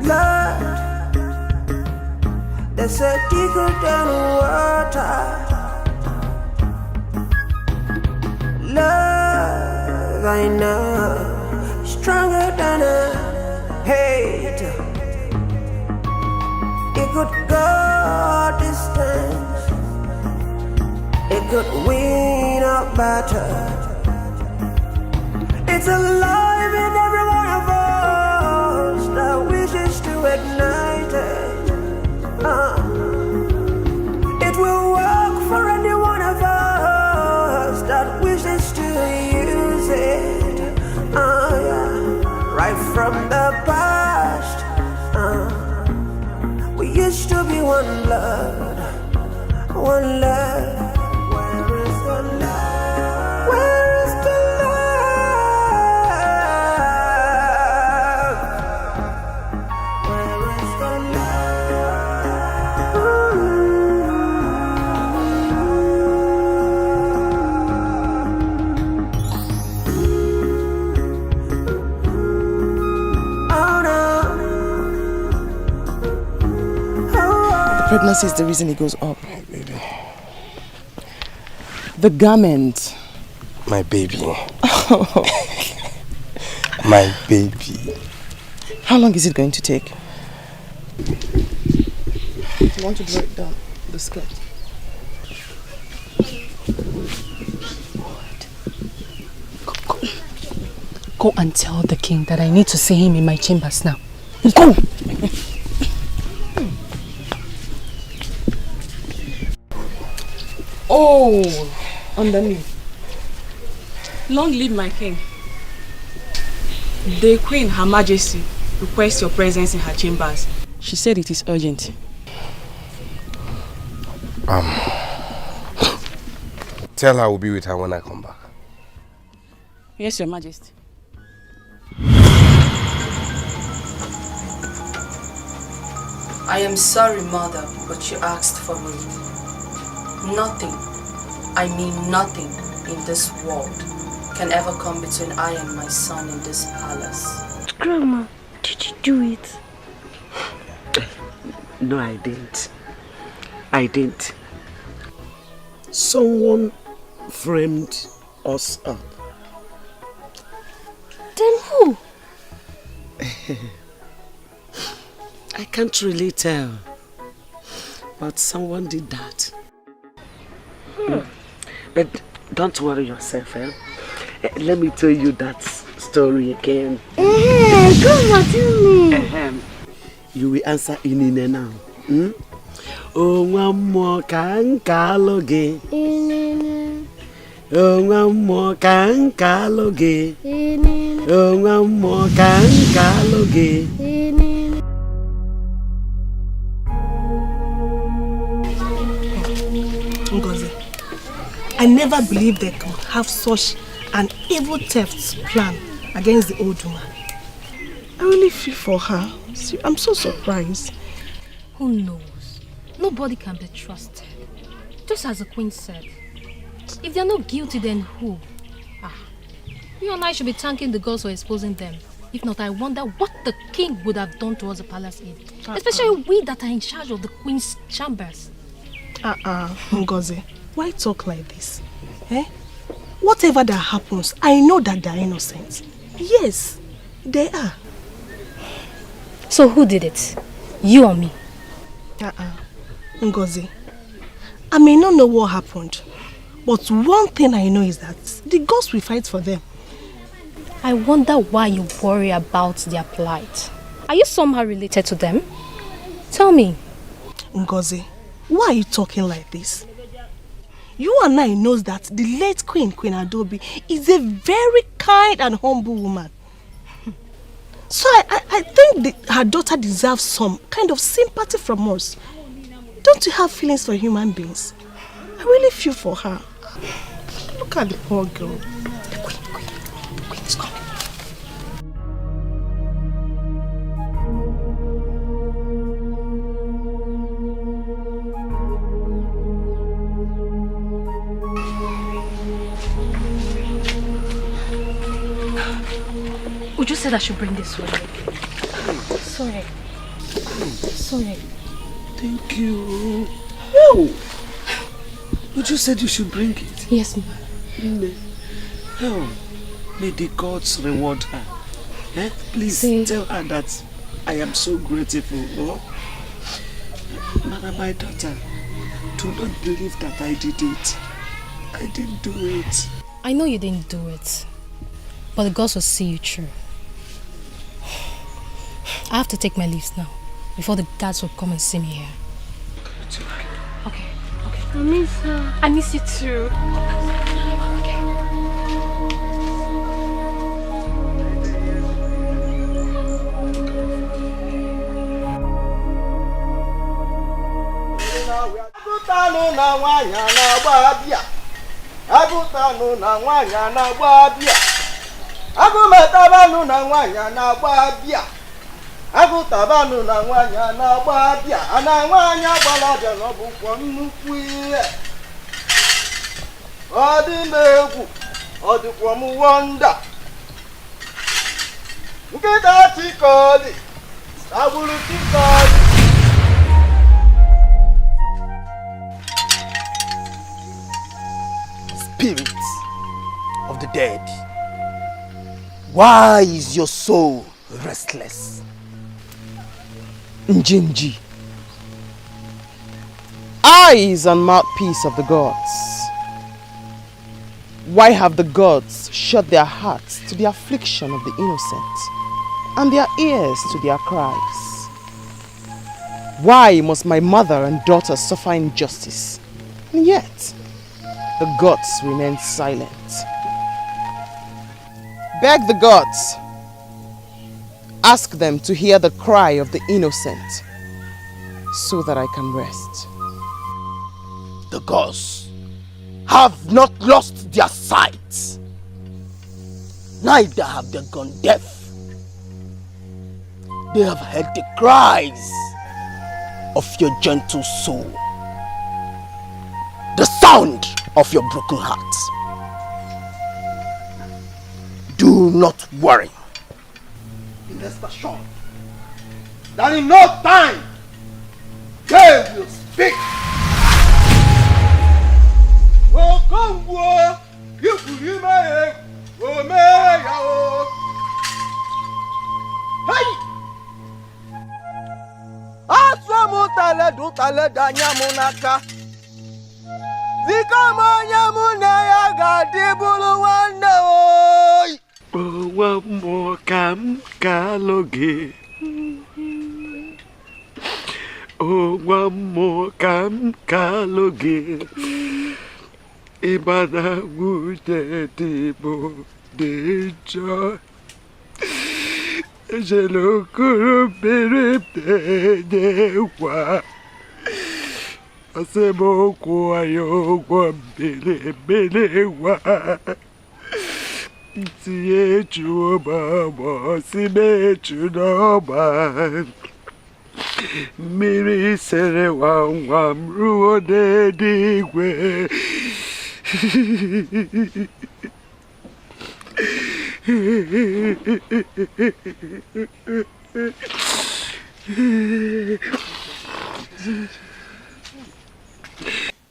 Blood, they said thicker than water. Love, I know, stronger than a hate. It could go distance. It could win a battle. It's alive in every one of us that wishes to ignite it. It will work for any one of us that wishes to use it. Yeah. Right from the past. We used to be one blood, one love. Where is the love? Where is the love? Where is the love? pregnancy is the reason it goes up. My baby. The garment. My baby. My baby. How long is it going to take? You want to blow it down, the skirt? Go and tell the king that I need to see him in my chambers now. Go! Oh, underneath. Long live my king. The Queen, Her Majesty, requests your presence in her chambers. She said it is urgent. Tell her I will be with her when I come back. Yes, Your Majesty. I am sorry, Mother, but you asked for me. Nothing, I mean nothing in this world can ever come between I and my son in this palace. Grandma, did you do it? No, I didn't. I didn't. Someone framed us up. Then who? I can't really tell. But someone did that. But don't worry yourself, eh? Let me tell you that story again. Come on, tell me. You will answer Inine now. Oh, one more can kaloge. Inine. Oh, one more can kaloge. Inine. Oh, one more can kaloge. Inine. Ngozi, I never believed they could have such an evil theft plan against the old woman. I really feel for her. See, I'm so surprised. Who knows? Nobody can be trusted. Just as the Queen said. If they're not guilty, then who? You and I should be thanking the gods for exposing them. If not, I wonder what the king would have done towards the palace aid. Especially we that are in charge of the Queen's chambers. Ngozi, why talk like this? Eh? Whatever that happens, I know that they're innocent. Yes, they are. So who did it? You or me? Ngozi, I may not know what happened, but one thing I know is that the gods will fight for them. I wonder why you worry about their plight. Are you somehow related to them? Tell me. Ngozi, why are you talking like this? You and I knows that the late Queen Adaobi, is a very kind and humble woman. So I think her daughter deserves some kind of sympathy from us. Don't you have feelings for human beings? I really feel for her. Look at the poor girl. The Queen is coming. Would you say I should bring this way? Sorry. Sorry. Thank you. Oh! Would you said you should bring it? Yes, ma'am. Oh, may the gods reward her. Eh? Please tell her that I am so grateful. Oh? Mother, my daughter, do not believe that I did it. I didn't do it. I know you didn't do it, but the gods will see you through. I have to take my leaves now, before the guards will come and see me here. Okay. I miss her. I miss you too. Agụtabanu na nwanyị na-agba abịa ana nwanyị agbalaja n'ọbụkwọ nnukwu ihe ọ dị m egwu ọ dịkwa m wonda nkịta chikọdị agbụrụ chikọdị spirits of the dead, why is your soul restless? Njinji, eyes and mouthpiece of the gods, why have the gods shut their hearts to the affliction of the innocent and their ears to their cries? Why must my mother and daughter suffer injustice, and yet the gods remain silent? Beg the gods, ask them to hear the cry of the innocent, so that I can rest. The gods have not lost their sight, neither have they gone deaf. They have heard the cries of your gentle soul, the sound of your broken heart. Do not worry. Rest assured that in no time they will speak. One more come kaloge. Oh, one more come kaloge. Ibada wude dibo deja. Jelo kuro bere dewa. Asebo kwa yo kwa bele wa. Tie chuba mo si me chudoba. Miri sere wam ruo de digwe.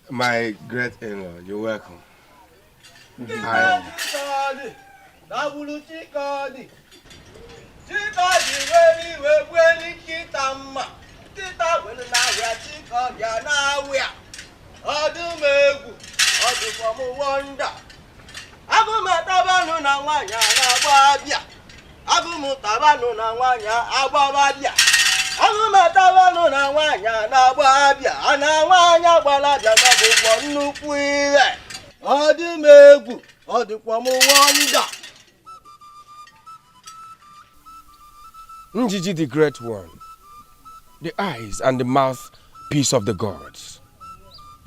My great in-law, you're welcome. Njiji the Great One, the eyes and the mouthpiece of the gods.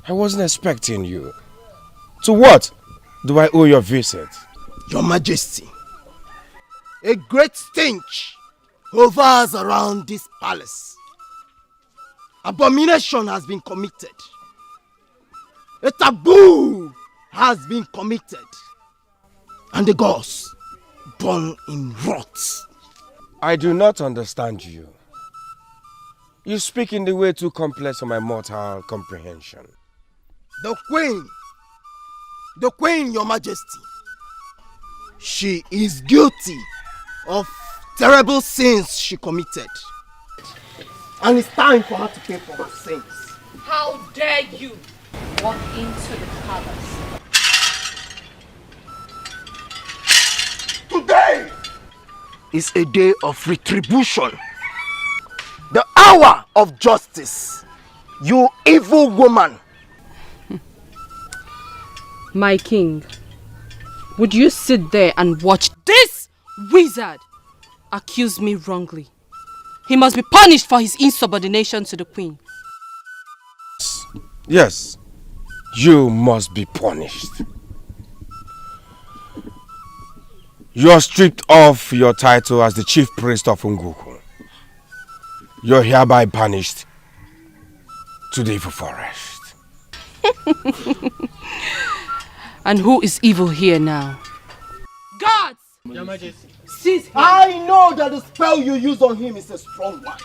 I wasn't expecting you. To what do I owe your visit? Your Majesty, a great stench hovers around this palace. Abomination has been committed. A taboo has been committed. And the gods burn in wrath. I do not understand you. You speak in the way too complex for my mortal comprehension. The Queen, Your Majesty, she is guilty of terrible sins she committed. And it's time for her to pay for her sins. How dare you walk into the palace? Today is a day of retribution. The hour of justice. You evil woman. My king, would you sit there and watch this wizard accuse me wrongly? He must be punished for his insubordination to the queen. Yes, you must be punished. You are stripped of your title as the chief priest of Unguku. You are hereby banished to the evil forest. And who is evil here now? Gods! Your Majesty. Seize him. I know that the spell you use on him is a strong one.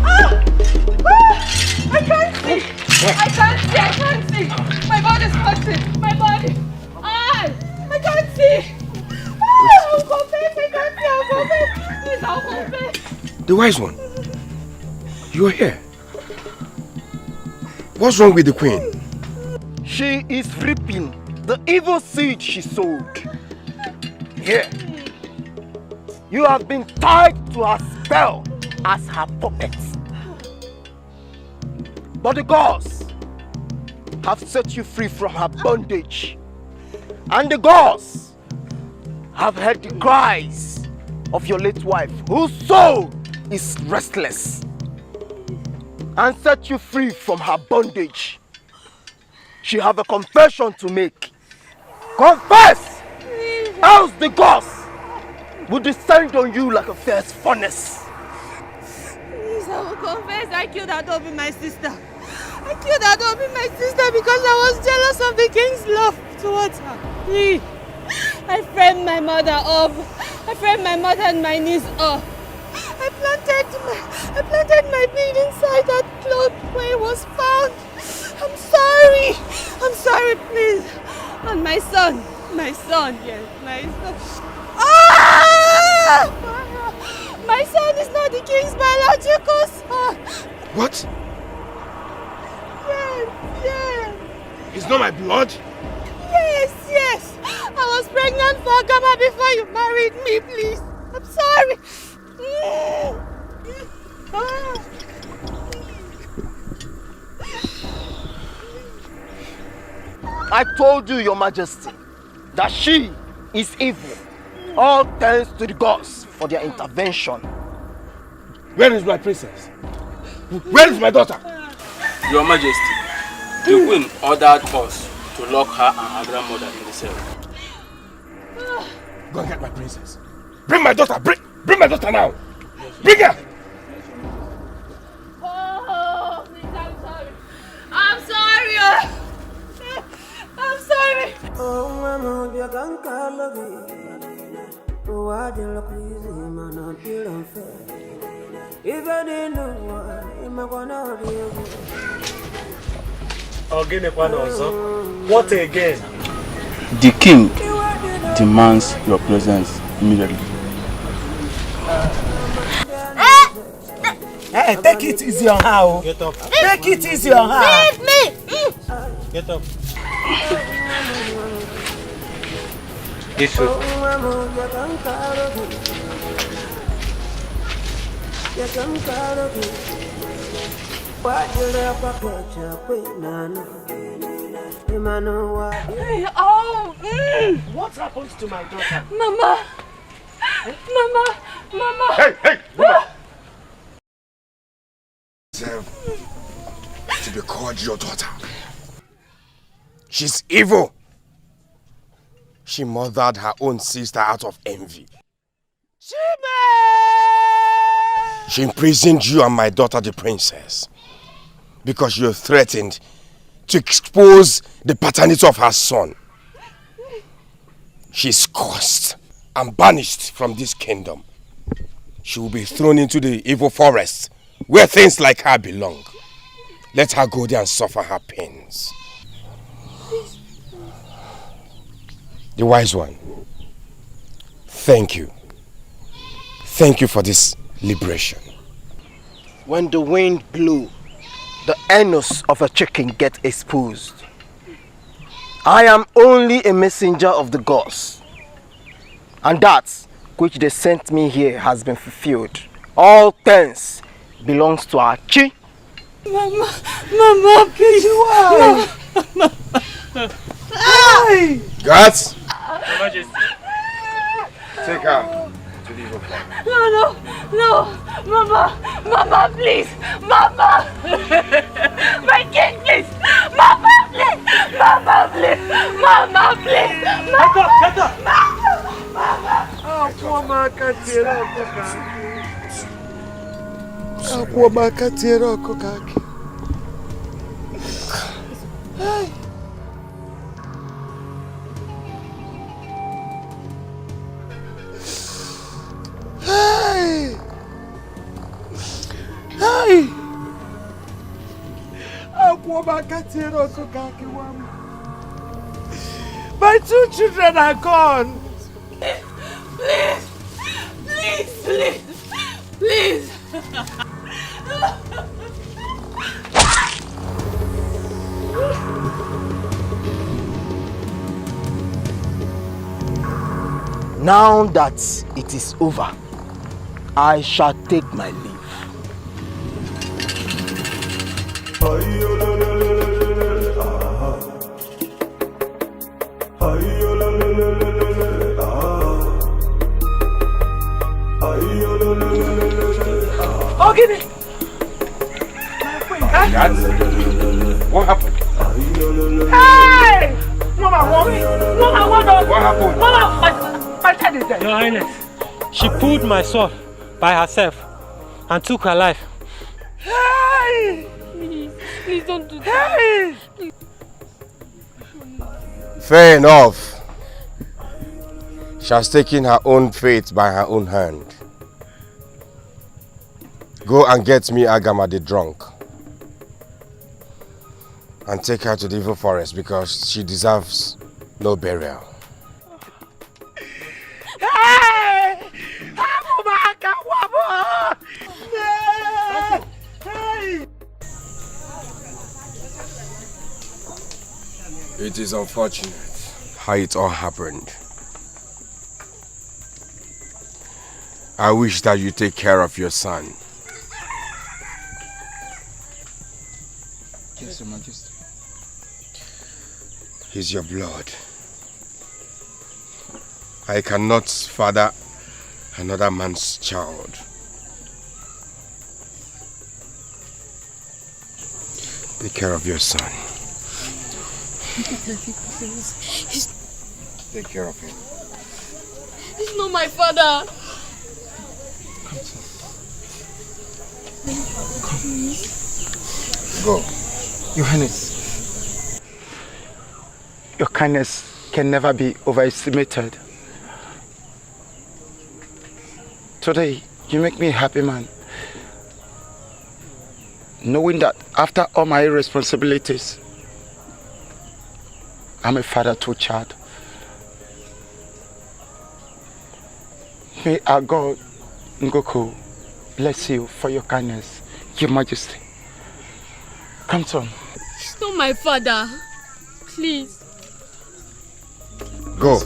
Ah! The wise one. You're here. What's wrong with the queen? She is reaping the evil seed she sowed. Here. You have been tied to her spell as her puppet. But the gods have set you free from her bondage. And the gods have heard the cries of your late wife, whose soul is restless, and set you free from her bondage. She have a confession to make. Confess! Else the gods will descend on you like a fierce furnace. Please, I will confess I killed Adobe, my sister. I killed Adobe, my sister, because I was jealous of the king's love towards her. Please. I framed my mother up. I framed my mother and my niece up. I planted my bead inside that cloth where it was found. I'm sorry. I'm sorry, please. And my son, yes, my son. Ah! My son is not the king's biological son. What? Yes. It's not my blood? Yes. I was pregnant for Gama before you married me, please. I'm sorry. I told you, Your Majesty, that she is evil. All thanks to the gods for their intervention. Where is my princess? Where is my daughter? Your Majesty, the queen ordered us to lock her and her grandmother in the cell. Go and get my princess. Bring my daughter. Bring my daughter now. Bring her. Oh, please, I'm sorry. I'm sorry. I'm sorry. Oh, mama, you can't call me. Oh, I don't please him and not feel unfair. If I didn't know why, I'm gonna be What again? The king demands your presence immediately. Hey, take it easy on her. Get up. Take it easy on her. Leave me. Get up. This way. What happens to my daughter? Mama. Hey, woman! To be called your daughter. She's evil. She mothered her own sister out of envy. She imprisoned you and my daughter, the princess, because you threatened to expose the paternity of her son. She's cursed and banished from this kingdom. She will be thrown into the evil forest where things like her belong. Let her go there and suffer her pains. The wise one, thank you. Thank you for this liberation. When the wind blew, the anus of a chicken gets exposed. I am only a messenger of the gods, and that which they sent me here has been fulfilled. All thanks belongs to our chi. Mama, please. Why? Why? Guards! Take her to the evil forest. No, Mama, please, Mama, my king, please, Mama, please, Mama, please, Get up. Mama. My 2 children are gone. Please. Now that it is over, I shall take my leave. Oh, give it! What happened? Hey! Mama, what happened? Mama, my child is dead. Your Highness, she pulled my sword by herself and took her life. Hey! Please don't do that. Hey! Fair enough. She has taken her own fate by her own hand. Go and get me Agama the drunk. And take her to the evil forest because she deserves no burial. Hey! It is unfortunate how it all happened. I wish that you take care of your son. Yes, Your Majesty. He's your blood. I cannot father another man's child. Take care of your son. Take care of him. He's not my father. Go. Your Highness. Your kindness can never be overestimated. Today, you make me a happy man. Knowing that after all my responsibilities, I'm a father to a child. May our God, Ngoku, bless you for your kindness, Your Majesty. Come on. He's not my father. Please. Go.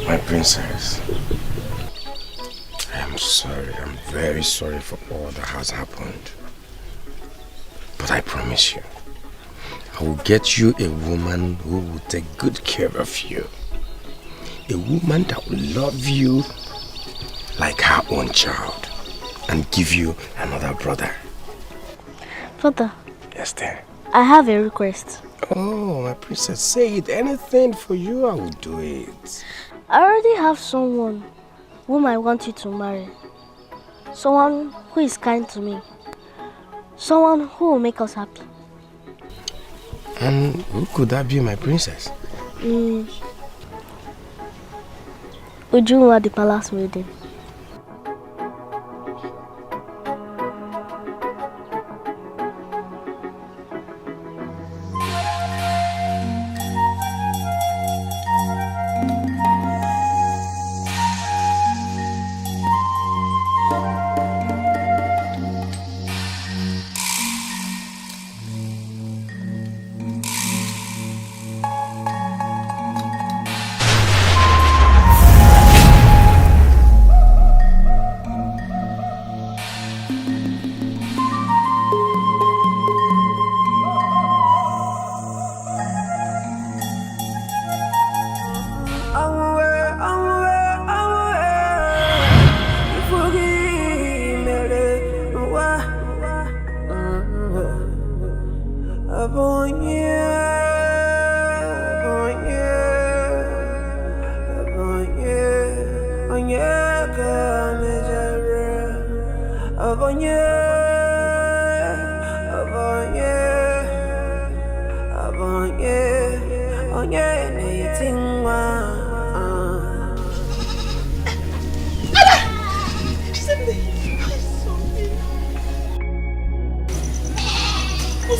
My princess, I am sorry. I'm very sorry for all that has happened. But I promise you, I will get you a woman who will take good care of you. A woman that will love you like her own child and give you another brother. Father. Yes, dear. I have a request. Oh, my princess, say it. Anything for you, I will do it. I already have someone whom I want you to marry. Someone who is kind to me. Someone who will make us happy. And who could that be, my princess? Ujunwa, the palace maiden.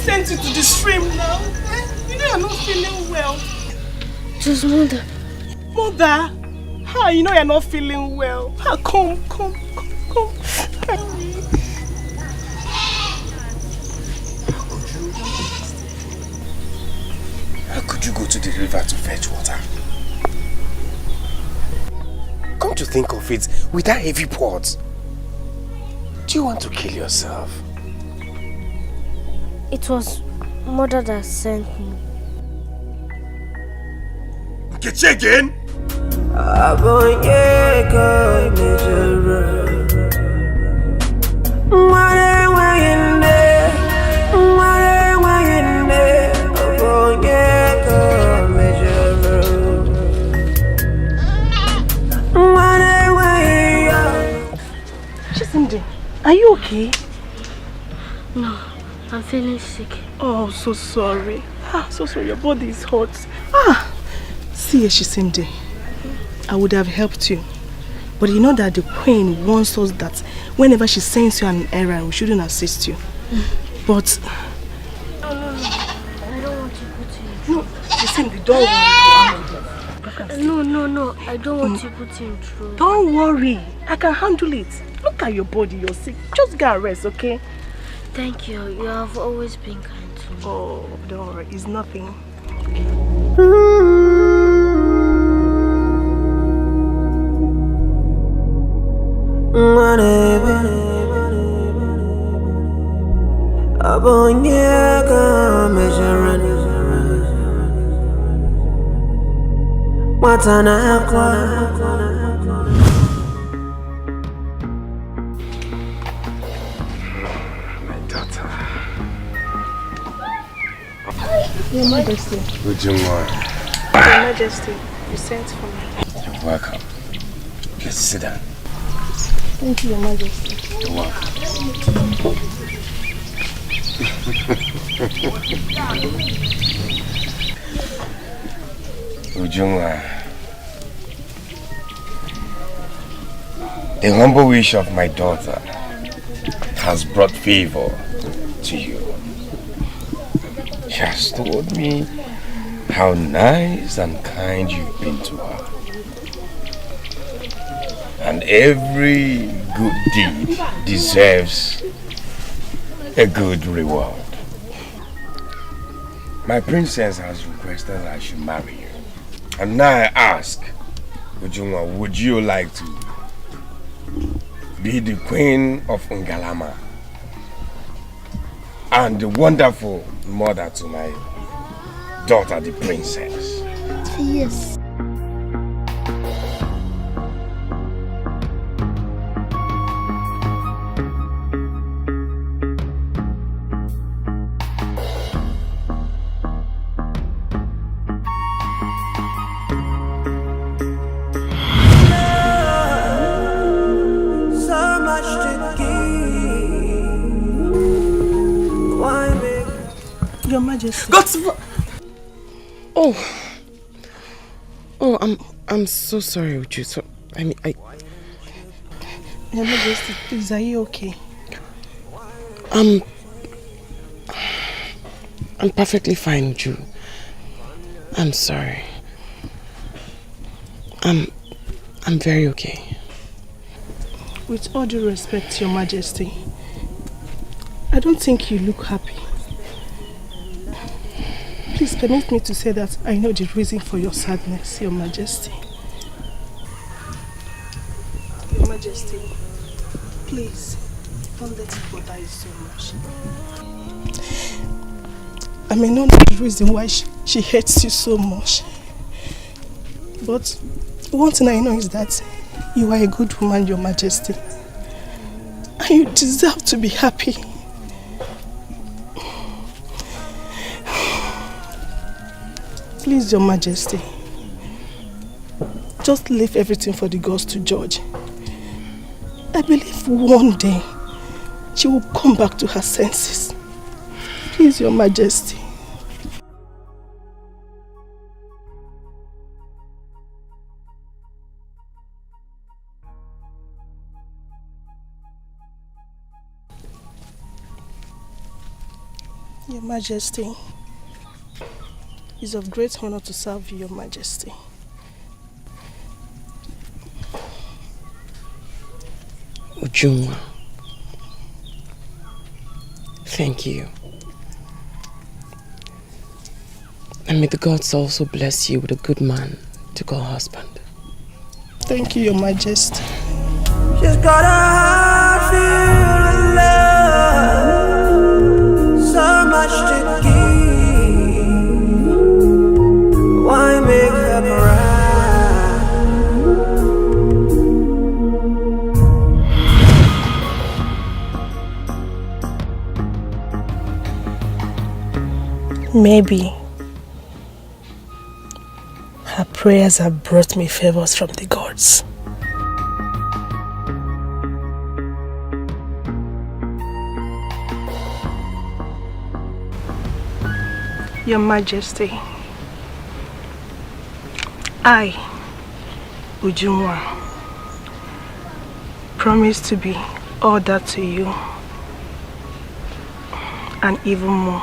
sent you to the stream now? You know you're not feeling well. Just mother. Mother? How you know you're not feeling well? Come. How could you go to the river to fetch water? Come to think of it, with that heavy pot, do you want to kill yourself? It was mother that sent me. Get you again? Chisimdi, are you okay? No, I'm feeling sick. Oh, so sorry. So sorry, your body is hot. See, Chisimdi, I would have helped you. But you know that the queen wants us that whenever she sends you an errand, we shouldn't assist you. But... No. I don't want to put you. No, Chisimdi, don't worry. No. I don't want to put you in trouble. Don't worry. I can handle it. Look at your body, you're sick. Just go and rest, okay? Thank you. You have always been kind to me. Oh, don't worry. It's nothing. Your Majesty. Good morning. Your Majesty, you sent for me. You're welcome. Please sit down. Thank you, Your Majesty. You're welcome. Ujungwa, the humble wish of my daughter has brought favor to you. She has told me how nice and kind you've been to her. And every good deed deserves a good reward. My princess has requested I should marry you. And now I ask, Ujungwa, would you like to be the queen of Ngalama and the wonderful mother to my daughter, the princess? Yes. Your Majesty. I'm so sorry, Uju. So Your Majesty, please, are you okay? I'm perfectly fine, Uju. I'm sorry. I'm very okay. With all due respect, Your Majesty, I don't think you look happy. Please permit me to say that I know the reason for your sadness, Your Majesty. Your Majesty, please, don't let it bother you so much. I may not know the reason why she hates you so much. But one thing I know is that you are a good woman, Your Majesty. And you deserve to be happy. Please, Your Majesty, just leave everything for the gods to judge. I believe one day she will come back to her senses. Please, Your Majesty. Your Majesty, it's of great honor to serve you, Your Majesty. Ujunwa, thank you. And may the gods also bless you with a good man to call husband. Thank you, Your Majesty. She's got a heart filled with love, so much to give. Why make her cry? Maybe her prayers have brought me favors from the gods. Your Majesty, I, Ujunwa, promise to be all that to you and even more.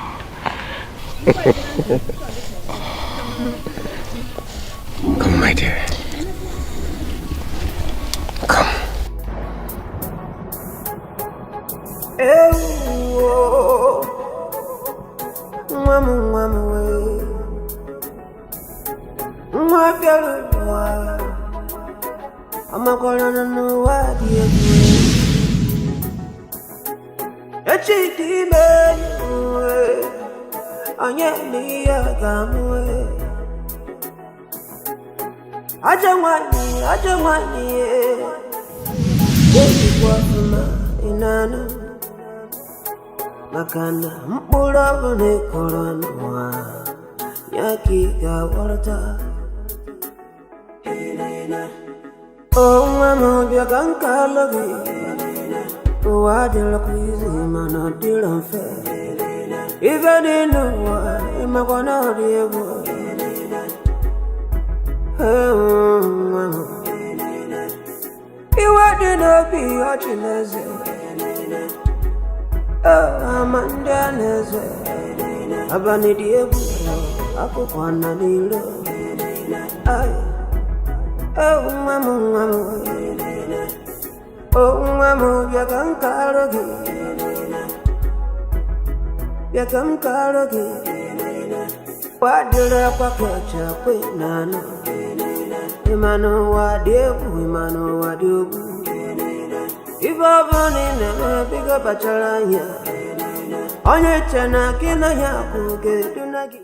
Come, my dear. Come. I'm not gonna know what you're Makana mpula bune koranwa Yaki gawarata Oh mama bia kankalogi Wadila kwizi mana dilanfe Iga dinuwa imakwana diego Mama Iwa dinobi ochineze Amanda neze Abani diego Ako kwana dilo Ay Oh mama Oh mama Yakankalogi Wadila kwa kecha kwe nana Imano wadiobu Ivo bonine biga bachalanya Onye chana kina ya kuge tunagi